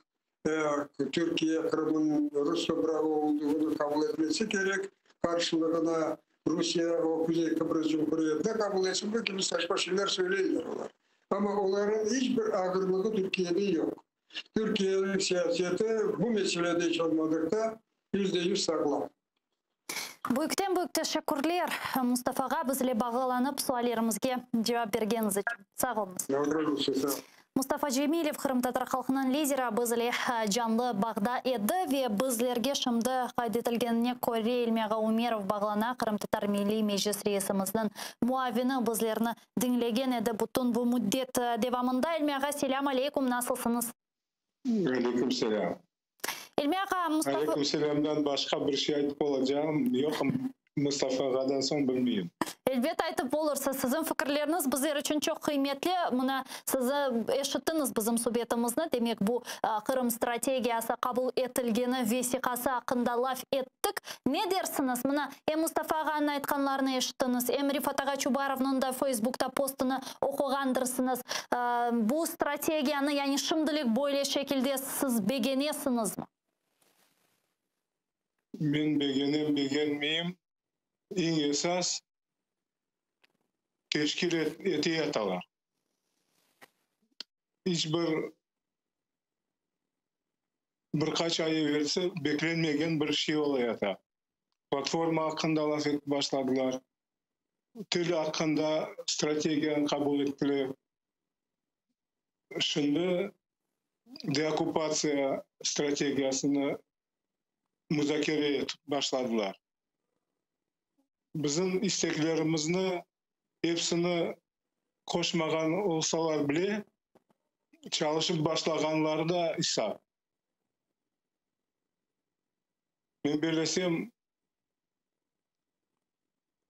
Türkiye, Kırım'ın Rus toprağı olduğunu kabul etmesi gerek. Karşılığına Rusya o Kuzey Kıbrıs Cumhuriyeti'ne kabul etsin. Bu gibi saçma şeyler söylüyorlar. Ama onların hiçbir ağırlığı Türkiye'de yok. Türkiye'nin siyaseti bu meselede hiç olmadıkta %100 sağlam. Büyükten teşekkürler Mustafa'ga bizle bağlanıp suallerimizge cevap bergeniz için. Sağ olunuz. Mustafa Cemilov, Kırım Tatar halkının lideri, bizle canlı bağda edi ve bizlerge şimdi kaydetilgenine Kore Elmega Umerov bağlana Kırım Tatar Milli Meclis Reisimizin muavini bizlerini dinlegen edi. Bütün bu müddet devamında Elmega selam aleykum, nasılsınız? Aleyküm selam. Elmega Mustafa... Aleyküm selamdan başka bir şey aytıp olacağım. Yok, Mustafa'dan son bilmeyeyim. Elbette aytıp olursa sizin fikirleriniz bizler için çok kıymetli. Buna sizi eşittiniz bizim subetimizde. Demek bu Kırım stratejiyası kabul etilgeni vesikası hakkında laf ettik. Ne dersiniz? Buna Mustafa Ağa'nın aytkanlarını eşittiniz. Rifat Ağa Çubarov'un da Facebook'ta postunu okugandırsınız. Bu stratejiyanı yani şimdilik böyle şekilde siz beğenesiniz mi? Ben beğenmeyeyim. En esas teşkil etiyatalar. Birkaç ay verse beklenmegen bir şey olayata. Platforma hakkında laf etip başladılar. Til hakkında stratejiyanı kabul ettiler. Şimdi deokupasya stratejiyasını müzakere etip başladılar. Bizim isteklerimizni hepsini koşmagan olsalar bile çalışıp başlaganlar da ise. Ben belesem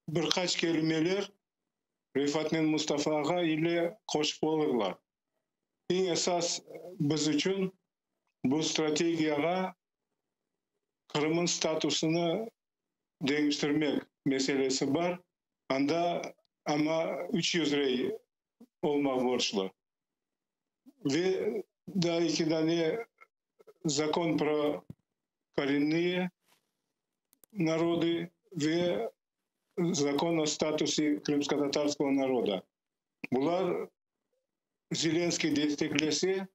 birkaç kelimeler Rifat men Mustafa Ağa ile koşup olurlar. En esas biz için bu stratejiyaga Kırım'ın statusunu değiştirmek meselesi var. Ama 300 rey olmak borçlu. Ve daha 2 tane закон про коренные народы ve закон о статусе крымско-татарского народа. Bunlar Zelenskiy desteklese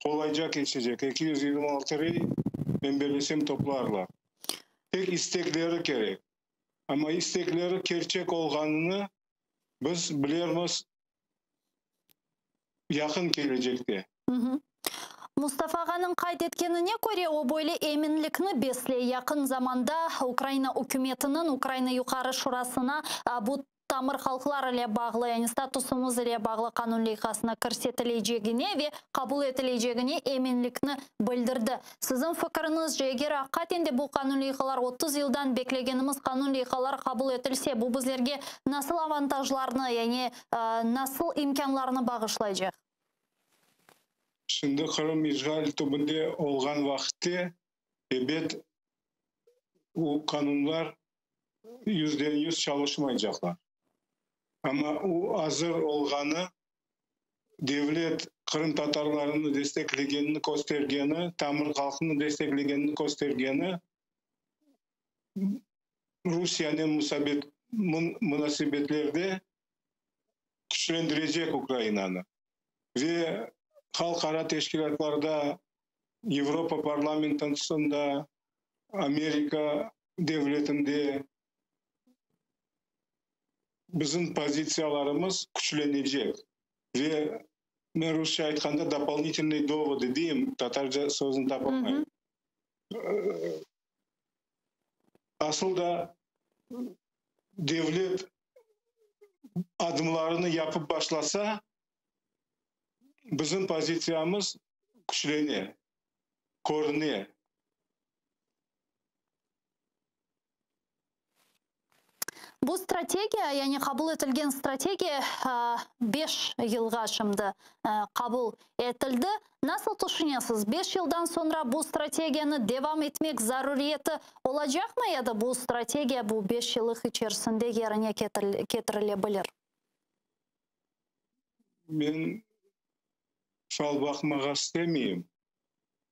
kolayca geçecek. 226 rey ben belesem toplarlar. Tek istekleri gerek. Ama istekleri gerçek olganını biz biliriz yakın gelecekte. Mustafa Ağa'nın kaydetkenine göre o böyle eminlikini besle yakın zamanda Ukrayna hükümetinin Ukrayna Yukarı Şurası'na bu тамыр халқылар іле бағылы, яғни статусымыз іле бағылы қанун лейқасына көрсетілейжегіне ве қабыл етілейжегіне еменлікні білдірді. Сіздің фікіріңіз жегер ақат енді бұл қанун лейқалар 30 жылдан беклегеніміз қанун лейқалар қабыл етілсе, бұл біздерге насыл авантажларны, яғни насыл имканларны бағышлайжақ? Şimdi Kırım İşgal tübünde olgan vakitte evet o kanunlar %100 çalışmayacaklar. Ama o hazır olganı devlet Kırım Tatarlarını desteklegenini göstergeni, Tamır halkını desteklegenini göstergeni Rusya'nın münasebetlerde güçlendirecek Ukrayna'nı. Ve halkara teşkilatlarda, Avrupa Parlamentosu'nda, Amerika devletinde bizim pozitsiyalarımız güçlenecek. Ve ben Rusça aytkanda дополнительный доводы diyeyim, Tatarca sözünü tapamayım. Aslında devlet adımlarını yapıp başlasa bizim pozitsiyamız güçlenir, korunuyor. Бұл стратегия, яғни қабыл етілген стратегия 5 жылға шымды қабыл етілді. Насыл тұшынесіз? 5 жылдан sonra бұл стратегияны девам етмек заруреті olacak mı ya da бұл стратегия бұл 5 жылық içerisinde yerine getirilebilir? Ben fal bakmak istemeyeyim.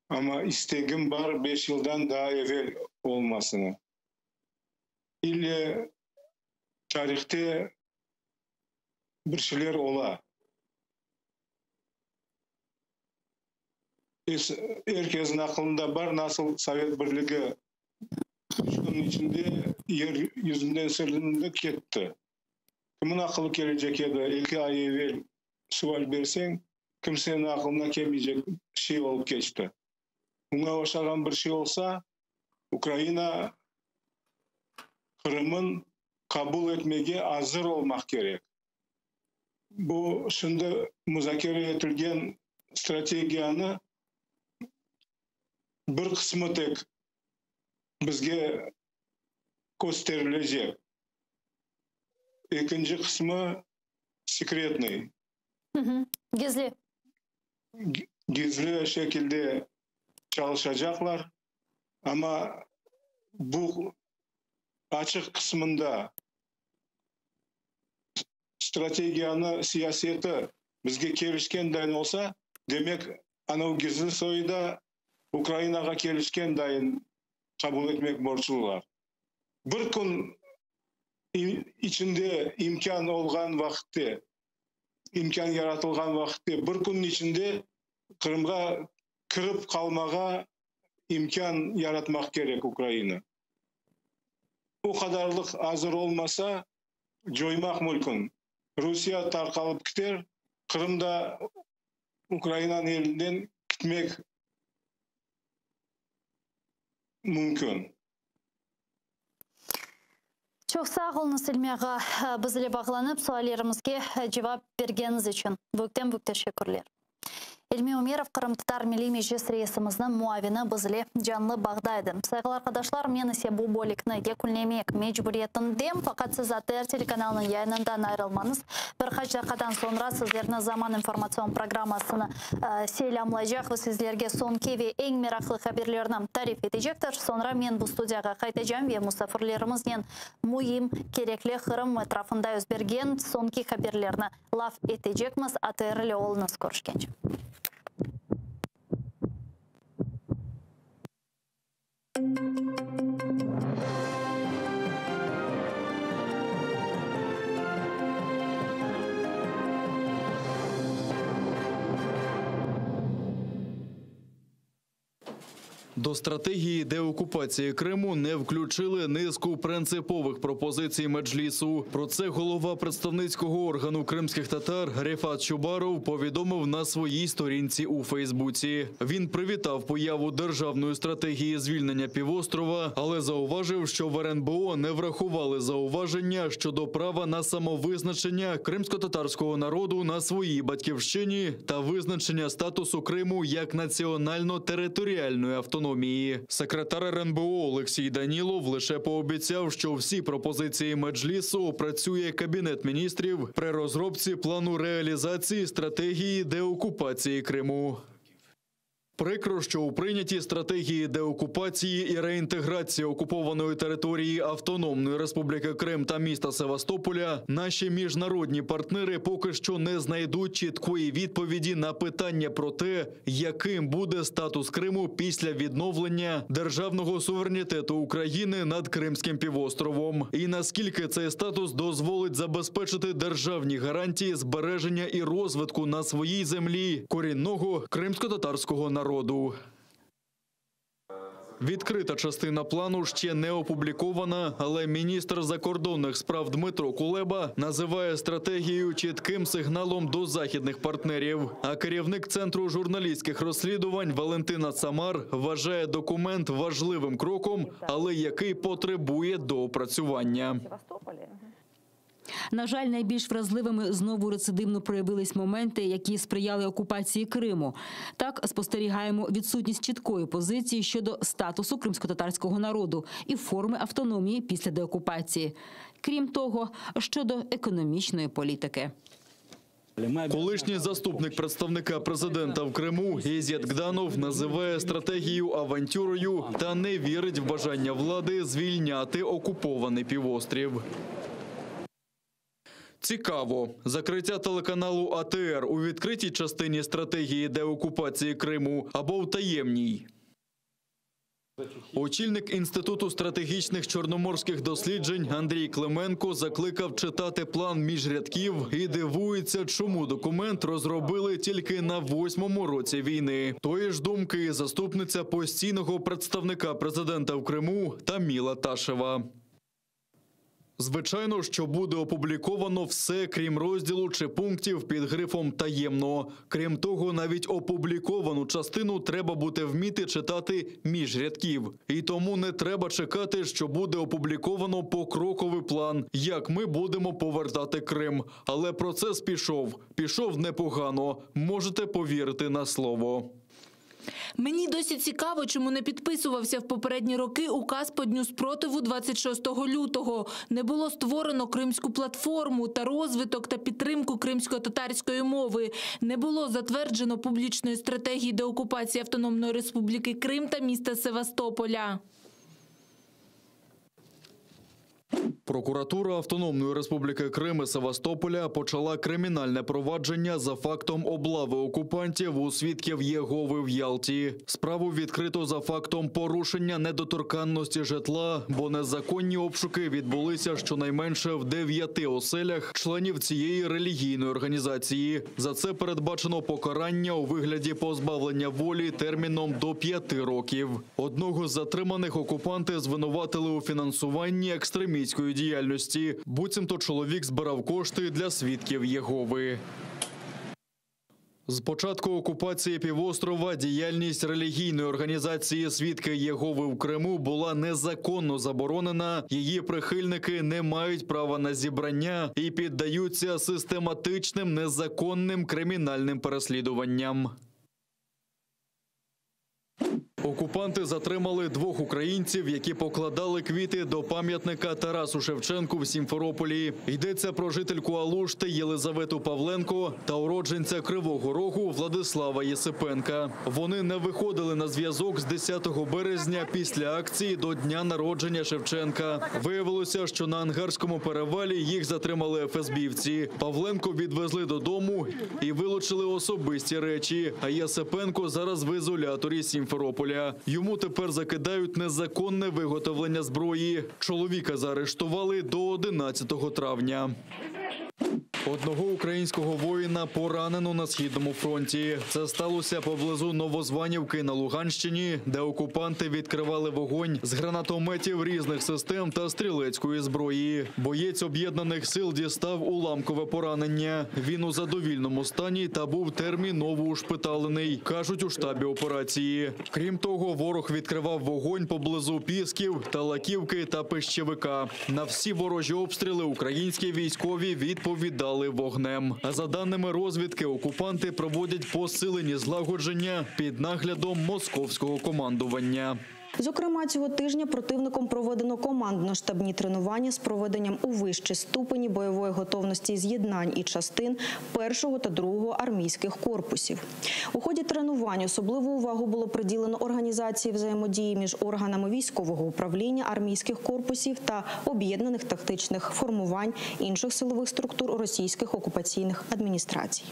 Ama istegim var 5 yıldan daha evvel olmasını. İlle tarihte bir şeyler ola. Herkesin aklında var nasıl Sovet Birliği şunun içinde yeryüzünden silinip gitti. Kimin akıllı gelecek ya da 2 ay evvel sual versen kimsenin aklına gelmeyecek şey olup geçti. Buna oşaran bir şey olsa Ukrayna Kırım'ın kabul etmeye hazır olmak gerek. Bu şimdi müzakere edilen stratejiyanı bir kısmı tek bizge gösterilecek. İkinci kısmı sekretный. Gizli. Gizli şekilde çalışacaklar. Ama bu açık kısmında stratejiyanı, siyaseti bizge kelişken dayın olsa, demek ana gizli soyda Ukraynaga kelişken dayın kabul etmek borçlular. Bir gün içinde imkan olgan vakitte, imkan yaratılgan vakitte, bir günün içinde Kırım'a kırıp kalmağa imkan yaratmak gerek Ukrayna. O kadarlık hazır olmasa joymak mümkün. Rusya tarkalıp gider, Kırım'da Ukrayna'nın elinden gitmek mümkün. Çok sağ olun Silmiyaga, bizle bağlanıp suallerimizge cevap bergeniz için. Büyükten büyük teşekkürler. Elmi Umerov, Kırım Tatar Milli Meclis Reisimizin muavini bizle canlı bağdaydı. Saygılar arkadaşlar, men ise bu bolikni yekunlemek mecburiyetindeyim. Fakat siz ATR telekanalının yayınından ayrılmanız birkaç dakikadan sonra sizlerine Zaman informasyon programmasını selamlayacak ve sizlerge sonki ve en meraklı haberlerini tarif edecektir. Sonra men bu studiyaga qaytacağım ve musafirlerimizden muhim, gerekli Kırım etrafında özbergen sonki haberlerini laf edecekmiz. ATR ile olunuz görüşkence. До стратегії деокупації Криму не включили низку принципових пропозицій Меджлісу. Про це голова представницького органу кримських татар Рефат Чубаров повідомив на своїй сторінці у Фейсбуці. Він привітав появу державної стратегії звільнення півострова, але зауважив, що в РНБО не врахували зауваження щодо права на самовизначення кримсько-татарського народу на своїй батьківщині та визначення статусу Криму як національно-територіальної автономії. Секретар РНБО Олексій Данілов лише пообіцяв, що всі пропозиції Меджлісу опрацює Кабінет міністрів при розробці плану реалізації стратегії деокупації Криму. Прикро, що у прийнятій стратегії деокупації і реінтеграції окупованої території Автономної Республіки Крим та міста Севастополя наші міжнародні партнери поки що не знайдуть чіткої відповіді на питання про те, яким буде статус Криму після відновлення державного суверенітету України над Кримським півостровом. І наскільки цей статус дозволить забезпечити державні гарантії збереження і розвитку на своїй землі корінного кримсько-татарського народу. Відкрита частина плану ще не опублікована, але міністр закордонних справ Дмитро Кулеба називає стратегію чітким сигналом до західних партнерів. А керівник Центру журналістських розслідувань Валентина Цамар вважає документ важливим кроком, але який потребує доопрацювання. На жаль, найбільш вразливими знову рецидивно проявились моменти, які сприяли окупації Криму. Так, спостерігаємо відсутність чіткої позиції щодо статусу кримсько-татарського народу і форми автономії після деокупації. Крім того, щодо економічної політики. Колишній заступник представника президента в Криму Ізет Гданов називає стратегію авантюрою та не вірить в бажання влади звільняти окупований півострів. Цікаво. Закриття телеканалу АТР у відкритій частині стратегії деокупації Криму або в таємній? Очільник Інституту стратегічних чорноморських досліджень Андрій Клименко закликав читати план між рядків і дивується, чому документ розробили тільки на 8-му році війни. Тої ж думки і заступниця постійного представника президента в Криму Таміла Ташева. Звичайно, що буде опубліковано все, крім розділу чи пунктів під грифом «таємно». Крім того, навіть опубліковану частину треба буде вміти читати між рядків. І тому не треба чекати, що буде опубліковано покроковий план, як ми будемо повертати Крим. Але процес пішов. Пішов непогано. Можете повірити на слово. Мені досі цікаво, чому не підписувався в попередні роки указ по Дню спротиву 26 лютого. Не було створено Кримську платформу та розвиток та підтримку кримсько-татарської мови. Не було затверджено публічної стратегії деокупації Автономної Республіки Крим та міста Севастополя. Прокуратура Автономної Республіки Крим і Севастополя почала кримінальне провадження за фактом облави окупантів у свідків Єгови в Ялті. Справу відкрито за фактом порушення недоторканності житла, бо незаконні обшуки відбулися щонайменше в 9 оселях членів цієї релігійної організації. За це передбачено покарання у вигляді позбавлення волі терміном до 5 років. Одного з затриманих окупанти звинуватили у фінансуванні екстремістської діяльності. Буцімто чоловік збирав кошти для свідків Єгови. З початку окупації півострова діяльність релігійної організації «Свідки Єгови» в Криму була незаконно заборонена. Її прихильники не мають права на зібрання і піддаються систематичним незаконним кримінальним переслідуванням. Окупанти затримали 2 українців, які покладали квіти до пам'ятника Тарасу Шевченку в Сімферополі. Йдеться про жительку Алушти Єлизавету Павленко та уродженця Кривого Рогу Владислава Єсипенка. Вони не виходили на зв'язок з 10 березня після акції до дня народження Шевченка. Виявилося, що на Ангарському перевалі їх затримали ФСБівці. Павленко відвезли додому і вилучили особисті речі, а Єсипенко зараз в ізоляторі Сімферополя. Йому тепер закидають незаконне виготовлення зброї. Чоловіка заарештували до 11 травня. Одного українського воїна поранено на Східному фронті. Це сталося поблизу Новозванівки на Луганщині, де окупанти відкривали вогонь з гранатометів різних систем та стрілецької зброї. Боєць об'єднаних сил дістав уламкове поранення. Він у задовільному стані та був терміново ушпиталений, кажуть у штабі операції. Крім того, ворог відкривав вогонь поблизу Пісків, Талаківки та Пищевика. На всі ворожі обстріли українські військові відповідали вогнем. А за даними розвідки, окупанти проводять посилені злагодження під наглядом московського командування. Зокрема, цього тижня противником проведено командно-штабні тренування з проведенням у вищій ступені бойової готовності з'єднань і частин 1-го та 2-го армійських корпусів. У ході тренувань особливу увагу було приділено організації взаємодії між органами військового управління армійських корпусів та об'єднаних тактичних формувань інших силових структур російських окупаційних адміністрацій.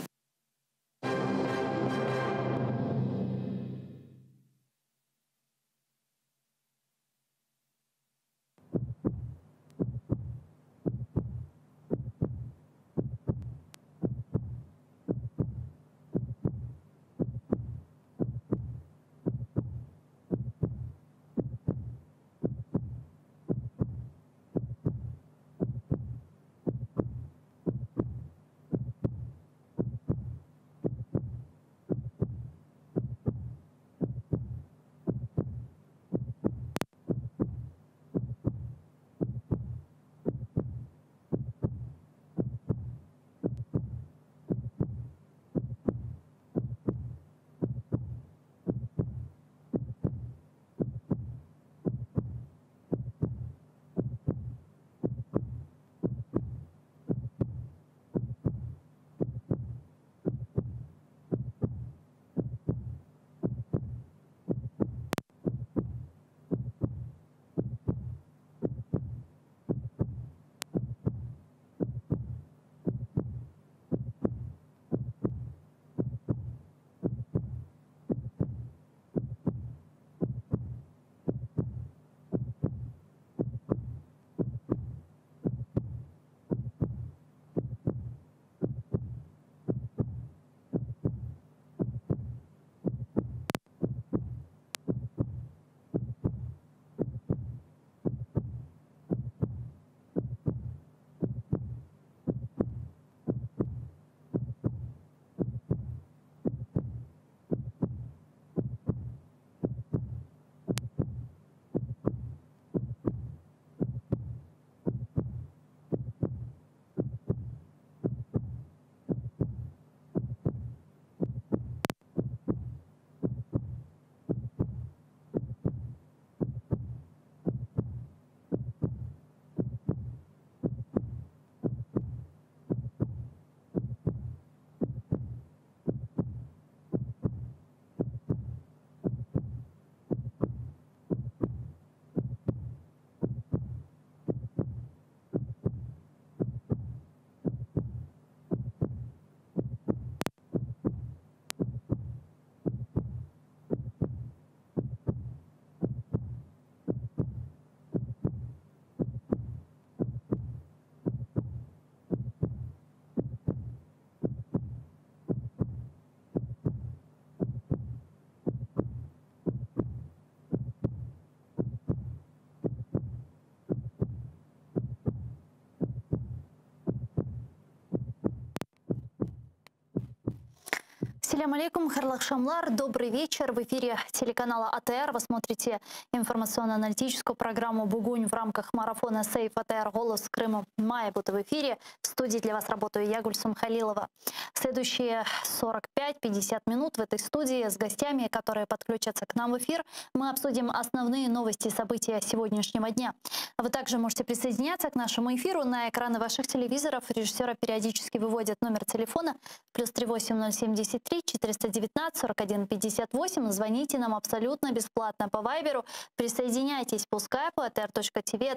Ассаляму алейкум, хайрлах шамлар, добрый вечер. В эфире телеканала АТР вы смотрите информационно-аналитическую программу «Бугунь» в рамках марафона «Сейф АТР. Голос Крыма». Мая будет в эфире. В студии для вас работаю я, Гульсум Халилова. Следующие 45-50 минут в этой студии с гостями, которые подключатся к нам в эфир, мы обсудим основные новости и события сегодняшнего дня. Вы также можете присоединяться к нашему эфиру. На экраны ваших телевизоров режиссера периодически выводят номер телефона +38073 419 41 58. Звоните нам абсолютно бесплатно по Вайберу. Присоединяйтесь по скайпу atr.tv.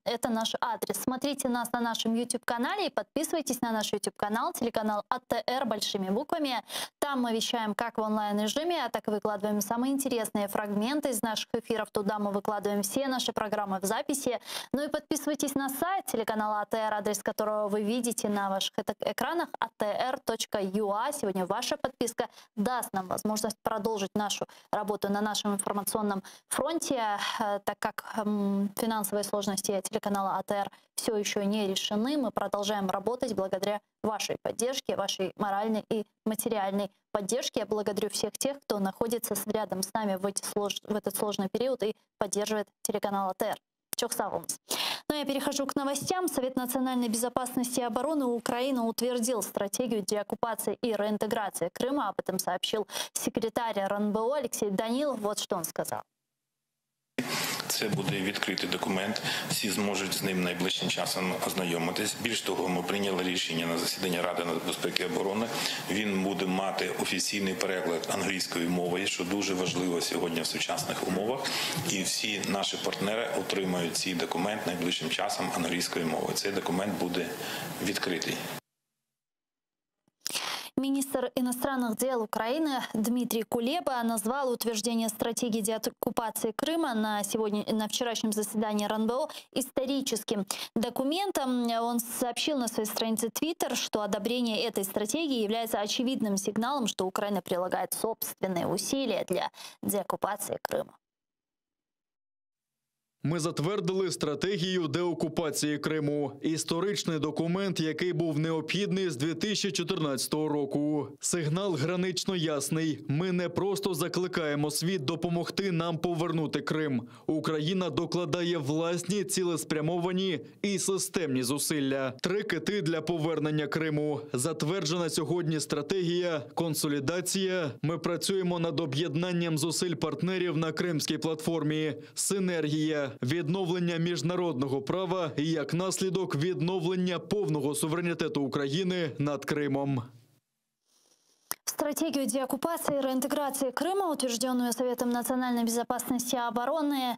Это наш адрес. Смотрите нас на нашем YouTube-канале и подписывайтесь на наш YouTube-канал, телеканал АТР большими буквами. Там мы вещаем как в онлайн-режиме, а так и выкладываем самые интересные фрагменты из наших эфиров. Туда мы выкладываем все наши программы в записи. Ну и подписывайтесь на сайт телеканала АТР, адрес которого вы видите на ваших экранах, atr.ua. Сегодня ваша подписка даст нам возможность продолжить нашу работу на нашем информационном фронте, так как финансовые сложности телеканала АТР все еще не решены. Мы продолжаем работать благодаря вашей поддержке, вашей моральной и материальной поддержке. Я благодарю всех тех, кто находится рядом с нами в этот сложный период и поддерживает телеканал АТР. Чоксавумс. Но я перехожу к новостям. Совет национальной безопасности и обороны Украины утвердил стратегию деоккупации и реинтеграции Крыма. Об этом сообщил секретарь РНБО Алексей Данилов. Вот что он сказал. Це буде відкритий документ, всі зможуть з ним найближчим часом ознайомитись. Більш того, ми прийняли рішення на засіданні Ради нацбезпеки і оборони. Він буде мати офіційний переклад англійською мовою, що дуже важливо сьогодні в сучасних умовах. І всі наші партнери отримають цей документ найближчим часом англійською мовою. Цей документ буде відкритий. Министр иностранных дел Украины Дмитрий Кулеба назвал утверждение стратегии деоккупации Крыма на вчерашнем заседании РНБО историческим документом. Он сообщил на своей странице Twitter, что одобрение этой стратегии является очевидным сигналом, что Украина прилагает собственные усилия для деоккупации Крыма. Ми затвердили стратегію деокупації Криму. Історичний документ, який був необхідний з 2014 року. Сигнал гранично ясний. Ми не просто закликаємо світ допомогти нам повернути Крим. Україна докладає власні, цілеспрямовані і системні зусилля. 3 кити для повернення Криму. Затверджена сьогодні стратегія, консолідація. Ми працюємо над об'єднанням зусиль партнерів на Кримській платформі. Синергія. Відновлення міжнародного права і, як наслідок, відновлення повного суверенітету України над Кримом. В стратегию деоккупации и реинтеграции Крыма, утвержденную Советом национальной безопасности и обороны,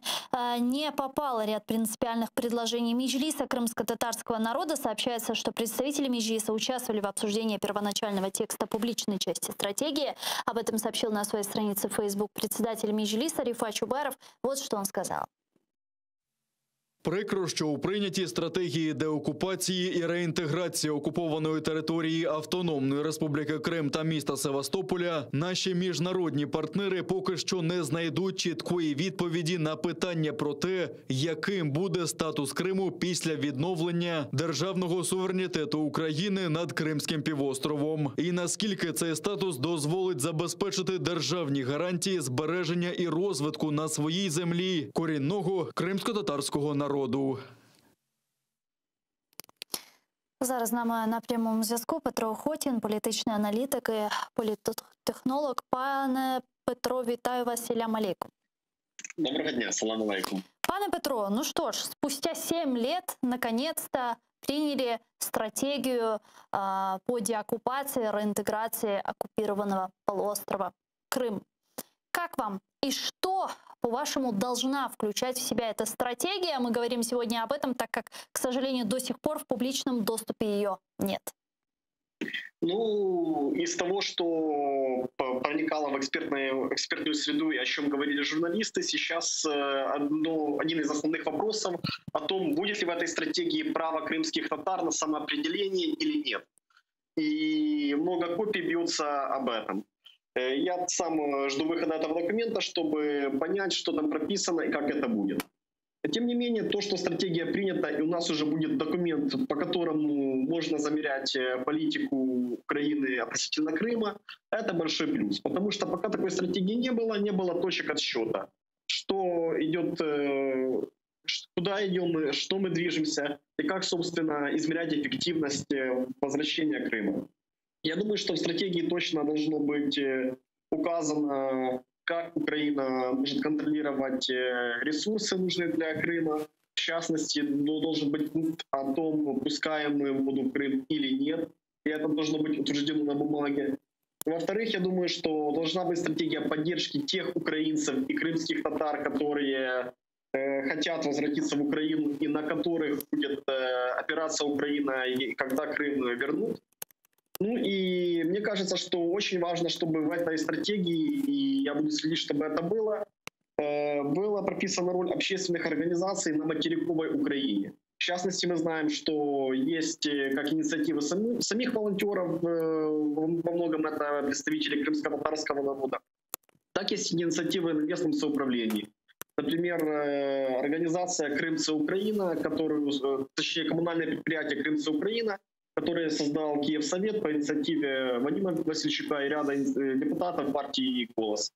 не попал ряд принципиальных предложений Меджлиса крымско-татарского народа. Сообщается, что представители Меджлиса участвовали в обсуждении первоначального текста публичной части стратегии. Об этом сообщил на своей странице в Facebook председатель Меджлиса Рифат Чубаров. Вот что он сказал. Прикро, що у прийнятій стратегії деокупації і реінтеграції окупованої території Автономної Республіки Крим та міста Севастополя наші міжнародні партнери поки що не знайдуть чіткої відповіді на питання про те, яким буде статус Криму після відновлення державного суверенітету України над Кримським півостровом. І наскільки цей статус дозволить забезпечити державні гарантії збереження і розвитку на своїй землі корінного кримсько-татарського народу. Зараз з нами на прямому зв'язку Петро Охотін, політичний аналітик і політтехнолог. Пане Петро, вітаю вас, селям алейкум. Доброго дня, салам алейкум. Пане Петро, ну что ж, спустя 7 лет наконец-то приняли стратегию по деоккупации, реинтеграции оккупированного полуострова Крым. Как вам и что, по-вашему, должна включать в себя эта стратегия? Мы говорим сегодня об этом, так как, к сожалению, до сих пор в публичном доступе ее нет. Ну, из того, что проникало в экспертную среду и о чем говорили журналисты, сейчас один из основных вопросов о том, будет ли в этой стратегии право крымских татар на самоопределение или нет. И много копий бьется об этом. Я сам жду выхода этого документа, чтобы понять, что там прописано и как это будет. Тем не менее, то, что стратегия принята, и у нас уже будет документ, по которому можно замерять политику Украины относительно Крыма, это большой плюс. Потому что пока такой стратегии не было точек отсчета. Что идет, куда идем, что мы движемся, и как, собственно, измерять эффективность возвращения Крыма. Я думаю, что в стратегии точно должно быть указано, как Украина может контролировать ресурсы, нужные для Крыма. В частности, должен быть пункт о том, пускаем мы воду в Крым или нет. И это должно быть утверждено на бумаге. Во-вторых, я думаю, что должна быть стратегия поддержки тех украинцев и крымских татар, которые хотят возвратиться в Украину и на которых будет опираться Украина, и когда Крым вернут. Ну и мне кажется, что очень важно, чтобы в этой стратегии, и я буду следить, чтобы это было, была прописана роль общественных организаций на материковой Украине. В частности, мы знаем, что есть как инициативы самих волонтеров, во многом это представители крымско-татарского народа, так и есть инициативы на местном самоуправлении. Например, организация «Крымцы Украина», точнее коммунальное предприятие «Крымцы Украина», которое создал Киевсовет по инициативе Вадима Васильчука и ряда депутатов партии «Голос».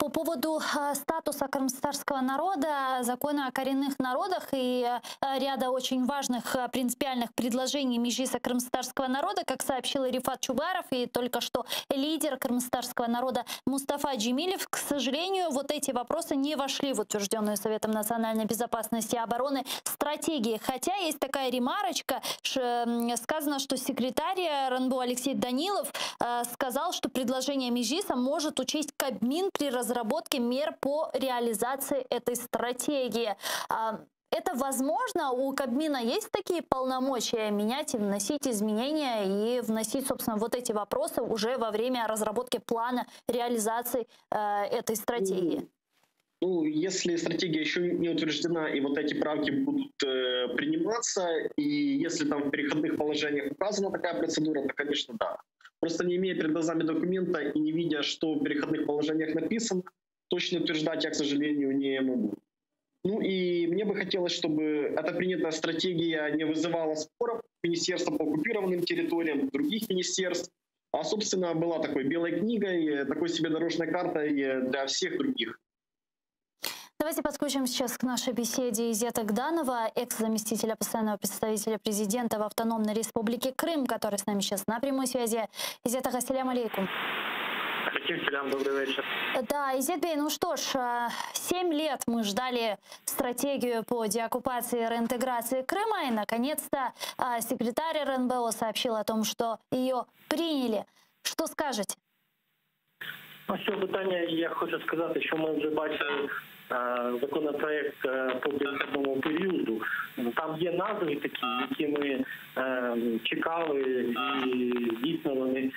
По поводу статуса крымско-татарского народа, закона о коренных народах и ряда очень важных принципиальных предложений Меджлиса крымско-татарского народа, как сообщил Рифат Чубаров и только что лидер крымско-татарского народа Мустафа Джемилев, к сожалению, вот эти вопросы не вошли в утвержденную Советом национальной безопасности и обороны стратегии. Хотя есть такая ремарочка, сказано, что секретарь РНБО Алексей Данилов сказал, что предложение Меджлиса может учесть Кабмин при разработке мер по реализации этой стратегии. Это возможно? У Кабмина есть такие полномочия менять и вносить изменения и вносить, собственно, вот эти вопросы уже во время разработки плана реализации этой стратегии? Ну, если стратегия еще не утверждена, и вот эти правки будут приниматься, и если там в переходных положениях указана такая процедура, то, конечно, да. Просто не имея перед глазами документа и не видя, что в переходных положениях написано, точно утверждать я, к сожалению, не могу. Ну и мне бы хотелось, чтобы эта принятая стратегия не вызывала споров министерства по оккупированным территориям, других министерств, а, собственно, была такой белой книгой, такой себе дорожной картой для всех других. Давайте подключим сейчас к нашей беседе Изета Гданова, экс-заместителя постоянного представителя президента в Автономной Республике Крым, который с нами сейчас на прямой связи. Изета, ассаляму алейкум. Алейкум, добрый вечер. Да, Изетбей, ну что ж, 7 лет мы ждали стратегию по деоккупации и реинтеграции Крыма, и наконец-то секретарь РНБО сообщил о том, что ее приняли. Что скажете? Ну, з цього питання я хочу сказати, що ми вже бачили законопроект по перехідному періоду. Там є назви такі, які ми чекали, і дійсно вони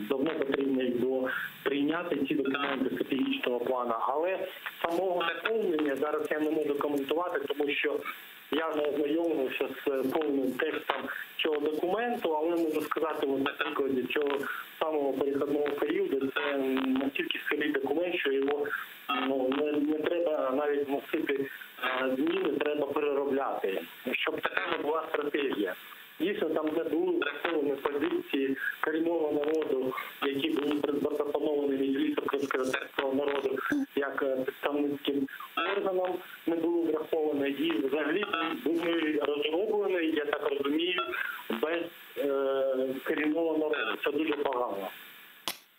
давно потрібні до прийняти ці документи стратегічного плану. Але самого наповнення зараз я не можу коментувати, тому що я не ознайомився з повним текстом цього документу, але можу сказати, на прикладі цього самого перехідного періоду, це настільки сильний документ, що його не треба навіть носити зміни, треба переробляти, щоб така не була стратегія. Дійсно, там не були враховані позиції корінного народу, які були запропоновані Меджлісом кримськотатарського народу як представницьким органам, не були враховані. І взагалі були розроблені, я так розумію, без корінного народу. Це дуже погано.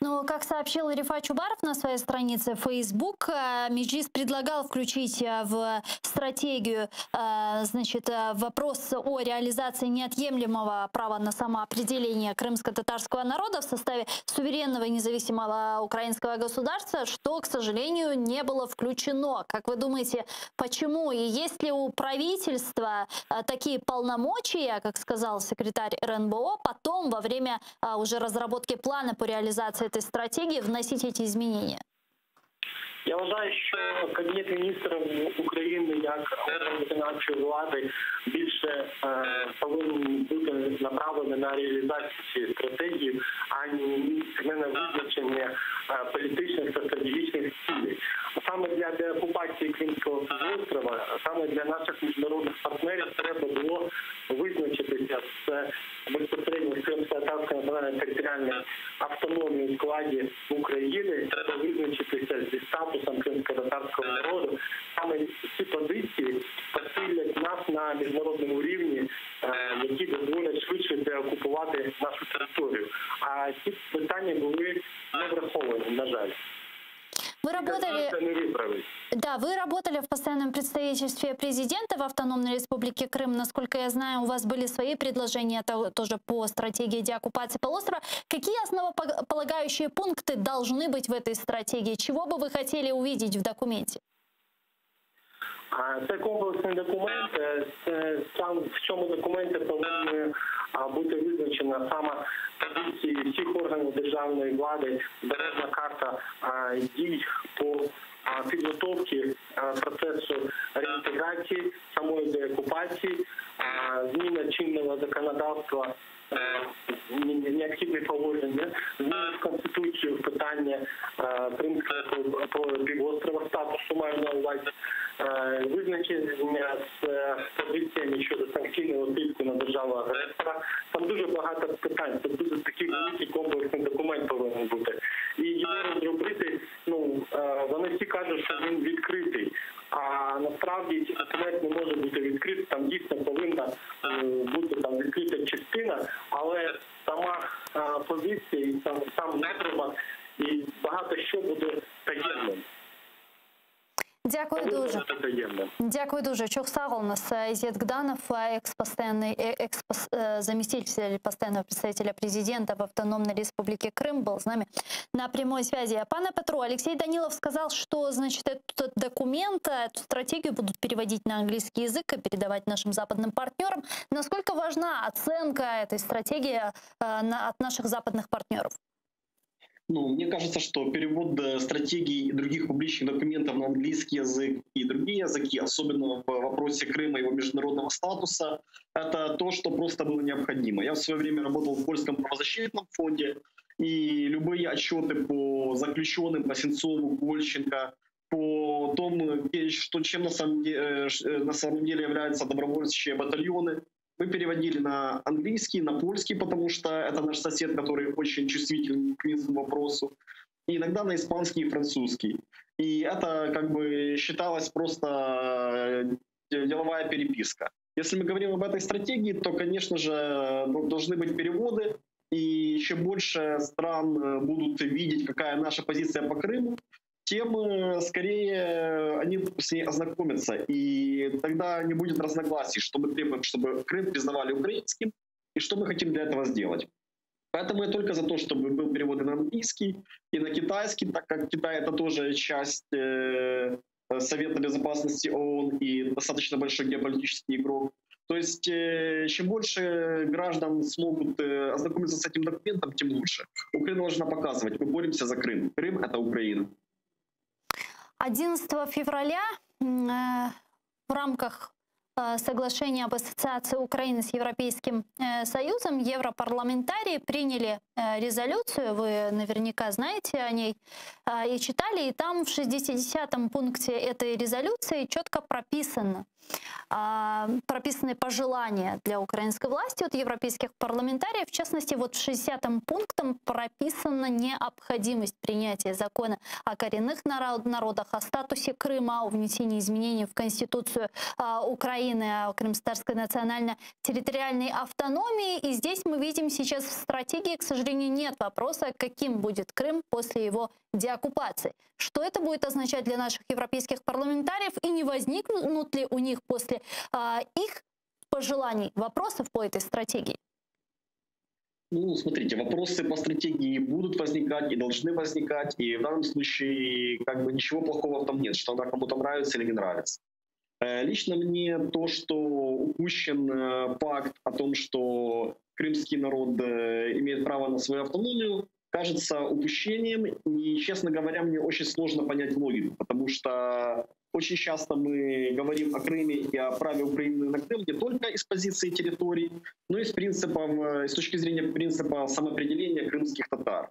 Ну, как сообщил Рифат Чубаров на своей странице в Facebook, Меджлис предлагал включить в стратегию, значит, вопрос о реализации неотъемлемого права на самоопределение крымско-татарского народа в составе суверенного и независимого украинского государства, что, к сожалению, не было включено. Как вы думаете, почему? И есть ли у правительства такие полномочия, как сказал секретарь РНБО, потом во время уже разработки плана по реализации этой стратегии вносить эти изменения? Я вважаю, що Кабінет міністрів України як орган виконавчої влади більше повинен бути направлений на реалізацію цієї стратегії, а не на визначення політичних та стратегічних цілей. Саме для деокупації Кримського півострова, саме для наших міжнародних партнерів треба було визначитися з безпосередньо з Кримсько-татарської національної територіальної автономії у складі України, треба визначитися зі статусом кримсько-татарського народу. Саме ці позиції посилять нас на міжнародному рівні, які дозволять швидше деокупувати нашу територію. А ці питання були не враховані, на жаль. Вы Вы работали... Да, вы работали в постоянном представительстве президента в Автономной Республике Крым. Насколько я знаю, у вас были свои предложения тоже по стратегии деоккупации полуострова. Какие основополагающие пункты должны быть в этой стратегии? Чего бы вы хотели увидеть в документе? Це комплексний документ. В цьому документі повинні бути визначена саме позиції всіх органів державної влади, дорожна карта дій по підготовці процесу реінтеграції, самої деокупації, зміна чинного законодавства, необхідні положення, зміни в Конституцію в питання Кримського півострова, статусу маю на увазі, визначення з позиціями щодо санкційного тиску на державу-агресора. Там дуже багато питань, це дуже такий великий комплексний документ повинен бути. І його розробити, вони всі кажуть, що він відкритий. А насправді цей документ не може бути відкритий, там дійсно повинна бути відкрита частина, але сама позиція і сам напрямок і багато що буде таємним. Дякую дуже. Дякую дуже. Чохсагл у нас Изет Гданов, заместитель постоянного представителя президента в Автономной Республике Крым, был с нами на прямой связи. Пане Петру, Алексей Данилов сказал, что, значит, этот документ, эту стратегию будут переводить на английский язык и передавать нашим западным партнерам. Насколько важна оценка этой стратегии от наших западных партнеров? Мне кажется, что перевод стратегий и других публичных документов на английский язык и другие языки, особенно в вопросе Крыма и его международного статуса, это то, что просто было необходимо. Я в свое время работал в Польском правозащитном фонде, и любые отчеты по заключенным, по Сенцову, Кольченко, по тому, чем на самом деле являются добровольческие батальоны, мы переводили на английский, на польский, потому что это наш сосед, который очень чувствителен к этому вопросу, и иногда на испанский и французский. И это считалось просто деловая переписка. Если мы говорим об этой стратегии, то, конечно же, должны быть переводы, и чем больше стран будут видеть, какая наша позиция по Крыму, тем скорее они с ней ознакомятся, и тогда не будет разногласий, что мы требуем, чтобы Крым признавали украинским, и что мы хотим для этого сделать. Поэтому я только за то, чтобы был перевод и на английский, и на китайский, так как Китай — это тоже часть Совета Безопасности ООН и достаточно большой геополитический игрок. То есть чем больше граждан смогут ознакомиться с этим документом, тем лучше. Украина должна показывать, мы боремся за Крым. Крым — это Украина. 11 февраля в рамках соглашения об ассоциации Украины с Европейским Союзом европарламентарии приняли резолюцию, вы наверняка знаете о ней и читали, и там в 60-м пункте этой резолюции четко прописаны пожелания для украинской власти от европейских парламентариев. В частности, вот в 60-м пунктом прописана необходимость принятия закона о коренных народах, о статусе Крыма, о внесении изменений в Конституцию Украины, о крымско-татарской национально-территориальной автономии. И здесь мы видим сейчас в стратегии, к сожалению, нет вопроса, каким будет Крым после его деоккупации. Что это будет означать для наших европейских парламентариев и не возникнут ли у них после их пожеланий вопросов по этой стратегии? Смотрите, вопросы по стратегии будут возникать и должны возникать, и в данном случае ничего плохого в том нет, что она кому-то нравится или не нравится. Лично мне то, что упущен факт о том, что крымский народ имеет право на свою автономию, кажется упущением, и, честно говоря, мне очень сложно понять логику, потому что очень часто мы говорим о Крыме и о праве Украины на Крым не только из позиции территорий, но и с точки зрения принципа самоопределения крымских татар.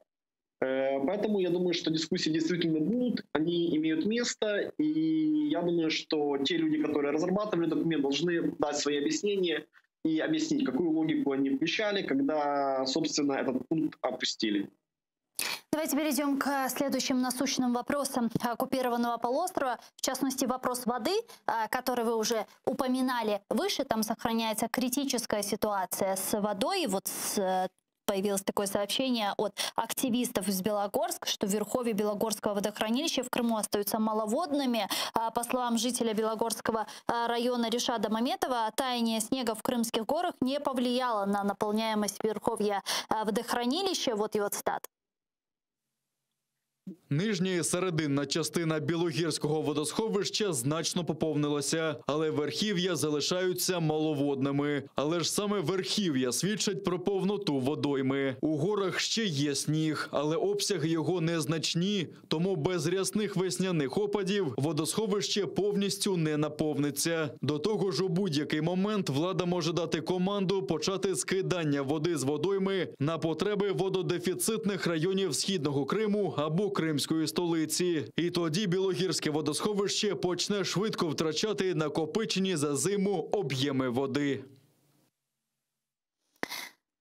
Поэтому я думаю, что дискуссии действительно будут, они имеют место, и я думаю, что те люди, которые разрабатывали документ, должны дать свои объяснения и объяснить, какую логику они включали, когда, собственно, этот пункт опустили. Давайте перейдем к следующим насущным вопросам оккупированного полуострова. В частности, вопрос воды, который вы уже упоминали выше. Там сохраняется критическая ситуация с водой. Вот с появилось такое сообщение от активистов из Белогорска, что верховья Белогорского водохранилища в Крыму остаются маловодными. По словам жителя Белогорского района Ришада Маметова, таяние снега в Крымских горах не повлияло на наполняемость верховья водохранилища. Вот его цитата. Нижня і серединна частина Білогірського водосховища значно поповнилася, але верхів'я залишаються маловодними. Але ж саме верхів'я свідчить про повноту водойми. У горах ще є сніг, але обсяги його незначні, тому без рясних весняних опадів водосховище повністю не наповниться. До того ж, у будь-який момент влада може дати команду почати скидання води з водойми на потреби вододефіцитних районів Східного Криму або Кримської столиці. І тоді Білогірське водосховище почне швидко втрачати накопичені за зиму об'єми води.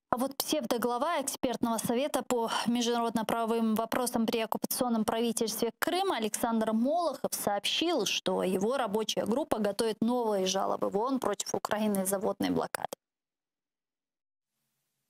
А вот псевдоглава экспертного совета по международно-правовым вопросам при оккупационном правительстве Крыма Александр Молохов сообщил, что его рабочая группа готовит новые жалобы в ООН против Украины из-за водной блокады.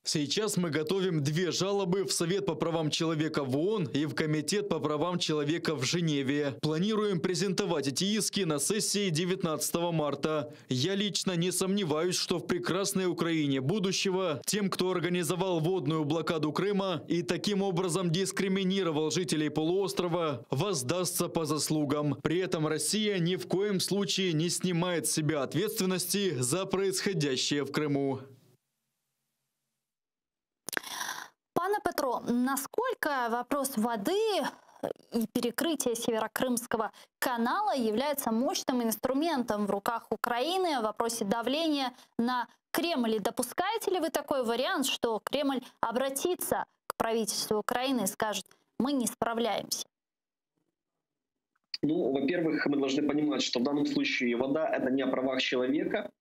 Сейчас мы готовим 2 жалобы в Совет по правам человека в ООН и в Комитет по правам человека в Женеве. Планируем презентовать эти иски на сессии 19 марта. Я лично не сомневаюсь, что в прекрасной Украине будущего тем, кто организовал водную блокаду Крыма и таким образом дискриминировал жителей полуострова, воздастся по заслугам. При этом Россия ни в коем случае не снимает с себя ответственности за происходящее в Крыму. Пане Петро, насколько вопрос воды и перекрытие Северокрымского канала является мощным инструментом в руках Украины в вопросе давления на Кремль? И допускаете ли вы такой вариант, что Кремль обратится к правительству Украины и скажет: мы не справляемся? Ну, во-первых, мы должны понимать, что в данном случае вода — это не о правах человека,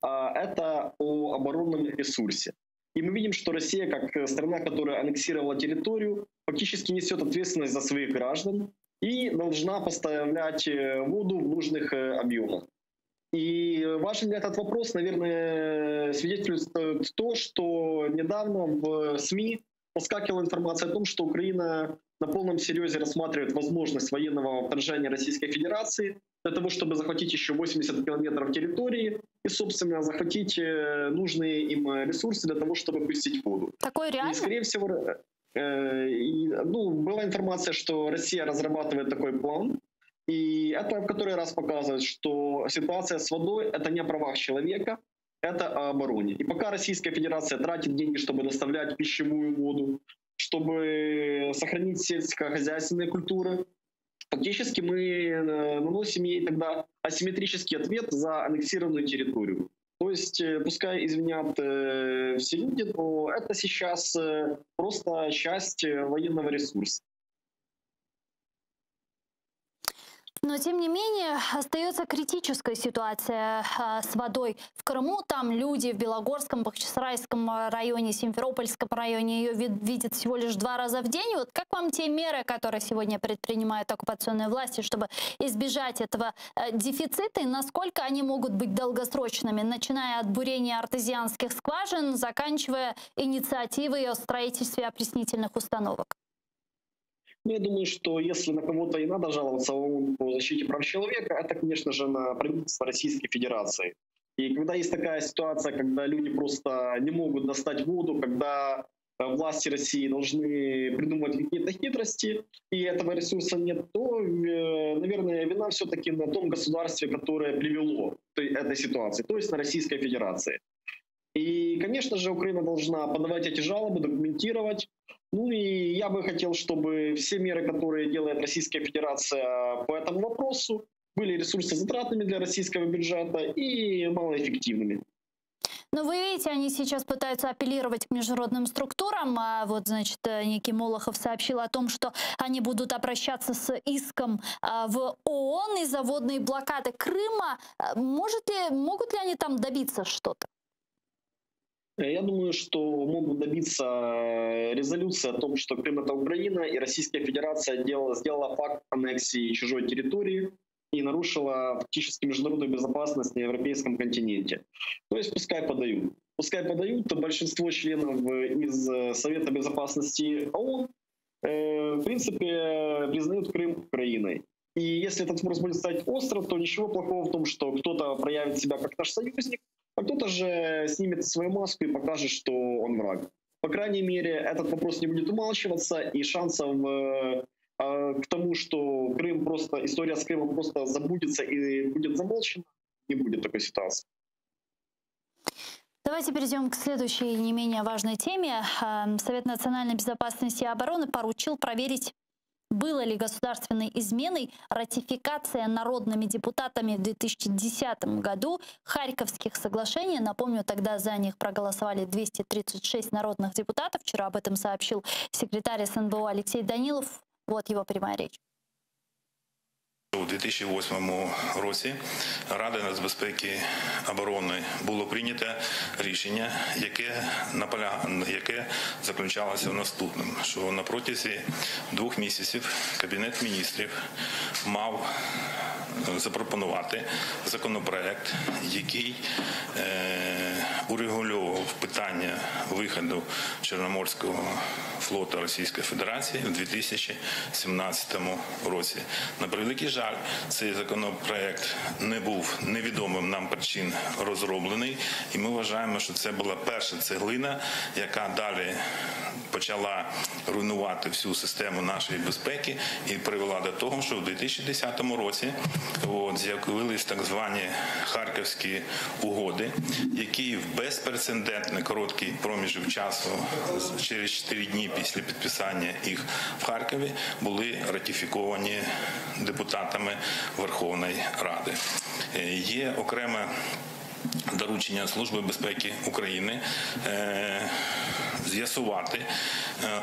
а это о оборонном ресурсе. И мы видим, что Россия, как страна, которая аннексировала территорию, фактически несет ответственность за своих граждан и должна поставлять воду в нужных объемах. И важен ли этот вопрос, наверное, свидетельствует то, что недавно в СМИ проскакивала информация о том, что Украина на полном серьезе рассматривает возможность военного вторжения Российской Федерации для того, чтобы захватить еще 80 километров территории и, собственно, захватить нужные им ресурсы для того, чтобы пустить воду. Такое реально? И, скорее всего, была информация, что Россия разрабатывает такой план, и это в который раз показывает, что ситуация с водой — это не о правах человека, это о обороне. И пока Российская Федерация тратит деньги, чтобы доставлять пищевую воду, чтобы сохранить сельскохозяйственные культуры, фактически мы наносим ей тогда асимметрический ответ за аннексированную территорию. То есть, пускай извинят все люди, но это сейчас просто часть военного ресурса. Но, тем не менее, остается критическая ситуация с водой в Крыму. Там люди в Белогорском, Бахчисарайском районе, Симферопольском районе ее видят всего лишь 2 раза в день. Вот как вам те меры, которые сегодня предпринимают оккупационные власти, чтобы избежать этого дефицита, и насколько они могут быть долгосрочными, начиная от бурения артезианских скважин, заканчивая инициативой о строительстве опреснительных установок? Я думаю, что если на кого-то и надо жаловаться по защите прав человека, это, конечно же, на правительство Российской Федерации. И когда есть такая ситуация, когда люди просто не могут достать воду, когда власти России должны придумывать какие-то хитрости, и этого ресурса нет, то, наверное, вина все-таки на том государстве, которое привело к этой ситуации, то есть на Российской Федерации. И, конечно же, Украина должна подавать эти жалобы, документировать. Ну и я бы хотел, чтобы все меры, которые делает Российская Федерация по этому вопросу, были ресурсозатратными для российского бюджета и малоэффективными. Но вы видите, они сейчас пытаются апеллировать к международным структурам. А вот, значит, некий Молохов сообщил о том, что они будут обращаться с иском в ООН из-за водной блокады Крыма. Могут ли они там добиться что-то? Я думаю, что могут добиться резолюции о том, что Крым — это Украина, и Российская Федерация сделала факт аннексии чужой территории и нарушила фактически международную безопасность на европейском континенте. То есть пускай подают. пускай подают, то большинство членов из Совета Безопасности ООН, в принципе, признают Крым Украиной. И если этот вопрос будет стоять остро, то ничего плохого в том, что кто-то проявит себя как наш союзник, а кто-то же снимет свою маску и покажет, что он враг. По крайней мере, этот вопрос не будет умалчиваться, и шансов к тому, что Крым просто, история с Крымом просто забудется и будет замолчена, не будет такой ситуации. Давайте перейдем к следующей не менее важной теме. Совет национальной безопасности и обороны поручил проверить, было ли государственной изменой ратификация народными депутатами в 2010 году Харьковских соглашений. Напомню, тогда за них проголосовали 236 народных депутатов. Вчера об этом сообщил секретарь СНБО Алексей Данилов. Вот его прямая речь. У 2008 році Ради нацбезпеки оборони було прийнято рішення, яке заключалося в наступному, що на протязі 2 місяців Кабінет міністрів мав запропонувати законопроект, який урегульовував питання виходу Чорноморського флоту Російської Федерації у 2017 році. На превеликий жаль, цей законопроект не був невідомим нам причин розроблений, і ми вважаємо, що це була перша цеглина, яка далі почала руйнувати всю систему нашої безпеки і привела до того, що в 2010 році з'явились так звані Харківські угоди, які в безпрецедентний короткий проміжок часу, через 4 дні після підписання їх в Харкові, були ратифіковані депутатами Верховної Ради. Є окреме доручення Служби безпеки України з'ясувати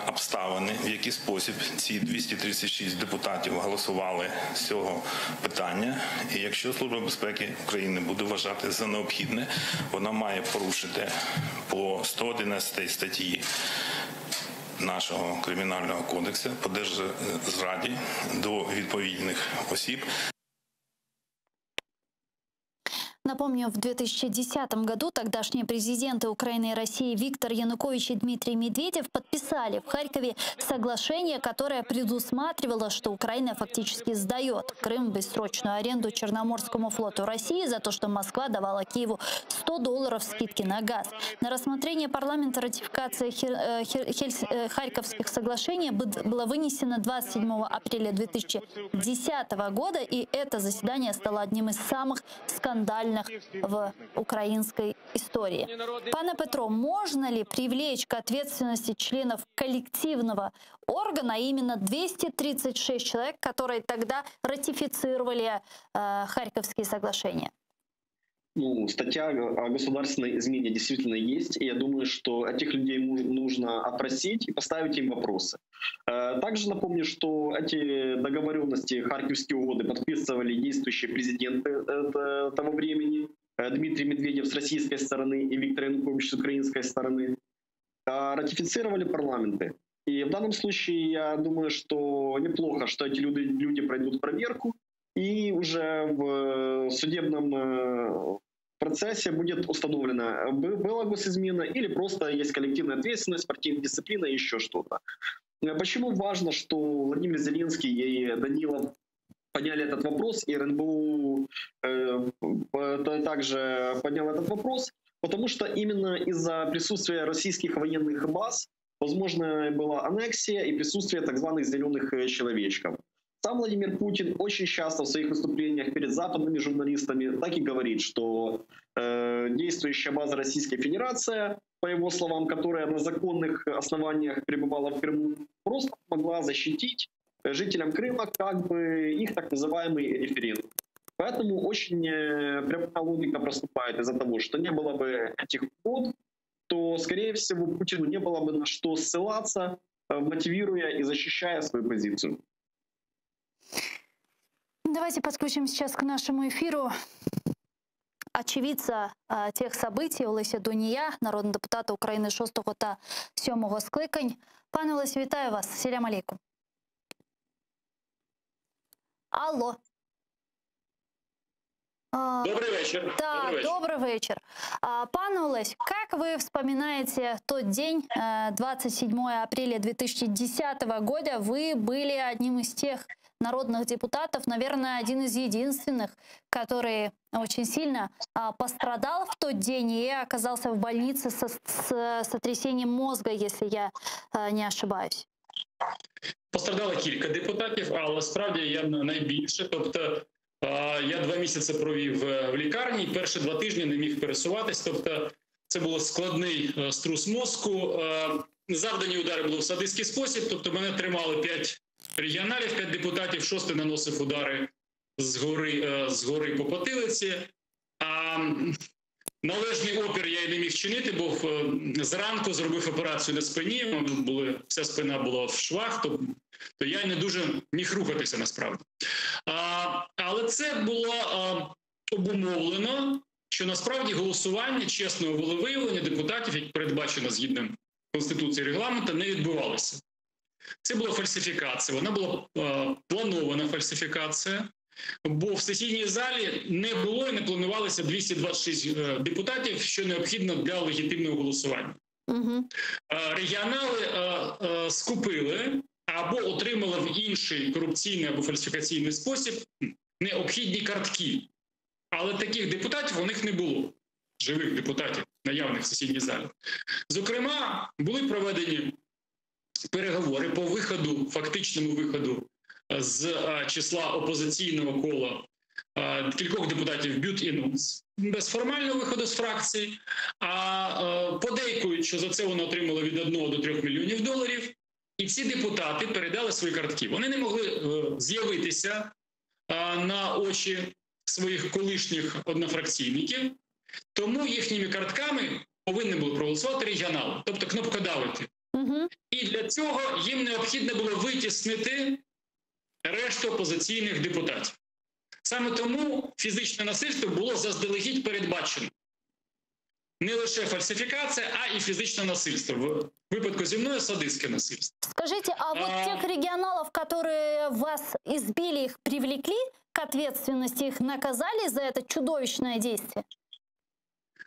обставини, в який спосіб ці 236 депутатів голосували з цього питання. І якщо Служба безпеки України буде вважати за необхідне, вона має порушити по 111 статті нашого Кримінального кодексу по держзраді до відповідних осіб. Напомню, в 2010 году тогдашние президенты Украины и России Виктор Янукович и Дмитрий Медведев подписали в Харькове соглашение, которое предусматривало, что Украина фактически сдает Крым в бессрочную аренду Черноморскому флоту России за то, что Москва давала Киеву $100 скидки на газ. На рассмотрение парламента ратификация Харьковских соглашений была вынесена 27 апреля 2010 года, и это заседание стало одним из самых скандальных в украинской истории. Пане Петро, можно ли привлечь к ответственности членов коллективного органа, именно 236 человек, которые тогда ратифицировали Харьковские соглашения? Ну, статья о государственной измене действительно есть, и я думаю, что этих людей нужно опросить и поставить им вопросы. Также напомню, что эти договоренности, Харьковские угоды, подписывали действующие президенты того времени, Дмитрий Медведев с российской стороны и Виктор Янукович с украинской стороны. Ратифицировали парламенты. И в данном случае я думаю, что неплохо, что эти люди пройдут проверку, и уже в судебном процессе будет установлено, была госизмена или просто есть коллективная ответственность, партийная дисциплина и еще что-то. Почему важно, что Владимир Зеленский и Данилов подняли этот вопрос, и РНБО также поднял этот вопрос? Потому что именно из-за присутствия российских военных баз, возможно, была аннексия и присутствие так званых «зеленых человечков». Сам Владимир Путин очень часто в своих выступлениях перед западными журналистами так и говорит, что действующая база Российской Федерации, по его словам, которая на законных основаниях пребывала в Крыму, просто могла защитить жителям Крыма как бы их так называемый референдум. Поэтому очень прямая логика проступает из-за того, что не было бы этих ввод, то, скорее всего, Путину не было бы на что ссылаться, мотивируя и защищая свою позицию. Давайте подключим сейчас к нашему эфиру очевидца тех событий Олеся Дунія, народного депутата України 6-го та 7-го скликань. Пане Олесі, вітаю вас. Селям алейкум. Алло. Добрый вечер. Да, добрый вечер. Пан Олесь, как вы вспоминаете тот день, 27 апреля 2010 года? Вы были одним из тех народных депутатов, наверное, один из единственных, который очень сильно пострадал в тот день и оказался в больнице с сотрясением мозга, если я не ошибаюсь. Пострадало кілька депутатів, але справді я найбільше. Тобто я 2 місяці провів в лікарні, перші 2 тижні не міг пересуватись. Тобто це був складний струс мозку. Завдані удари були в садистський спосіб, тобто мене тримали 5 регіоналів, 5 депутатів, 6-й наносив удари згори по потилиці. Належний опір я й не міг чинити, бо зранку зробив операцію на спині, вся спина була в швах, то я не дуже міг рухатися насправді. Але це було обумовлено, що насправді голосування чесного волевиявлення депутатів, як передбачено згідно Конституції і Регламенту, не відбувалося. Це була фальсифікація, вона була планована фальсифікація, бо в сесійній залі не було і не планувалося 226 депутатів, що необхідно для легітимного голосування. Регіонали скупили або отримали в інший корупційний або фальсифікаційний спосіб необхідні картки. Але таких депутатів у них не було, живих депутатів, наявних в сесійній залі. Зокрема, були проведені переговори по виходу, фактичному виходу з числа опозиційного кола кількох депутатів бют і нунц, без формального виходу з фракції, а подейкують, що за це вони отримали від 1 до 3 мільйонів доларів, і ці депутати передали свої картки. Вони не могли з'явитися на очі своїх колишніх однофракційників, тому їхніми картками повинні були проголосувати регіонали, тобто кнопкодавити. І для цього їм необхідно було витіснити решту опозиційних депутатів. Саме тому фізичне насильство було заздалегідь передбачено. Не лише фальсифікація, а і фізичне насильство. В випадку зі мною садистське насильство. Скажите, а вот тех регионалов, которые вас избили, их привлекли к ответственности, их наказали за это чудовищное действие?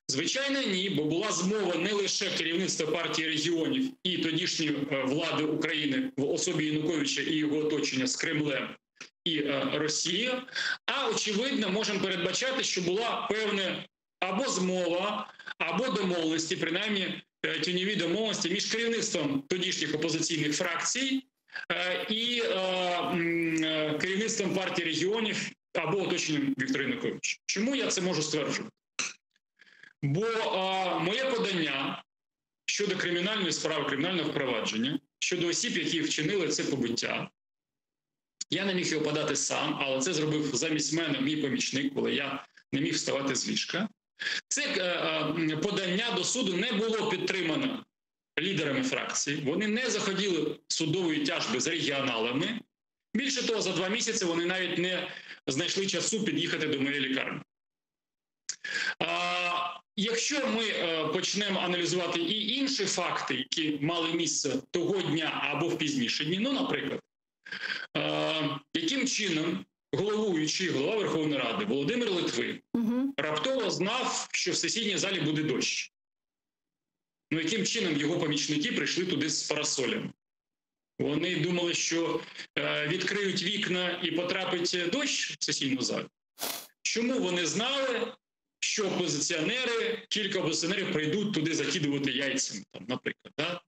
Звичайно, ні, бо була змова не лише керівництва партії регіонів і тодішньої влади України в особі Януковича і його оточення з Кремлем і Росією, а, очевидно, можемо передбачати, що була певна або змова, або домовленості, принаймні тіньові домовленості між керівництвом тодішніх опозиційних фракцій і керівництвом партії регіонів або оточенням Віктора Януковича. Чому я це можу стверджувати? Бо моє подання щодо кримінальної справи, кримінального впровадження, щодо осіб, які вчинили це побиття, я не міг його подати сам, але це зробив замість мене мій помічник, коли я не міг вставати з ліжка. Це подання до суду не було підтримано лідерами фракції, вони не заходили судової тяжби з регіоналами. Більше того, за 2 місяці вони навіть не знайшли часу під'їхати до моєї лікарні. Якщо ми почнемо аналізувати і інші факти, які мали місце того дня або в пізніші дні, ну, наприклад, яким чином головуючий, голова Верховної Ради Володимир Литвин раптово знав, що в сесійній залі буде дощ. Ну, яким чином його помічники прийшли туди з парасолями? Вони думали, що відкриють вікна і потрапить дощ в сесійну залу. Чому вони знали, що опозиціонери, кілька опозиціонерів прийдуть туди закидувати яйцями, там, наприклад. Да?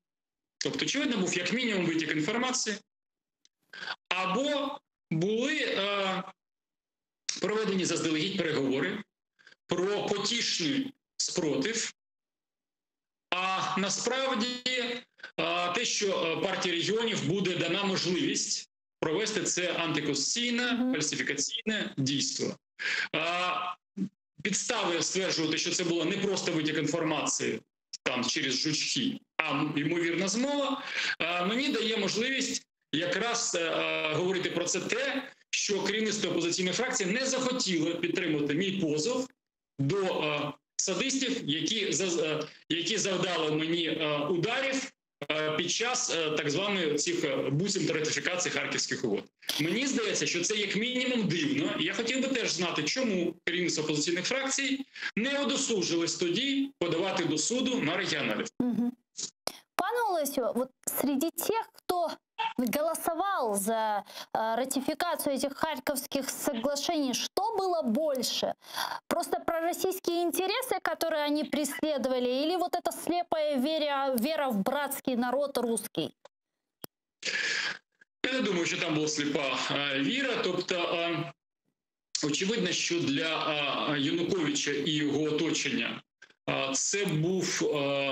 Тобто, очевидно, був як мінімум витік інформації, або були проведені заздалегідь переговори про потішний спротив, а насправді те, що партії регіонів буде дана можливість провести це антиконституційне, фальсифікаційне дійство. Підстави стверджувати, що це було не просто витік інформації там через жучки, а ймовірна змова, мені дає можливість якраз говорити про це те, що керівництво опозиційної фракції не захотіло підтримувати мій позов до садистів, які завдали мені ударів під час так званої цих буцімто ратифікацій Харківських угод. Мені здається, що це як мінімум дивно. І я хотів би теж знати, чому керівництво опозиційних фракцій не удосужились тоді подавати до суду на регіоналів. Пане Олесю, вот среди тех, кто голосовал за ратификацию этих Харьковских соглашений, что было больше? Просто пророссийские интересы, которые они преследовали, или вот эта слепая вера в братский народ русский? Я не думаю, що там була сліпа віра. Тобто, очевидно, що для Януковича і його оточення це був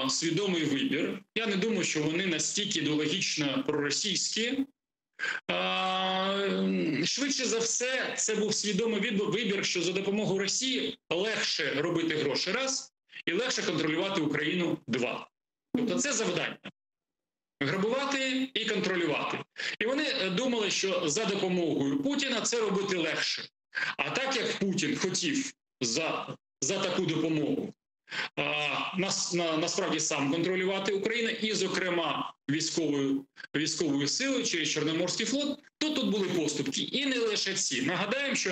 свідомий вибір. Я не думаю, що вони настільки ідеологічно проросійські. Швидше за все, це був свідомий вибір, що за допомогою Росії легше робити гроші – раз, і легше контролювати Україну – два. Тобто це завдання. Грабувати і контролювати. І вони думали, що за допомогою Путіна це робити легше. А так як Путін хотів за таку допомогу насправді сам контролювати Україну, і, зокрема, військовою силою через Чорноморський флот, то тут були поступки. І не лише ці. Нагадаємо, що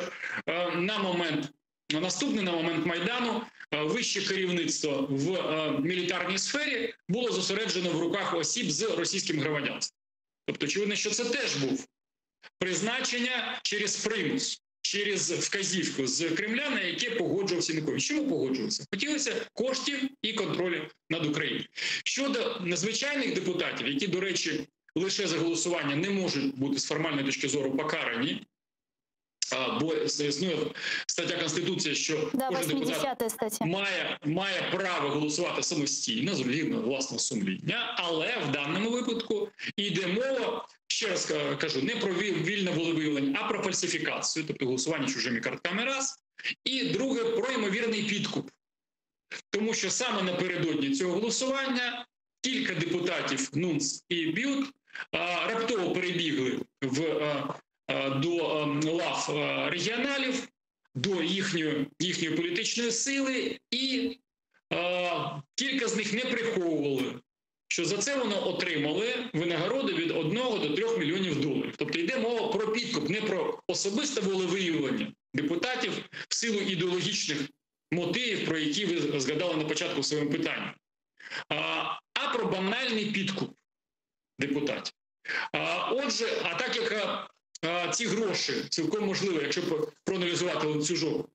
на момент Майдану вище керівництво в мілітарній сфері було зосереджено в руках осіб з російським громадянством. Тобто, очевидно, що це теж був призначення через примус, через вказівку з Кремля, на яке погоджувався Янукович. Чому погоджувався? Хотілося коштів і контролю над Україною. Щодо надзвичайних депутатів, які, до речі, лише за голосування не можуть бути з формальної точки зору покарані, бо існує стаття Конституції, що кожен депутат має право голосувати самостійно, згідно власного сумління, але в даному випадку йде мова, ще раз кажу, не про вільне волевиявлення, а про фальсифікацію, тобто голосування чужими картками раз, і друге, про ймовірний підкуп. Тому що саме напередодні цього голосування кілька депутатів Нунц і Бют раптово перебігли до лав регіоналів, до їхньої політичної сили, і кілька з них не приховували, що за це вони отримали винагороду від 1 до 3 мільйонів доларів. Тобто йде мова про підкуп, не про особисте волевиявлення депутатів в силу ідеологічних мотивів, про які ви згадали на початку в своєму питанні, а про банальний підкуп депутатів. Отже, а так як ці гроші, цілком можливо, якщо проаналізувати ланцюжок,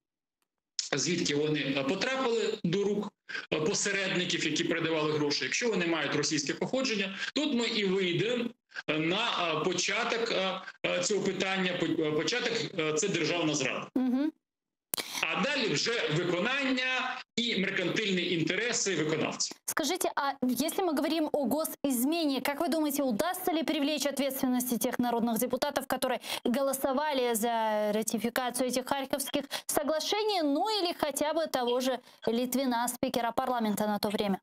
звідки вони потрапили до рук посередників, які передавали гроші, якщо вони мають російське походження, тут ми і вийдемо на початок цього питання. Початок – це державна зрада. А далі вже виконання и меркантильные интересы виконавцев. Скажите, а если мы говорим о госизмене, как вы думаете, удастся ли привлечь ответственности тех народных депутатов, которые голосовали за ратификацию этих Харьковских соглашений, ну или хотя бы того же Литвина, спикера парламента на то время?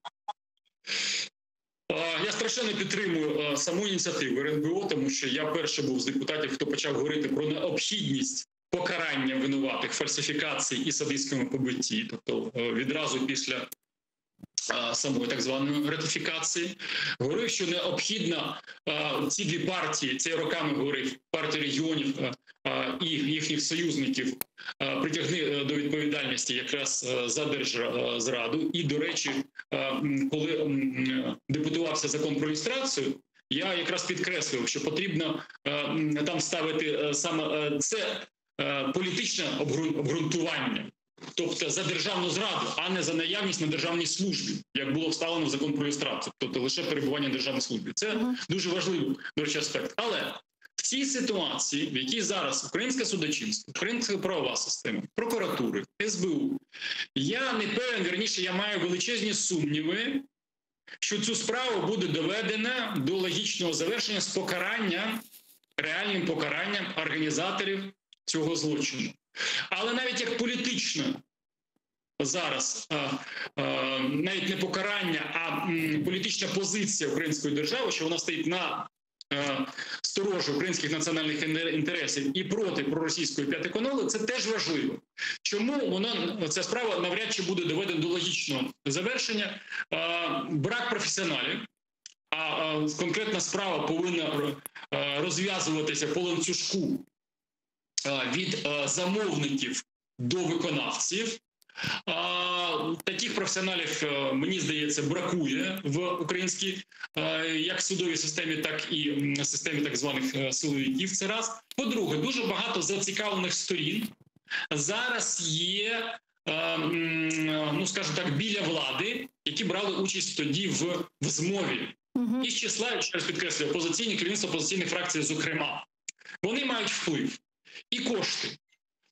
Я страшенно підтримую саму ініціативу РНБО, тому що я перший був з депутатів, хто почав говорити про необхідність покарання винуватих фальсифікацій і садистському побитті, тобто відразу після самої так званої ратифікації. Говорив, що необхідно ці дві партії, це я роками говорив, партія регіонів і їхніх союзників, притягни до відповідальності якраз за держзраду. І, до речі, коли депутувався закон про люстрацію, я якраз підкреслив, що потрібно там ставити саме це політичне обґрунтування, тобто за державну зраду, а не за наявність на державній службі, як було вставлено в закон про люстрацію, тобто лише перебування на державній службі. Це дуже важливий, до речі, аспект. Але в цій ситуації, в якій зараз українське судочинство, українська правова система, прокуратури, СБУ, я не певен, вірніше, я маю величезні сумніви, що цю справу буде доведена до логічного завершення з покаранням, реальним покаранням організаторів цього злочину. Але навіть як політично зараз, навіть не покарання, а політична позиція української держави, що вона стоїть на сторожі українських національних інтересів і проти проросійської п'ятиколони, це теж важливо. Чому ця справа навряд чи буде доведена до логічного завершення? Брак професіоналів, а конкретна справа повинна розв'язуватися по ланцюжку від замовників до виконавців. Таких професіоналів, мені здається, бракує в українській як судовій системі, так і системі так званих силовиків. Це раз. По-друге, дуже багато зацікавлених сторін зараз є, ну, скажімо так, біля влади, які брали участь тоді в змові. Із числа, ще раз підкреслюю, опозиційні, керівництво опозиційних фракцій, зокрема. Вони мають вплив і кошти.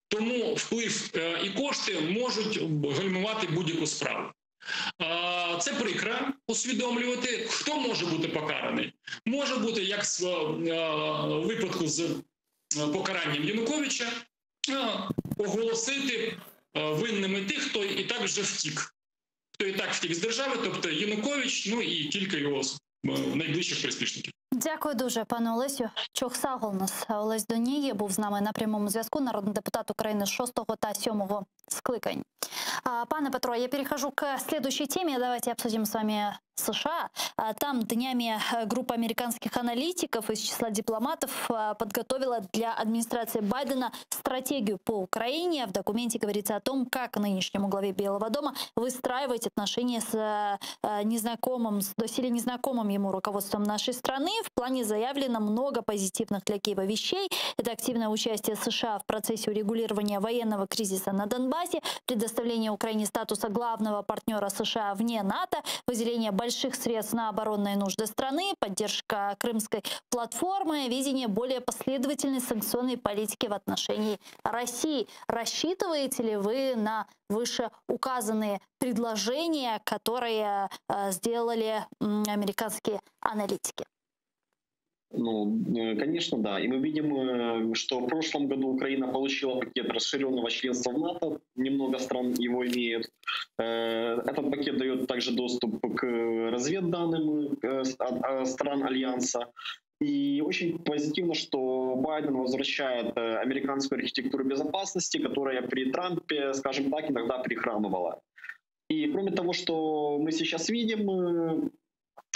Тому вплив і кошти можуть гальмувати будь-яку справу. Це прикро усвідомлювати. Хто може бути покараний? Може бути, як в випадку з покаранням Януковича, оголосити винними тих, хто і так вже втік. Хто і так втік з держави, тобто Янукович, ну і кілька його найближчих приспішників. Дякую дуже, пане Олесю. Чохсагл у нас Олесь Донії був з нами на прямому зв'язку, народний депутат України 6-го та 7-го скликань. Пане Петро, я перехожу к следующей теме. Давайте обсудим с вами США. Там днями группа американских аналитиков из числа дипломатов подготовила для администрации Байдена стратегию по Украине. В документе говорится о том, как нынешнему главе Белого дома выстраивать отношения с незнакомым, с доселе незнакомым ему руководством нашей страны. В плане заявлено много позитивных для Киева вещей. Это активное участие США в процессе урегулирования военного кризиса на Донбассе, предоставление Украине статуса главного партнера США вне НАТО, выделение больших средств на оборонные нужды страны, поддержка крымской платформы, видение более последовательной санкционной политики в отношении России. Рассчитываете ли вы на вышеуказанные предложения, которые сделали американские аналитики? Ну, конечно, да. И мы видим, что в прошлом году Украина получила пакет расширенного членства в НАТО. Немного стран его имеют. Этот пакет дает также доступ к разведданным стран Альянса. И очень позитивно, что Байден возвращает американскую архитектуру безопасности, которая при Трампе, скажем так, иногда прихрамывала. И кроме того, что мы сейчас видим,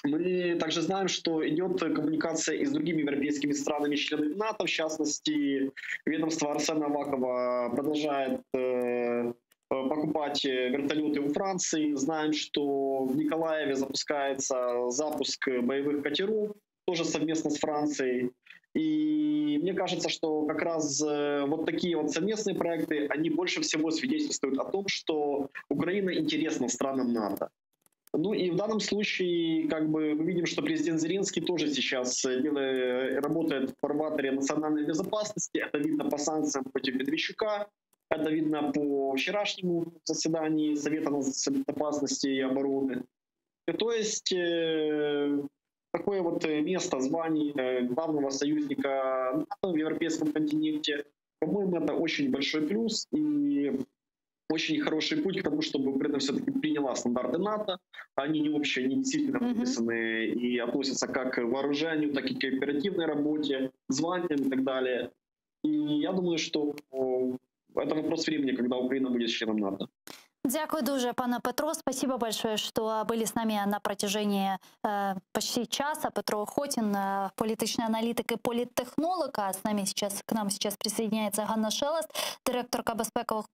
мы также знаем, что идет коммуникация и с другими европейскими странами-членами НАТО. В частности, ведомство Арсена Авакова продолжает покупать вертолеты у Франции. Знаем, что в Николаеве запускается запуск боевых катеров, тоже совместно с Францией. И мне кажется, что как раз вот такие вот совместные проекты, они больше всего свидетельствуют о том, что Украина интересна странам НАТО. Ну и в данном случае, как бы, мы видим, что президент Зеленский тоже сейчас работает в фарватере национальной безопасности. Это видно по санкциям против Медведчука, это видно по вчерашнему заседанию Совета безопасности и обороны. То есть такое вот место, звание главного союзника НАТО в европейском континенте, по-моему, это очень большой плюс и очень хороший путь к тому, чтобы Украина все-таки приняла стандарты НАТО. Они не общие, они действительно прописаны и относятся как к вооружению, так и к оперативной работе, званиям и так далее. И я думаю, что это вопрос времени, когда Украина будет членом НАТО. Дякую дуже, пане Петро. Спасибо большое, что были с нами на протяжении почти часа. Петро Охотин, політичний аналітик і політтехнолог. А к нам сейчас присоединяется Ганна Шелест, директорка безпекових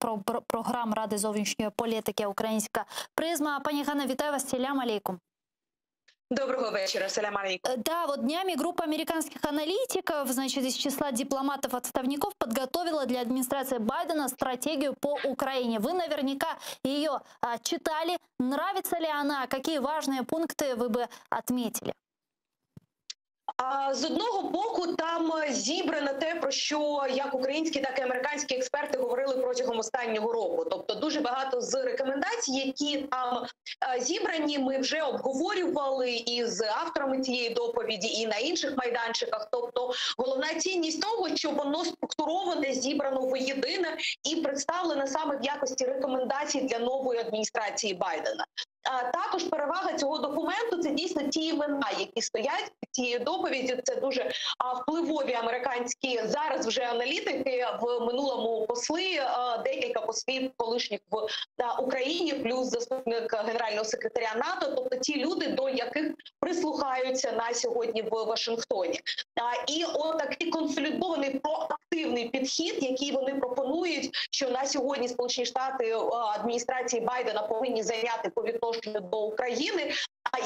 програм Ради зовнішньої політики «Українська призма». Пані Ганна, вітаю вас. Салям алейкум. Доброго вечера, салям алейкум. Да, вот днями группа американских аналитиков, значит, из числа дипломатов-отставников подготовила для администрации Байдена стратегию по Украине. Вы наверняка ее читали. Нравится ли она? Какие важные пункты вы бы отметили? З одного боку, там зібрано те, про що як українські, так і американські експерти говорили протягом останнього року. Тобто дуже багато з рекомендацій, які там зібрані, ми вже обговорювали із авторами цієї доповіді і на інших майданчиках. Тобто головна цінність того, що воно структуроване, зібрано воєдине і представлено саме в якості рекомендацій для нової адміністрації Байдена. Також перевага цього документу – це дійсно ті імена, які стоять під цією доповіддю. Це дуже впливові американські зараз вже аналітики, в минулому посли, декілька послів колишніх в Україні, плюс заступник генерального секретаря НАТО, тобто ті люди, до яких прислухаються на сьогодні в Вашингтоні. І отакий консолідований проактивний підхід, який вони пропонують, що на сьогодні Сполучені Штати адміністрації Байдена повинні зайняти по відношенню до України,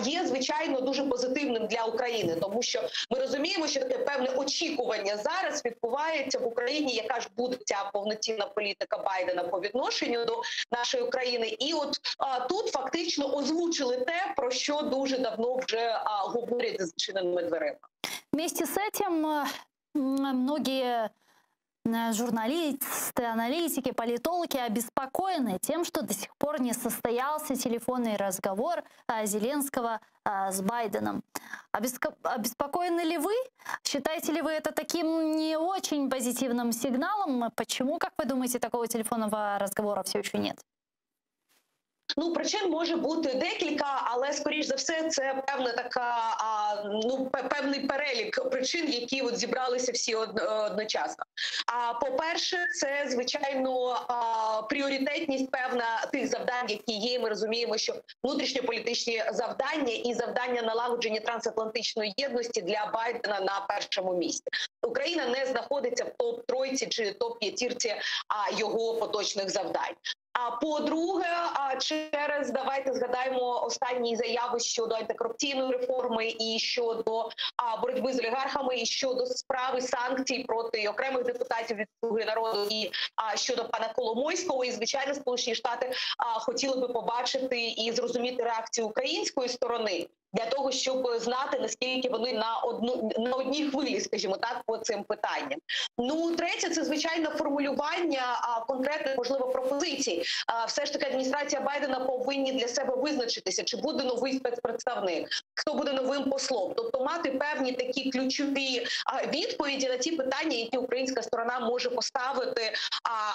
є, звичайно, дуже позитивним для України, тому що ми розуміємо, що таке певне очікування зараз відбувається в Україні, яка ж буде ця повноцінна політика Байдена по відношенню до нашої України. І от тут фактично озвучили те, про що дуже давно вже говорять за зачиненими дверима. Вместе с этим многие журналисты, аналитики, политологи обеспокоены тем, что до сих пор не состоялся телефонный разговор Зеленского с Байденом. Обеспокоены ли вы? Считаете ли вы это таким не очень позитивным сигналом? Почему, как вы думаете, такого телефонного разговора все еще нет? Ну, причин може бути декілька, але, скоріш за все, це певна така, певний перелік причин, які от зібралися всі одночасно. По-перше, це, звичайно, пріоритетність певна тих завдань, які є. Ми розуміємо, що внутрішньополітичні завдання і завдання налагодження трансатлантичної єдності для Байдена на першому місці. Україна не знаходиться в топ-тройці чи топ-п'ятірці його поточних завдань. А по-друге, давайте згадаємо останні заяви щодо антикорупційної реформи і щодо боротьби з олігархами, і щодо справи санкцій проти окремих депутатів від «Слуги народу» і щодо пана Коломойського. І, звичайно, Сполучені Штати хотіли би побачити і зрозуміти реакцію української сторони для того, щоб знати, наскільки вони на одній хвилі, скажімо так, по цим питанням. Ну, третє, це, звичайно, формулювання конкретних, можливо, пропозицій. Все ж таки адміністрація Байдена повинні для себе визначитися, чи буде новий спецпредставник, хто буде новим послом. Тобто мати певні такі ключові відповіді на ті питання, які українська сторона може поставити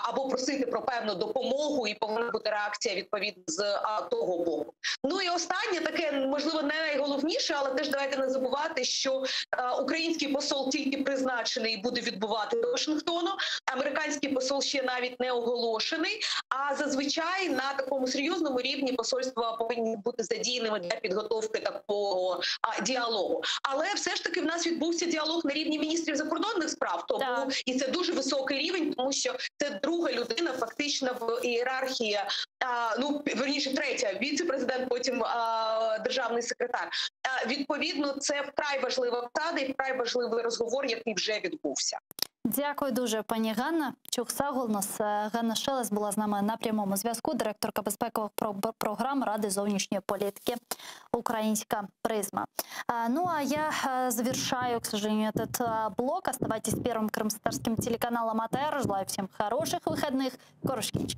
або просити про певну допомогу, і повинна бути реакція відповідно з того боку. Ну і останнє таке, можливо, не найголовніше, але теж давайте не забувати, що український посол тільки призначений і буде відбувати до Вашингтону. Американський посол ще навіть не оголошений. А зазвичай на такому серйозному рівні посольства повинні бути задіяними для підготовки такого діалогу. Але все ж таки в нас відбувся діалог на рівні міністрів закордонних справ. Тому і це дуже високий рівень, тому що це друга людина фактично в ієрархії, верніше третя, віце-президент, потім державний секретар. Відповідно, це вкрай важлива посада і вкрай важливий розговор, який вже відбувся. Дякую дуже, пані Ганна. Чухсагул, нас Ганна Шелес була з нами на прямому зв'язку, директорка безпекових програм Ради зовнішньої політики «Украинская призма». Ну а я завершаю, к сожалению, этот блок. Оставайтесь первым крымстатарским телеканалом АТР. Желаю всем хороших выходных. Корушкевич.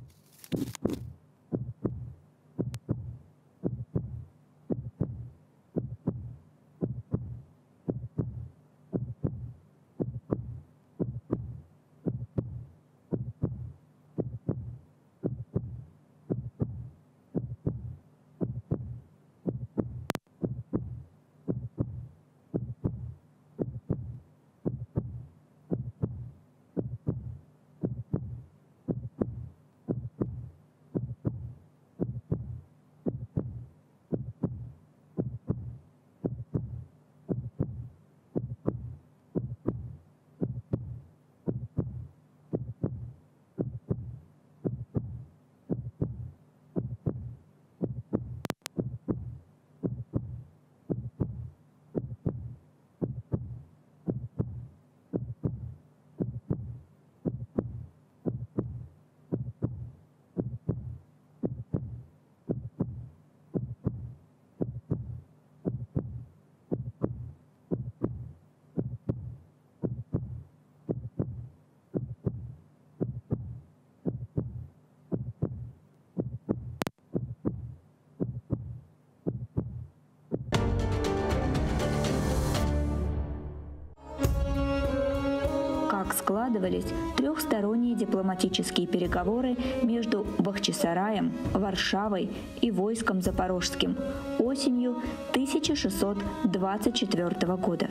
складывались трехсторонние дипломатические переговоры между Бахчисараем, Варшавой и войском Запорожским осенью 1624 года.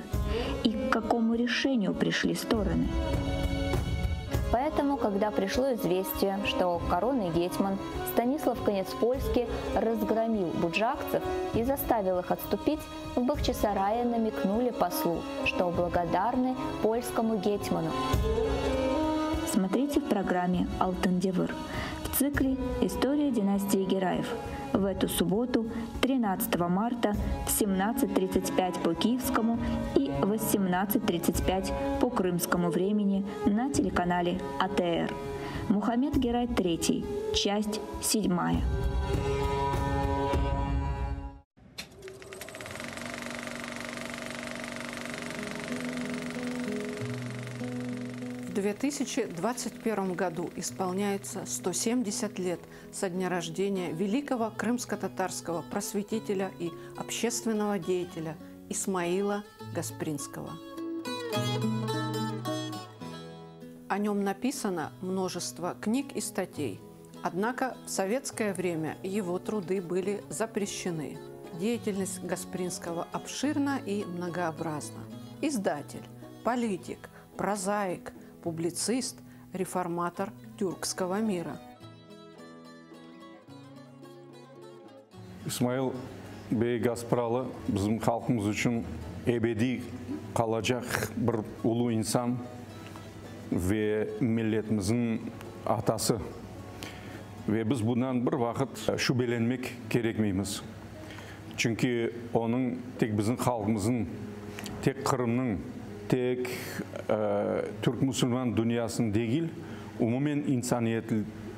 И к какому решению пришли стороны? Поэтому, когда пришло известие, что коронный гетьман Станислав Конецпольский разгромил буджакцев и заставил их отступить, в Бахчисарае намекнули послу, что благодарны польскому гетьману. Смотрите в программе «Алтын-Девыр» в цикле «История династии Гераев» в эту субботу, 13 марта в 17:35 по киевскому и 18:35 по крымскому времени на телеканале АТР. Мухаммед Герай III, часть 7. В 2021 году исполняется 170 лет со дня рождения великого крымско-татарского просветителя и общественного деятеля Исмаила Гаспринского. О нем написано множество книг и статей, однако в советское время его труды были запрещены. Деятельность Гаспринского обширна и многообразна. Издатель, политик, прозаик, публицист, реформатор тюркского мира. Исмаил Бей Гаспралы біздің халқымыз үшін ebedi қалacak bir ulu insan ve milletimizin atası. Ve biz bundan bir vakit şüphelenmek gerekmeyimiz. Çünkü onun tek bizim halkımızın, tek Kırım'ın, tek Türk-Müslüman dünyasının değil, umumen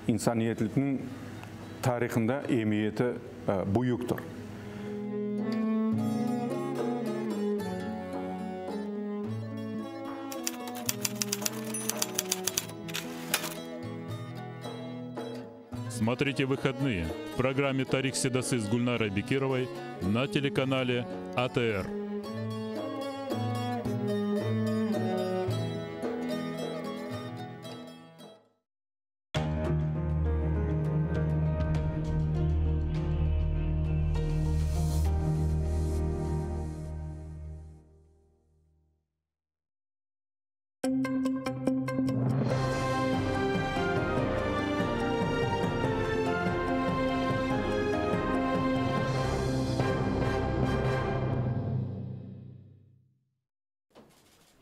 insaniyetliğinin tarihinde emniyeti büyüktür. Смотрите «Выходные» в программе «Тарих Седасы» с Гульнарой Бекировой на телеканале АТР.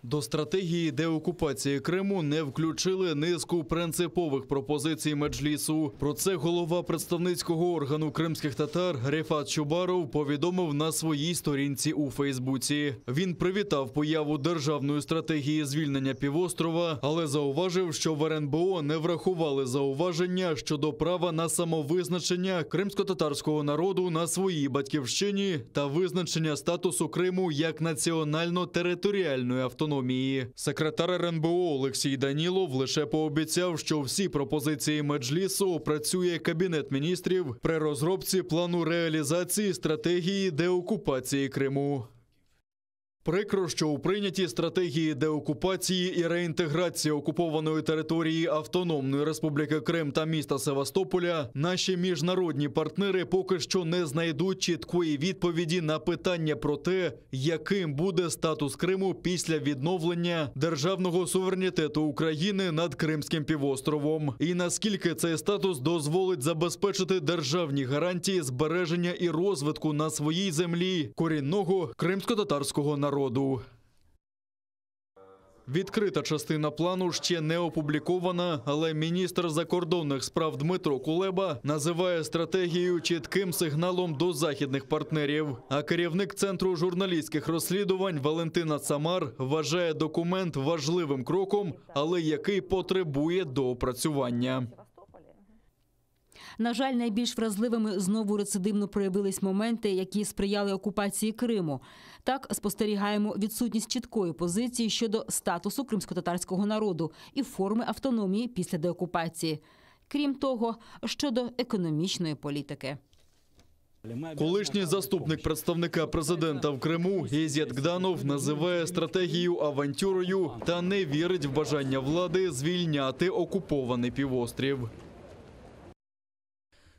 До стратегії деокупації Криму не включили низку принципових пропозицій Меджлісу. Про це голова представницького органу кримських татар Рефат Чубаров повідомив на своїй сторінці у Фейсбуці. Він привітав появу державної стратегії звільнення півострова, але зауважив, що в РНБО не врахували зауваження щодо права на самовизначення кримсько-татарського народу на своїй батьківщині та визначення статусу Криму як національно-територіальної автономії. Секретар РНБО Олексій Данілов лише пообіцяв, що всі пропозиції Меджлісу опрацює Кабінет міністрів при розробці плану реалізації стратегії деокупації Криму. Прикро, що у прийнятій стратегії деокупації і реінтеграції окупованої території Автономної Республіки Крим та міста Севастополя наші міжнародні партнери поки що не знайдуть чіткої відповіді на питання про те, яким буде статус Криму після відновлення державного суверенітету України над Кримським півостровом. І наскільки цей статус дозволить забезпечити державні гарантії збереження і розвитку на своїй землі корінного кримсько-татарського народу. Відкрита частина плану ще не опублікована, але міністр закордонних справ Дмитро Кулеба називає стратегію чітким сигналом до західних партнерів. А керівник Центру журналістських розслідувань Валентина Цамар вважає документ важливим кроком, але який потребує доопрацювання. На жаль, найбільш вразливими знову рецидивно проявились моменти, які сприяли окупації Криму. Так, спостерігаємо відсутність чіткої позиції щодо статусу кримсько-татарського народу і форми автономії після деокупації. Крім того, щодо економічної політики. Колишній заступник представника президента в Криму Ізет Гданов називає стратегію авантюрою та не вірить в бажання влади звільняти окупований півострів.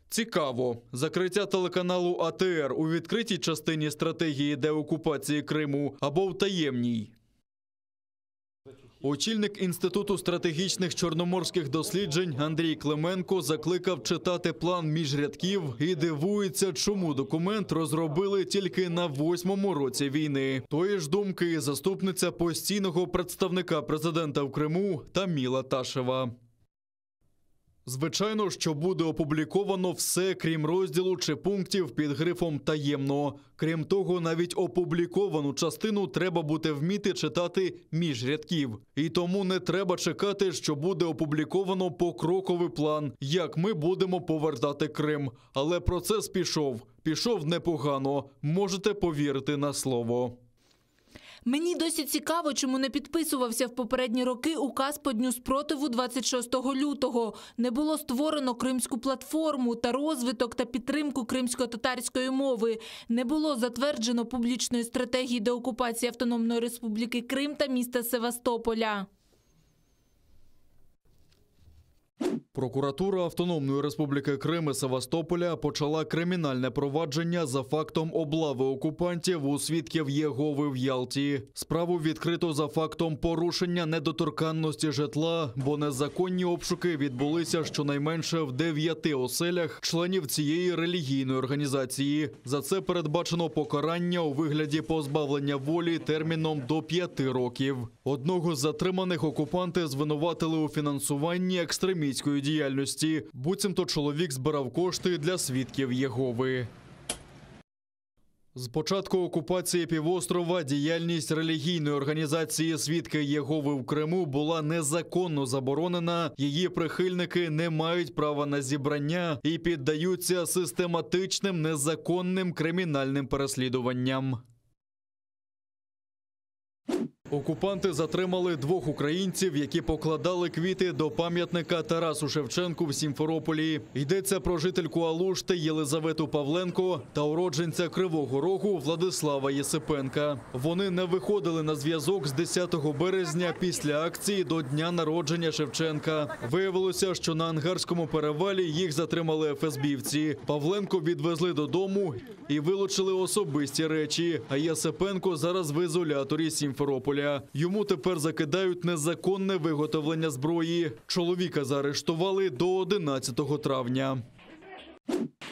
Цікаво. Закриття телеканалу АТР у відкритій частині стратегії деокупації Криму або в таємній. Очільник Інституту стратегічних чорноморських досліджень Андрій Клименко закликав читати план між рядків і дивується, чому документ розробили тільки на 8-му році війни. Тої ж думки і заступниця постійного представника президента в Криму Таміла Ташева. Звичайно, що буде опубліковано все, крім розділу чи пунктів під грифом «таємно». Крім того, навіть опубліковану частину треба буде вміти читати між рядків. І тому не треба чекати, що буде опубліковано покроковий план, як ми будемо повертати Крим. Але процес пішов. Пішов непогано. Можете повірити на слово. Мені досі цікаво, чому не підписувався в попередні роки указ по Дню спротиву 26 лютого. Не було створено Кримську платформу та розвиток та підтримку кримсько-татарської мови. Не було затверджено публічної стратегії деокупації Автономної Республіки Крим та міста Севастополя. Прокуратура Автономної Республіки Крим і Севастополя почала кримінальне провадження за фактом облави окупантів у свідків Єгови в Ялті. Справу відкрито за фактом порушення недоторканності житла, бо незаконні обшуки відбулися щонайменше в 9 оселях членів цієї релігійної організації. За це передбачено покарання у вигляді позбавлення волі терміном до 5 років. Одного з затриманих окупанти звинуватили у фінансуванні екстремістської діяльності. Буцімто чоловік збирав кошти для свідків Єгови. З початку окупації півострова діяльність релігійної організації «Свідки Єгови» в Криму була незаконно заборонена. Її прихильники не мають права на зібрання і піддаються систематичним незаконним кримінальним переслідуванням. Окупанти затримали 2 українців, які покладали квіти до пам'ятника Тарасу Шевченку в Сімферополі. Йдеться про жительку Алушти Єлизавету Павленко та уродженця Кривого Рогу Владислава Єсипенка. Вони не виходили на зв'язок з 10 березня після акції до дня народження Шевченка. Виявилося, що на Ангарському перевалі їх затримали ФСБівці. Павленко відвезли додому і вилучили особисті речі, а Єсипенко зараз в ізоляторі Сімферополя. Йому тепер закидають незаконне виготовлення зброї. Чоловіка заарештували до 11 травня.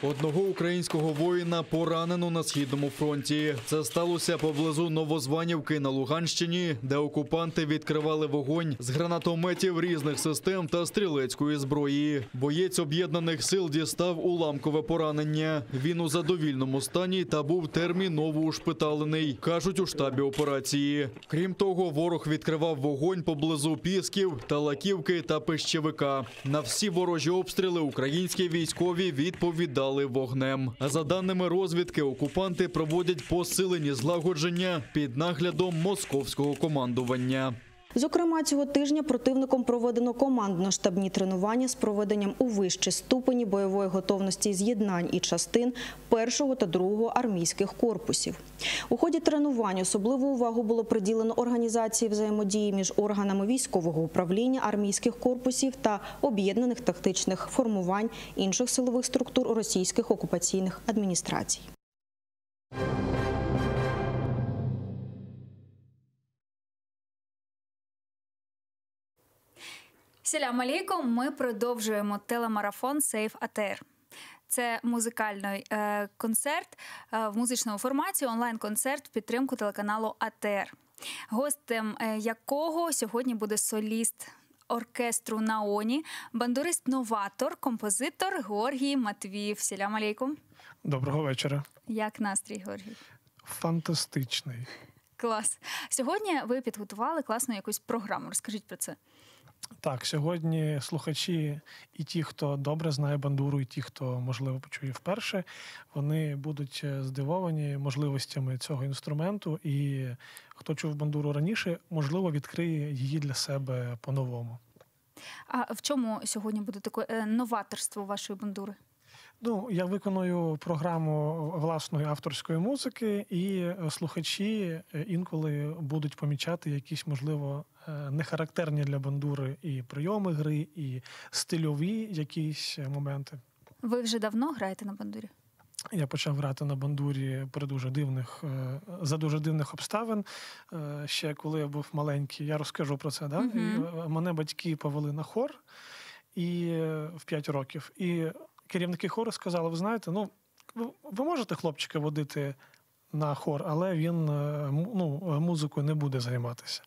Одного українського воїна поранено на Східному фронті. Це сталося поблизу Новозванівки на Луганщині, де окупанти відкривали вогонь з гранатометів різних систем та стрілецької зброї. Боєць об'єднаних сил дістав уламкове поранення. Він у задовільному стані та був терміново ушпиталений, кажуть у штабі операції. Крім того, ворог відкривав вогонь поблизу Пісків, Талаківки та Пищевика. На всі ворожі обстріли українські військові відповідали вогнем. А за даними розвідки, окупанти проводять посилені злагодження під наглядом московського командування. Зокрема, цього тижня противником проведено командно-штабні тренування з проведенням у вищі ступені бойової готовності з'єднань і частин 1-го та 2-го армійських корпусів. У ході тренувань особливу увагу було приділено організації взаємодії між органами військового управління армійських корпусів та об'єднаних тактичних формувань інших силових структур російських окупаційних адміністрацій. Селям алейкум, ми продовжуємо телемарафон «Сейф АТР». Це музикальний концерт в музичному форматі, онлайн-концерт в підтримку телеканалу АТР, гостем якого сьогодні буде соліст оркестру «Наоні», бандурист-новатор, композитор Георгій Матвіїв. Селям алейкум. Доброго вечора. Як настрій, Георгій? Фантастичний. Клас. Сьогодні ви підготували класну якусь програму. Розкажіть про це. Так, сьогодні слухачі і ті, хто добре знає бандуру, і ті, хто, можливо, почує вперше, вони будуть здивовані можливостями цього інструменту. І хто чув бандуру раніше, можливо, відкриє її для себе по-новому. А в чому сьогодні буде таке новаторство вашої бандури? Я виконую програму власної авторської музики, і слухачі інколи будуть помічати якісь, можливо, нехарактерні для бандури і прийоми гри, і стильові якісь моменти. Ви вже давно граєте на бандурі? Я почав грати на бандурі за дуже дивних обставин. Ще коли я був маленький, я розкажу про це. Да? Мене батьки повели на хор в 5 років. І керівники хору сказали, ви знаєте, ви можете хлопчика водити на хор, але він музикою не буде займатися.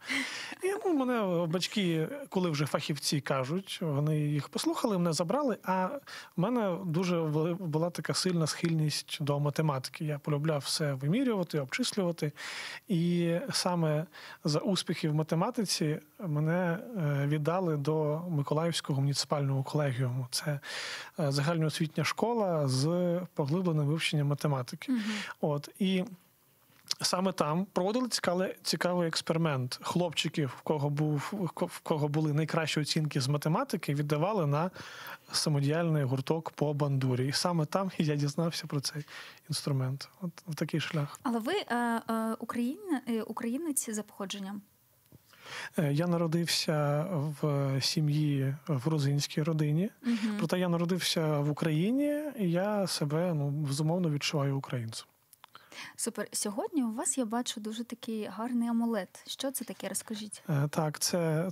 І мене батьки, коли вже фахівці кажуть, вони їх послухали, мене забрали, а в мене дуже була така сильна схильність до математики. Я полюбляв все вимірювати, обчислювати. І саме за успіхи в математиці мене віддали до Миколаївського муніципального колегіуму. Це загальноосвітня школа з поглибленим вивченням математики. І саме там проводили цікавий експеримент. Хлопчиків, в кого були найкращі оцінки з математики, віддавали на самодіяльний гурток по бандурі. І саме там я дізнався про цей інструмент. От такий шлях. Але ви українець за походженням? Я народився в сім'ї в грузинській родині. Проте я народився в Україні, і я себе, безумовно, відчуваю українцем. Супер. Сьогодні у вас, я бачу, дуже такий гарний амулет. Що це таке? Розкажіть. Так,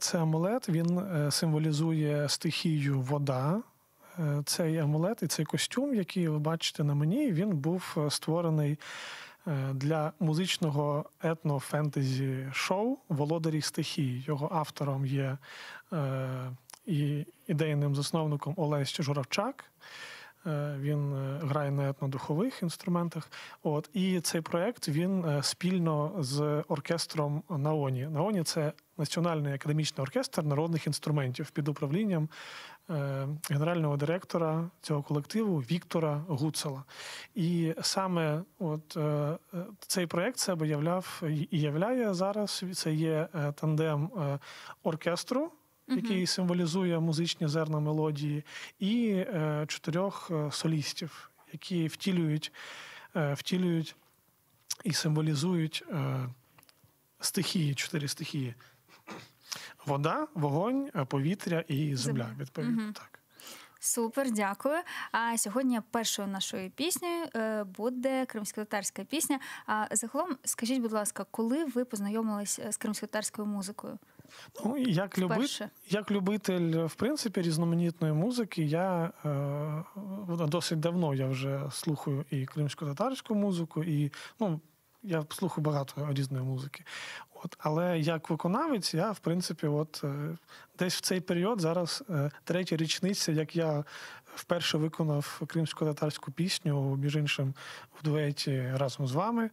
це амулет, він символізує стихію вода. Цей амулет і цей костюм, який ви бачите на мені, він був створений для музичного етно-фентезі-шоу «Володарі стихій». Його автором є і ідейним засновником Олесь Журавчак. Він грає на етнодухових інструментах. І цей проєкт, він спільно з оркестром НАОНІ. НАОНІ – це Національний академічний оркестр народних інструментів під управлінням генерального директора цього колективу Віктора Гуцела. І саме цей проєкт себе являв і являє зараз. Це є тандем оркестру, який символізує музичні зерна мелодії, і 4 солістів, які втілюють і символізують стихії, 4 стихії. Вода, вогонь, повітря і земля, відповідно. Так. Супер, дякую. А сьогодні першою нашою піснею буде кримськотатарська пісня. А загалом, скажіть, будь ласка, коли ви познайомились з кримськотатарською музикою? Як любитель, в принципі, різноманітної музики, я досить давно я вже слухаю і кримськотатарську музику, і я слухаю багато різної музики. Але як виконавець, я, в принципі, десь в цей період, зараз 3-я річниця, як я вперше виконав кримсько-татарську пісню, між іншим, в дуеті разом з вами,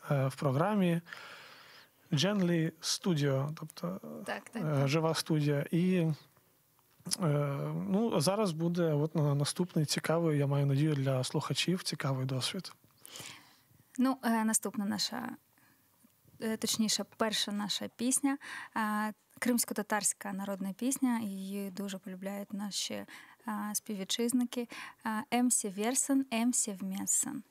в програмі Gently Studio, тобто жива студія. І зараз буде наступний цікавий, я маю надію, для слухачів, цікавий досвід. Наступна наша, точніше, перша наша пісня, кримсько-татарська народна пісня, її дуже полюбляють наші співвітчизники. «Емсі Версен, емсі Вмесен».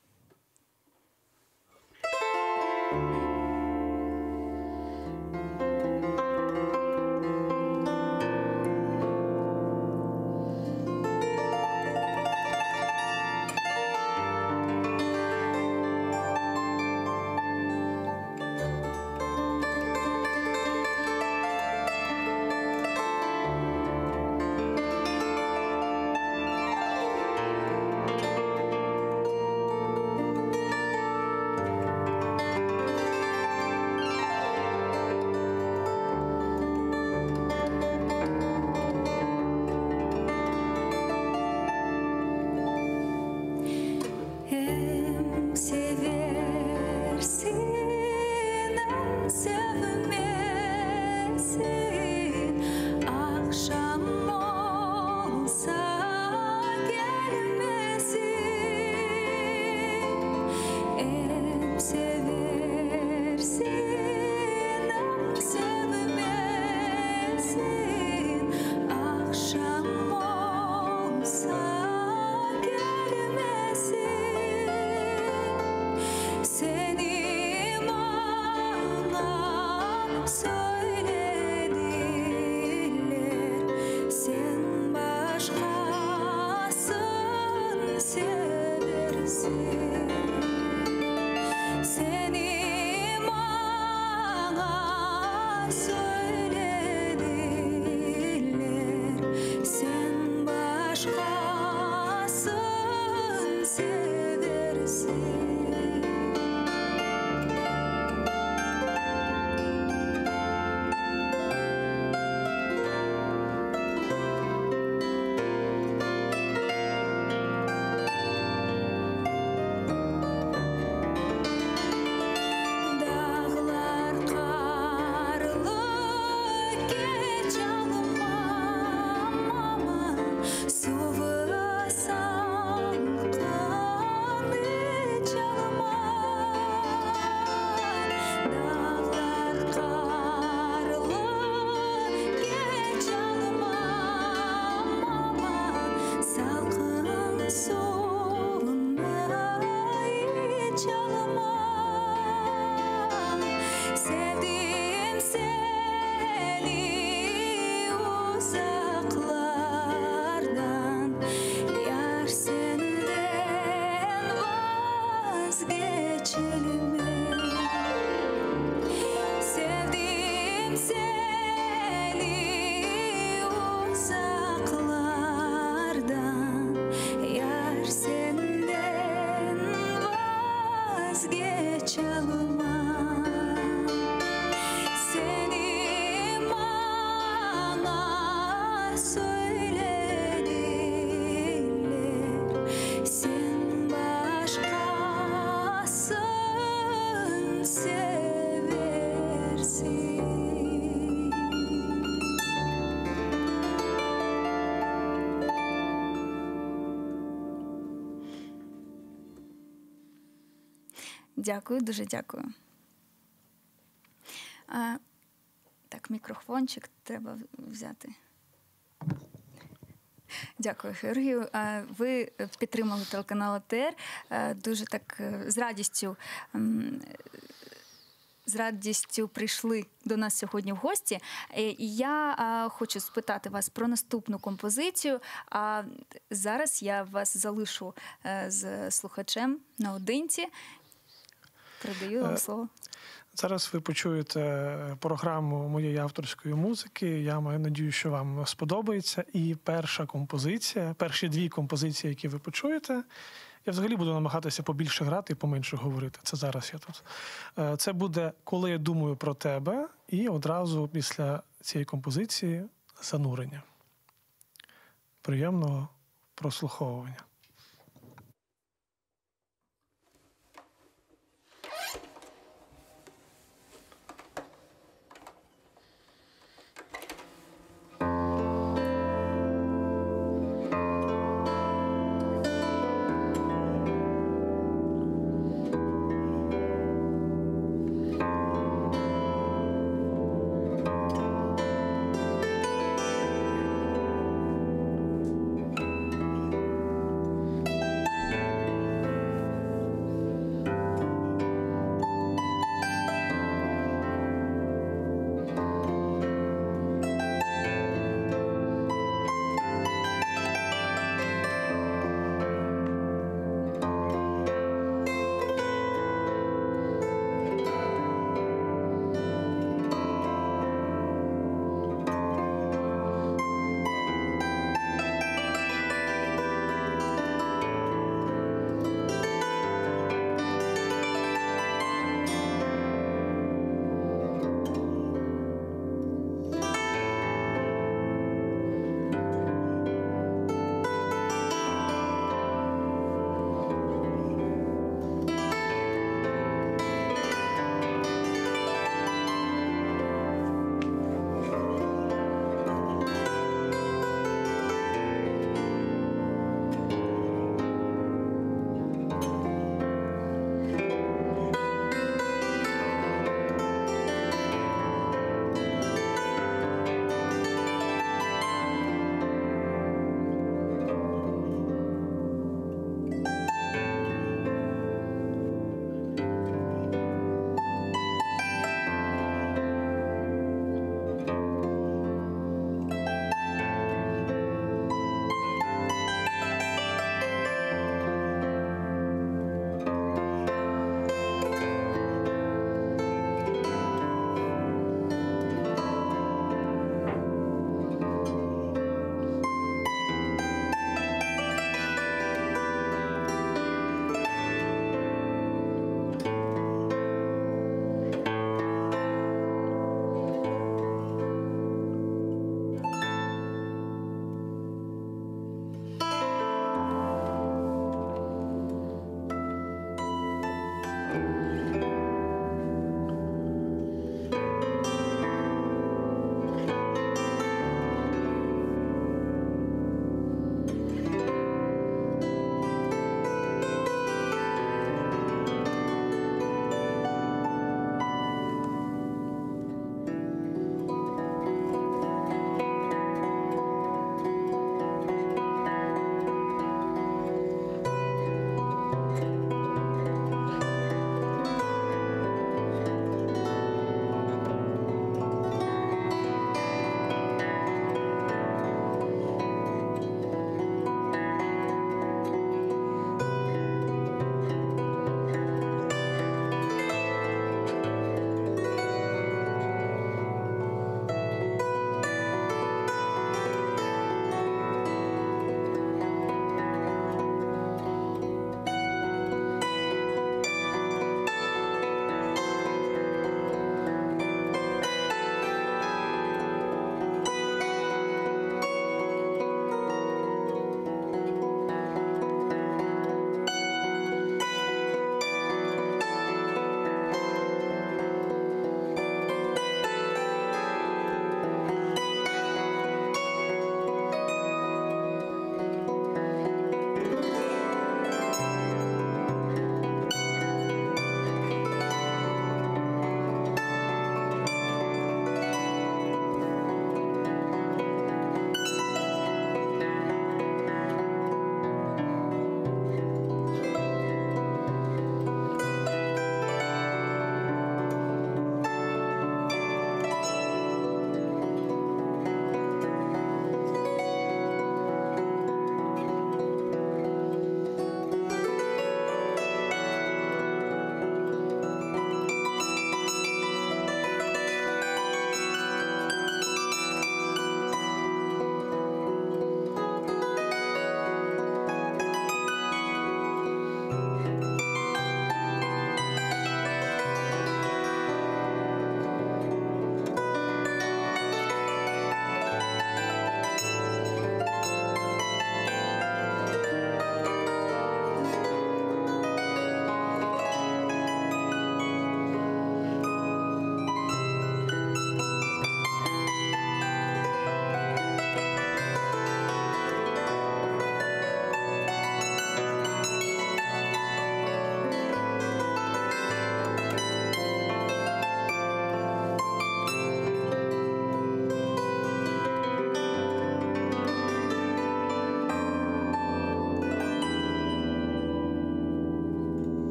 Дякую, дуже дякую. Так, мікрофончик треба взяти. Дякую, Георгію. Ви підтримали телеканал АТР. Дуже так з радістю прийшли до нас сьогодні в гості. І я хочу спитати вас про наступну композицію. А зараз я вас залишу з слухачем наодинці. Передаю вам слово. Зараз ви почуєте програму моєї авторської музики. Я маю надію, що вам сподобається. І перші дві композиції, які ви почуєте, я взагалі буду намагатися побільше грати і поменше говорити. Це зараз я тут. Це буде «Коли я думаю про тебе» і одразу після цієї композиції «Занурення». Приємного прослуховування.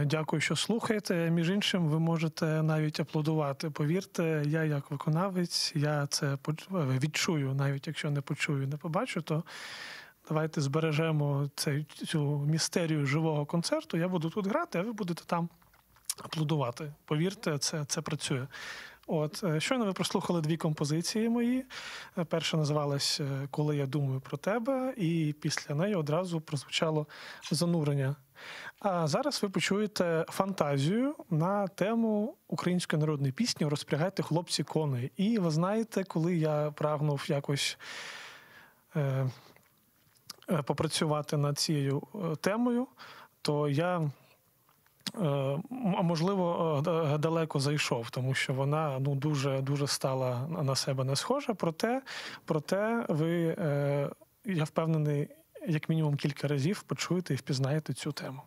Дякую, що слухаєте. Між іншим, ви можете навіть аплодувати. Повірте, я як виконавець, я це відчую, навіть якщо не почую, не побачу, то давайте збережемо цю містерію живого концерту. Я буду тут грати, а ви будете там аплодувати. Повірте, це працює. Щойно ви прослухали 2 композиції мої. Перша називалась «Коли я думаю про тебе», і після неї одразу прозвучало «Занурення». А зараз ви почуєте фантазію на тему української народної пісні «Розпрягайте, хлопці, коней». І ви знаєте, коли я прагнув якось попрацювати над цією темою, то я, можливо, далеко зайшов, тому що вона дуже стала на себе не схожа. Проте ви, я впевнений, як мінімум кілька разів почуєте і впізнаєте цю тему.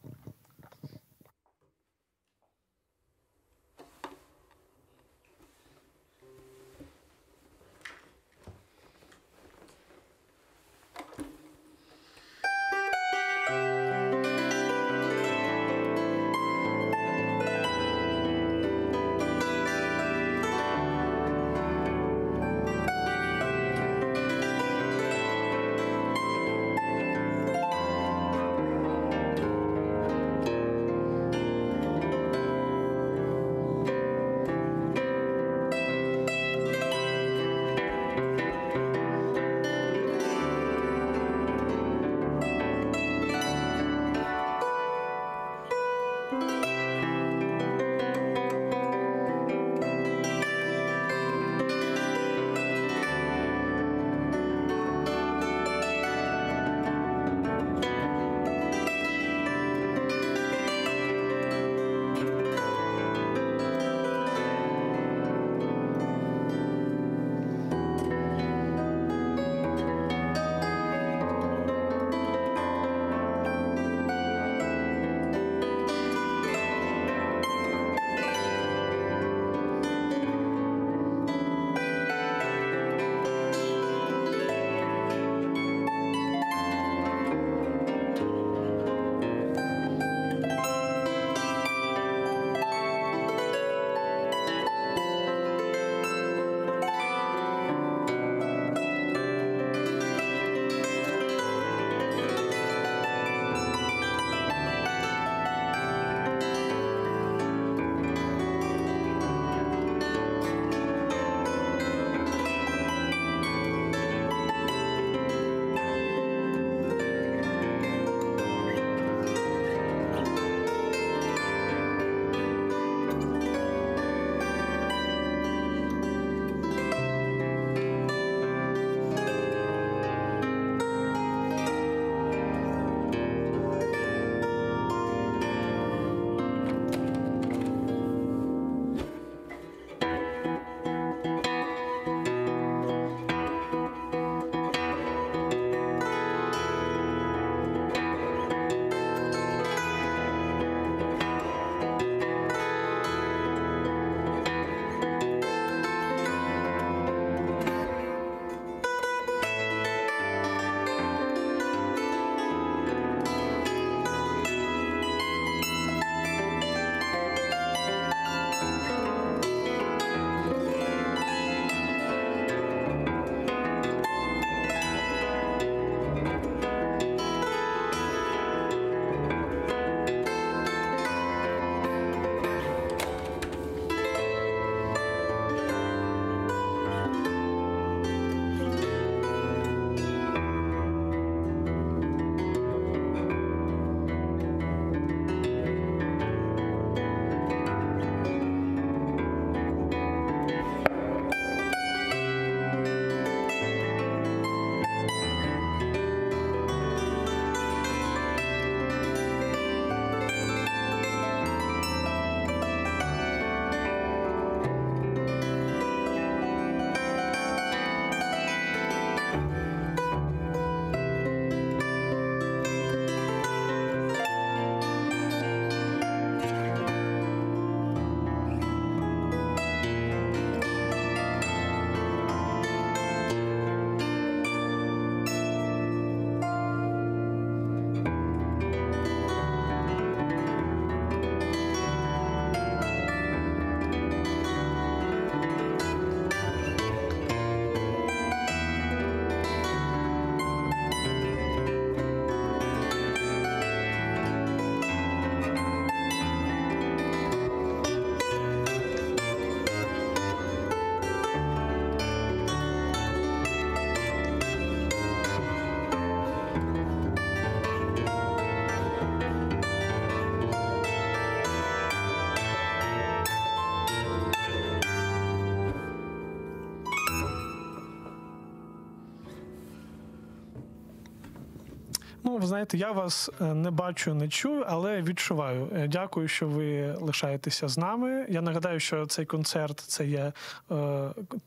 Ну, ви знаєте, я вас не бачу, не чую, але відчуваю. Дякую, що ви лишаєтеся з нами. Я нагадаю, що цей концерт – це є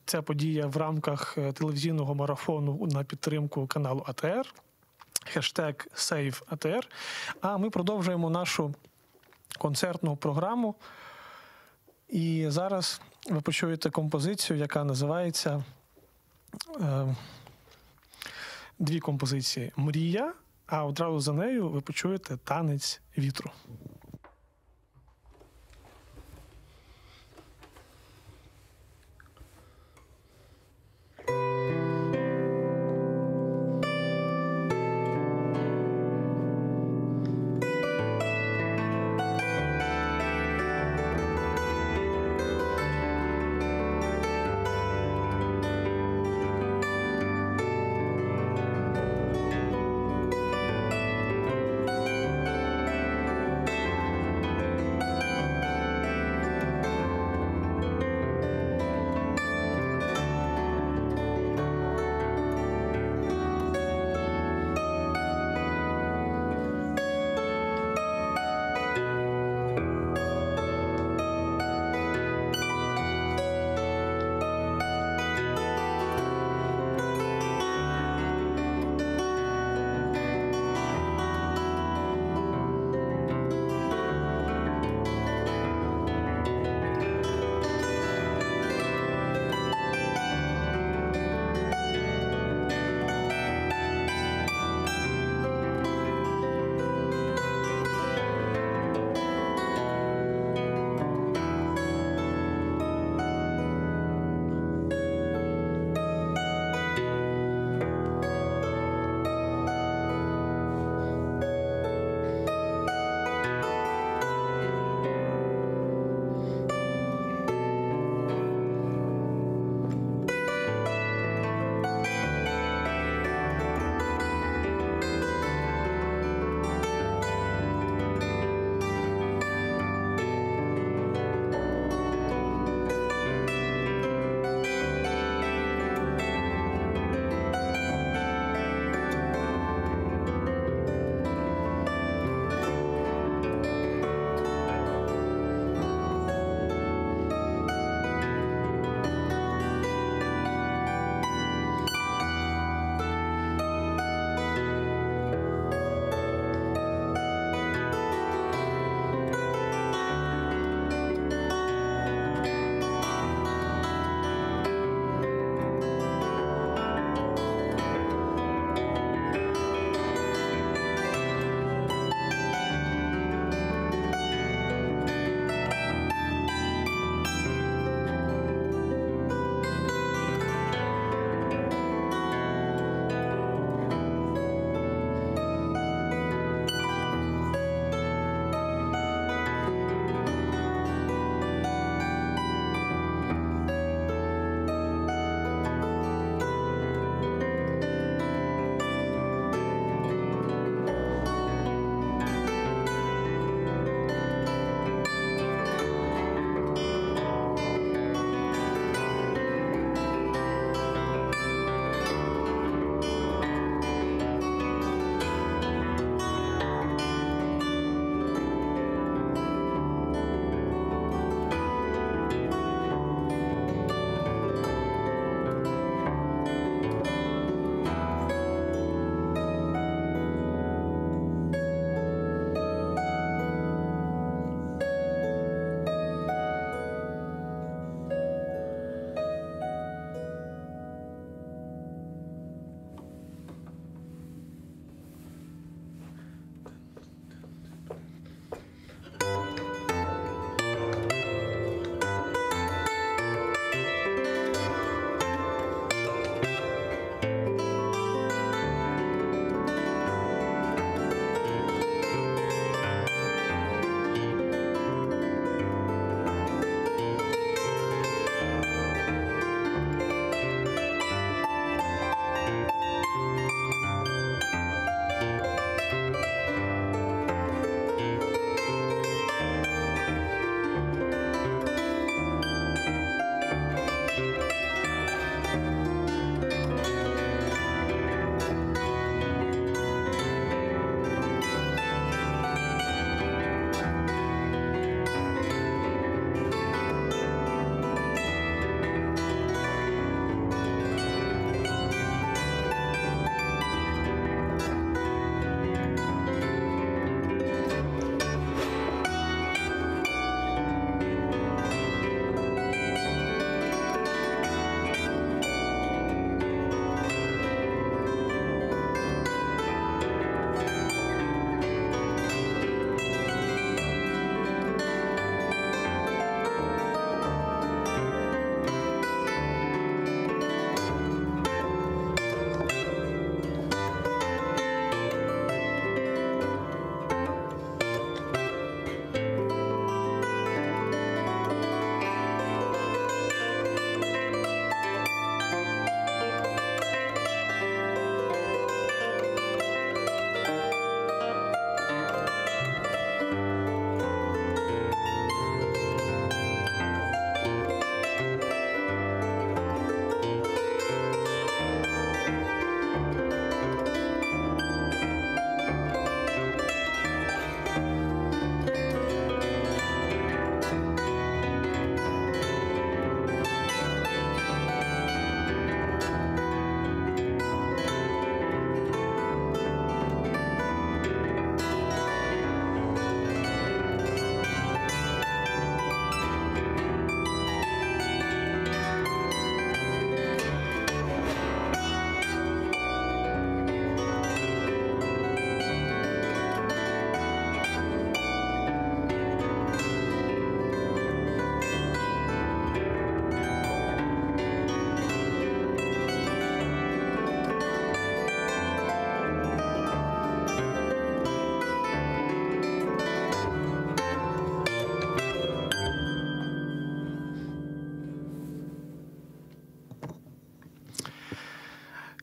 ця подія в рамках телевізійного марафону на підтримку каналу АТР. Хештег SaveATR. А ми продовжуємо нашу концертну програму. І зараз ви почуєте композицію, яка називається дві композиції «Мрія», а одразу за нею ви почуєте «Танець вітру».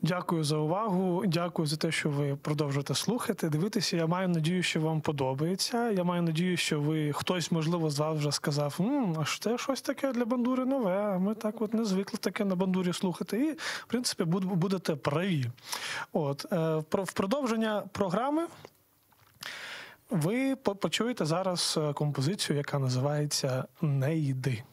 Дякую за увагу, дякую за те, що ви продовжуєте слухати, дивитися. Я маю надію, що вам подобається. Я маю надію, що хтось, можливо, з вас вже сказав, а це щось таке для Бандури нове, а ми так от не звикли таке на Бандурі слухати. І, в принципі, будете праві. В продовження програми ви почуєте зараз композицію, яка називається «Не йди».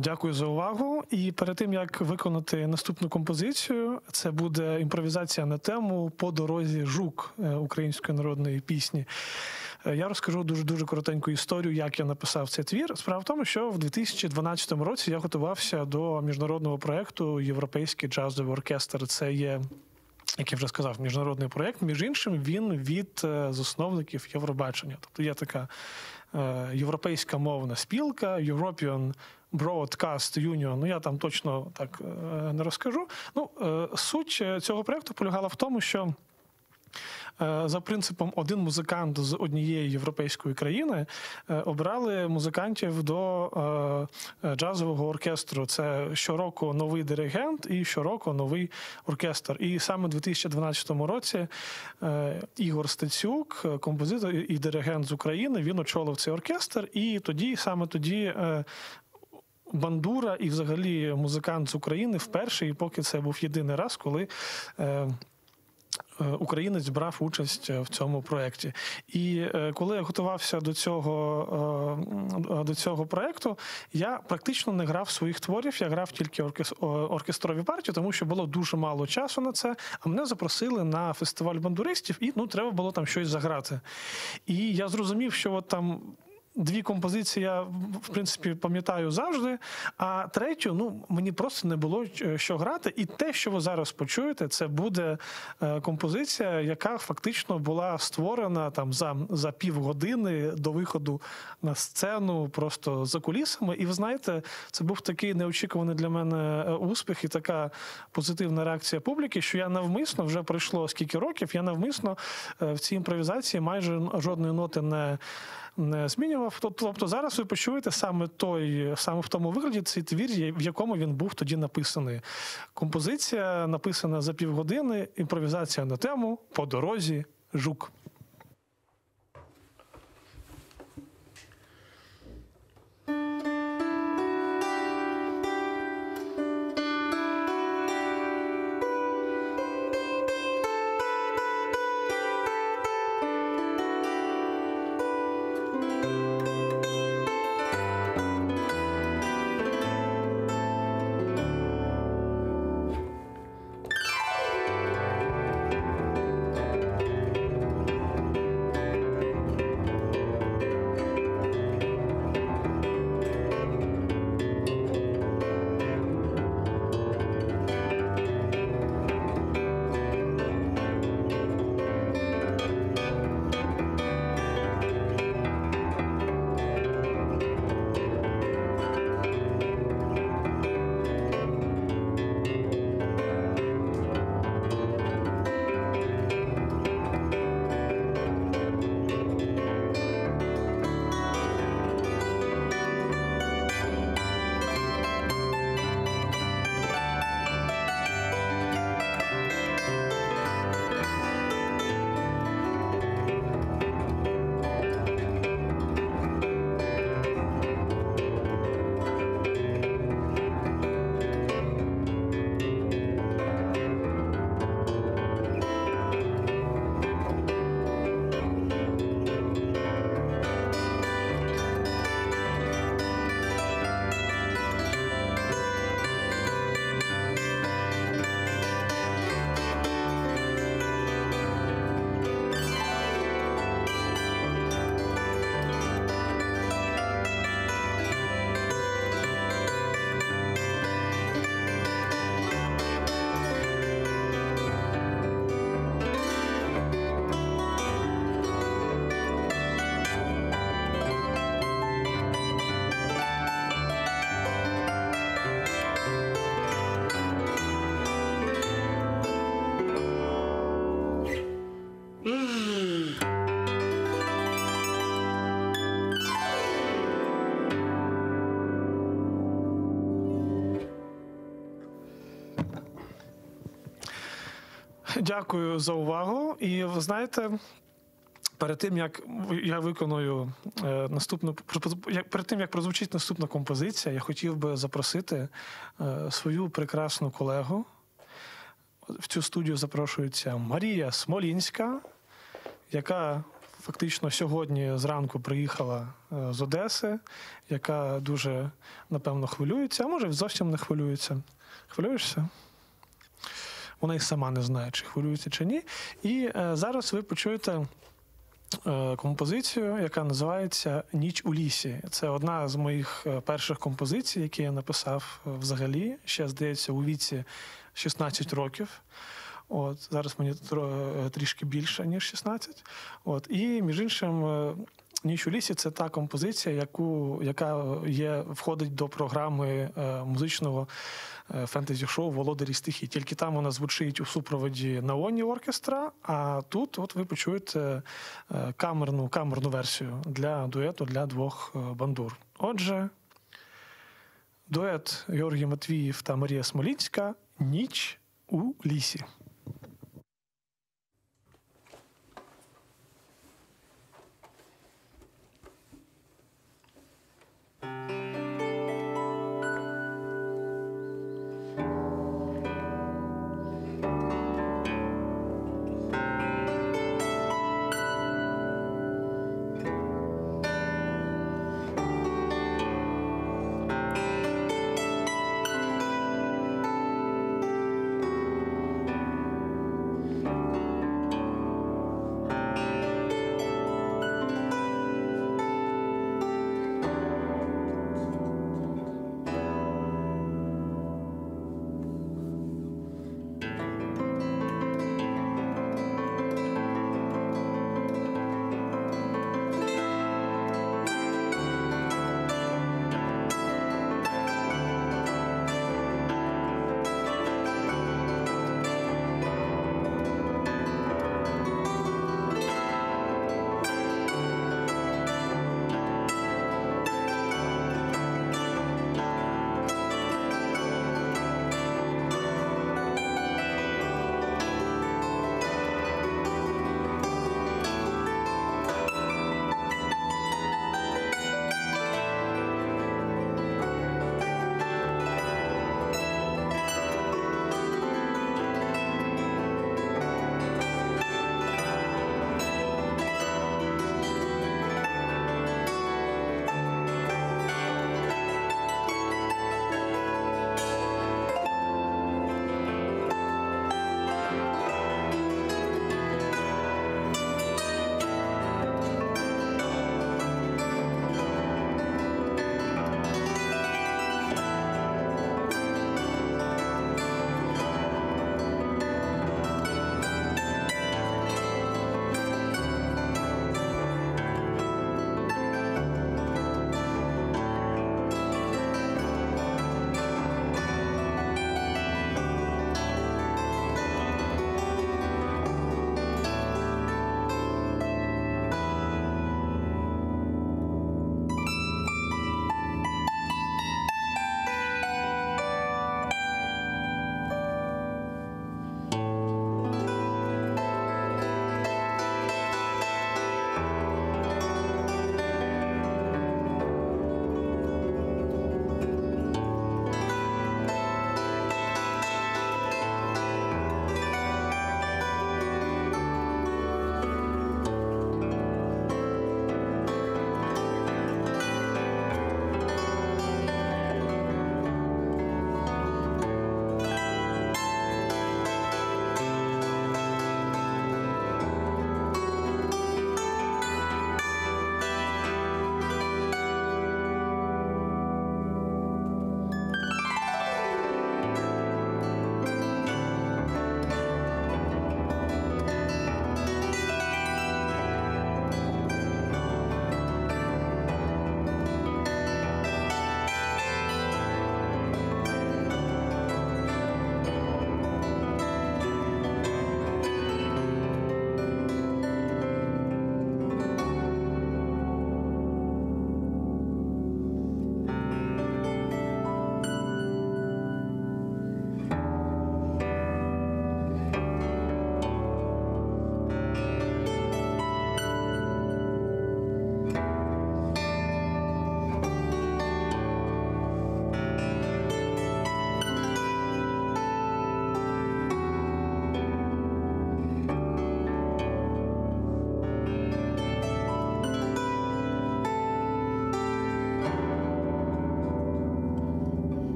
Дякую за увагу. І перед тим, як виконати наступну композицію, це буде імпровізація на тему «По дорозі жук» української народної пісні. Я розкажу дуже коротеньку історію, як я написав цей твір. Справа в тому, що в 2012 році я готувався до міжнародного проєкту «Європейський джазовий оркестр». Це є, як я вже сказав, міжнародний проєкт. Між іншим, він від засновників Євробачення. Тобто є така європейська мовна спілка, European Broadcast Union. Ну, я там точно так не розкажу. Ну, суть цього проєкту полягала в тому, що за принципом один музикант з однієї європейської країни обрали музикантів до джазового оркестру. Це щороку новий диригент і щороку новий оркестр. І саме у 2012 році Ігор Стецюк, композитор і диригент з України, він очолив цей оркестр. І саме тоді Бандура і взагалі музикант з України вперше, і поки це був єдиний раз, коли українець брав участь в цьому проєкті. І коли я готувався до цього проєкту, я практично не грав своїх творів, я грав тільки оркестрові партії, тому що було дуже мало часу на це, а мене запросили на фестиваль бандуристів, і треба було там щось заграти. І я зрозумів, що там 2 композиції я, в принципі, пам'ятаю завжди, а третю, мені просто не було що грати. І те, що ви зараз почуєте, це буде композиція, яка фактично була створена там за півгодини до виходу на сцену, просто за кулісами. І ви знаєте, це був такий неочікуваний для мене успіх і така позитивна реакція публіки, що я навмисно, вже пройшло скільки років, я навмисно в цій імпровізації майже жодної ноти не змінював. Тобто зараз ви почуєте саме в тому вигляді цей твір, в якому він був тоді написаний. Композиція написана за півгодини, імпровізація на тему «По дорозі жук». Дякую за увагу. І ви знаєте, перед тим, як я виконую перед тим, як прозвучить наступна композиція, я хотів би запросити свою прекрасну колегу. В цю студію запрошується Марія Смолінська, яка фактично сьогодні зранку приїхала з Одеси, яка дуже, напевно, хвилюється, а може зовсім не хвилюється. Хвилюєшся? Вона і сама не знає, чи хвилюється, чи ні. І зараз ви почуєте композицію, яка називається «Ніч у лісі». Це одна з моїх перших композицій, які я написав взагалі, ще, здається, у віці 16 років. Зараз мені трішки більше, ніж 16. І, між іншим, «Ніч у лісі» – це та композиція, яка входить до програми музичного фентезі-шоу «Володарі стихій». Тільки там вона звучить у супроводі наоні оркестра, а тут ви почуєте камерну версію для дуету для 2 бандур. Отже, дует Георгій Матвіїв та Марія Смолінська «Ніч у лісі».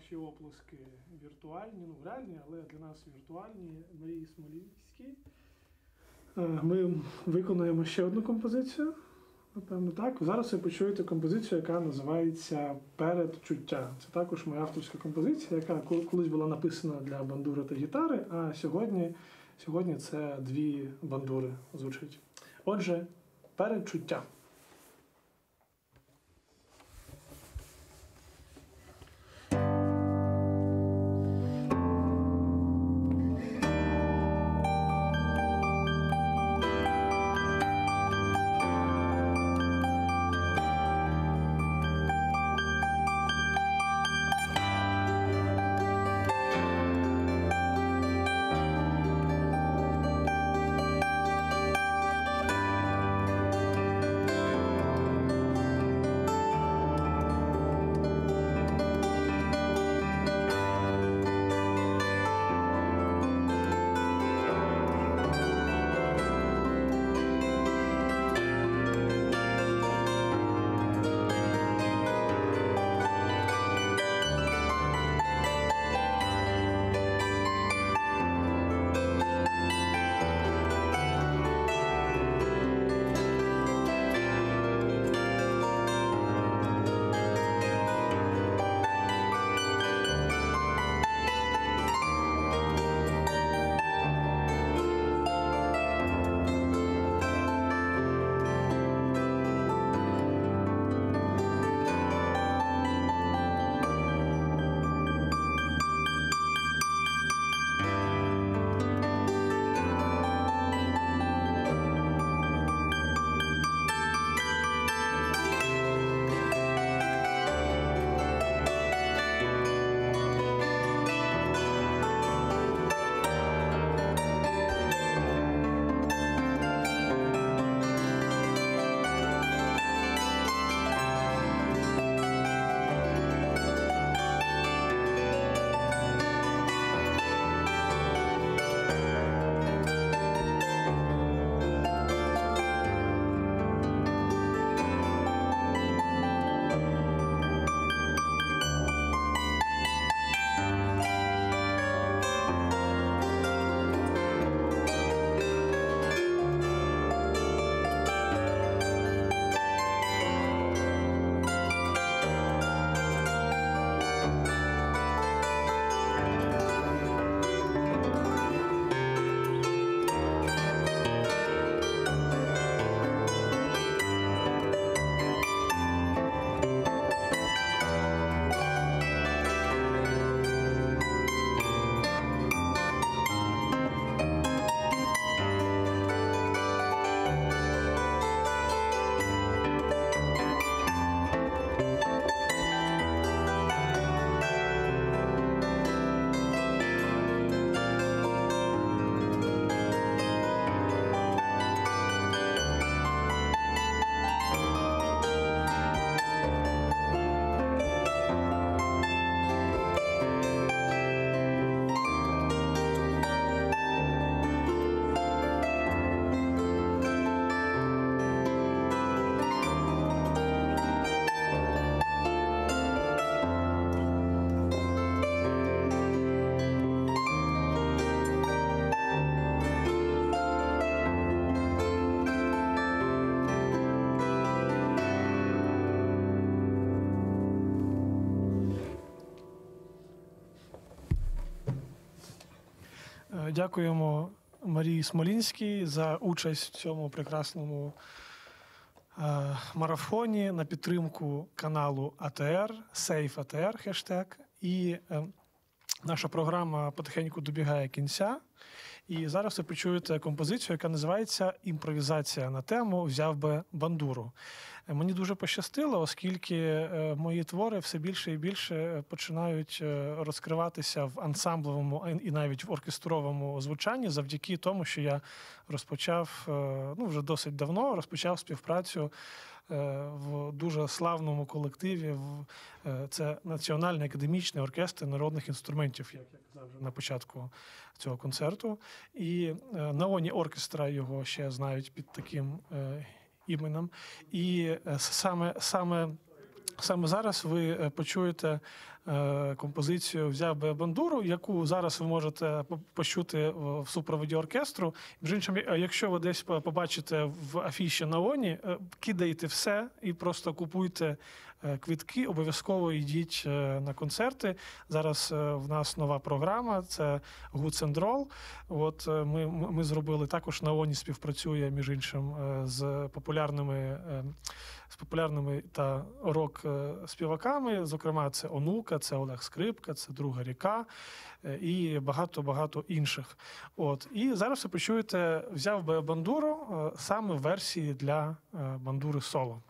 ваші оплески віртуальні, ну реальні, але для нас віртуальні, Марії Смолінській. Ми виконуємо ще одну композицію, напевно, так. Зараз ви почуєте композицію, яка називається «Передчуття». Це також моя авторська композиція, яка колись була написана для бандури та гітари, а сьогодні це дві бандури звучить. Отже, «Передчуття». Дякуємо Марії Смолінській за участь в цьому прекрасному марафоні на підтримку каналу АТР, Сейф АТР хештег. І наша програма потихеньку добігає кінця. І зараз ви почуєте композицію, яка називається «Імпровізація на тему «Взяв би бандуру». Мені дуже пощастило, оскільки мої твори все більше і більше починають розкриватися в ансамбловому і навіть в оркестровому звучанні завдяки тому, що я розпочав, вже досить давно, розпочав співпрацю в дуже славному колективі. Це Національний академічний оркестр народних інструментів, як я казав вже на початку цього концерту. І Наоні оркестра його ще знають під таким іменем. І саме зараз ви почуєте композицію «Взяв би бандуру», яку зараз ви можете почути в супроводі оркестру. Між іншим, якщо ви десь побачите в афіші на ОНі, кидайте все і просто купуйте квитки, обов'язково йдіть на концерти. Зараз в нас нова програма, це Goods and Roll. От ми зробили, також на ОНі співпрацює, між іншим, з популярними та рок-співаками. Зокрема, це Онука, це Олег Скрипка, це Друга ріка і багато-багато інших. От. І зараз ви почуєте «Взяв би бандуру» саме в версії для бандури соло.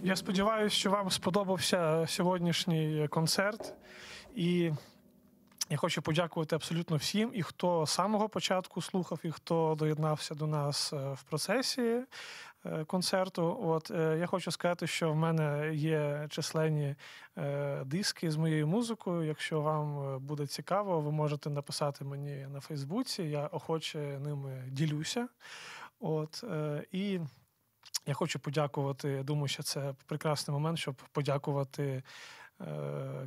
Я сподіваюся, що вам сподобався сьогоднішній концерт. І Я хочу подякувати абсолютно всім, і хто з самого початку слухав, і хто доєднався до нас в процесі концерту. Я хочу сказати, що в мене є численні диски з моєю музикою. Якщо вам буде цікаво, ви можете написати мені на Фейсбуці, я охоче ними ділюся. І я хочу подякувати, думаю, що це прекрасний момент, щоб подякувати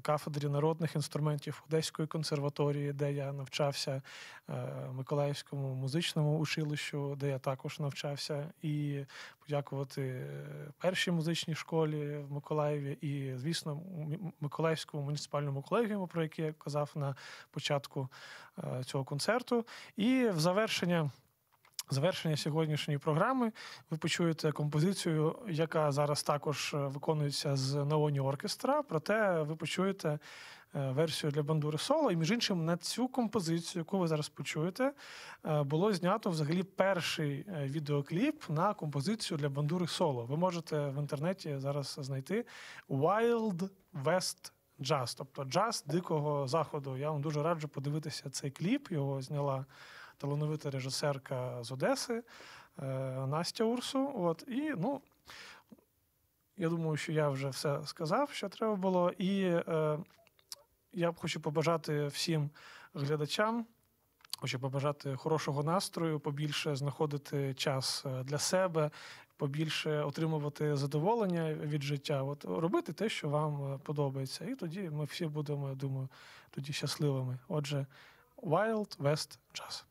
кафедрі народних інструментів Одеської консерваторії, де я навчався, Миколаївському музичному училищу, де я також навчався, і подякувати першій музичній школі в Миколаєві і, звісно, Миколаївському муніципальному колегіуму, про який я казав на початку цього концерту. І в завершення сьогоднішньої програми ви почуєте композицію, яка зараз також виконується з Наоні оркестра, проте ви почуєте версію для бандури соло. І, між іншим, на цю композицію, яку ви зараз почуєте, було знято взагалі перший відеокліп на композицію для бандури соло. Ви можете в інтернеті зараз знайти Wild West Jazz, тобто джаз Дикого Заходу. Я вам дуже раджу подивитися цей кліп, його зняла талановита режисерка з Одеси Настя Урсу. І, я думаю, що я вже все сказав, що треба було. І я хочу побажати всім глядачам, хочу побажати хорошого настрою, побільше знаходити час для себе, побільше отримувати задоволення від життя, робити те, що вам подобається. І тоді ми всі будемо, я думаю, тоді щасливими. Отже, Wild West Jazz.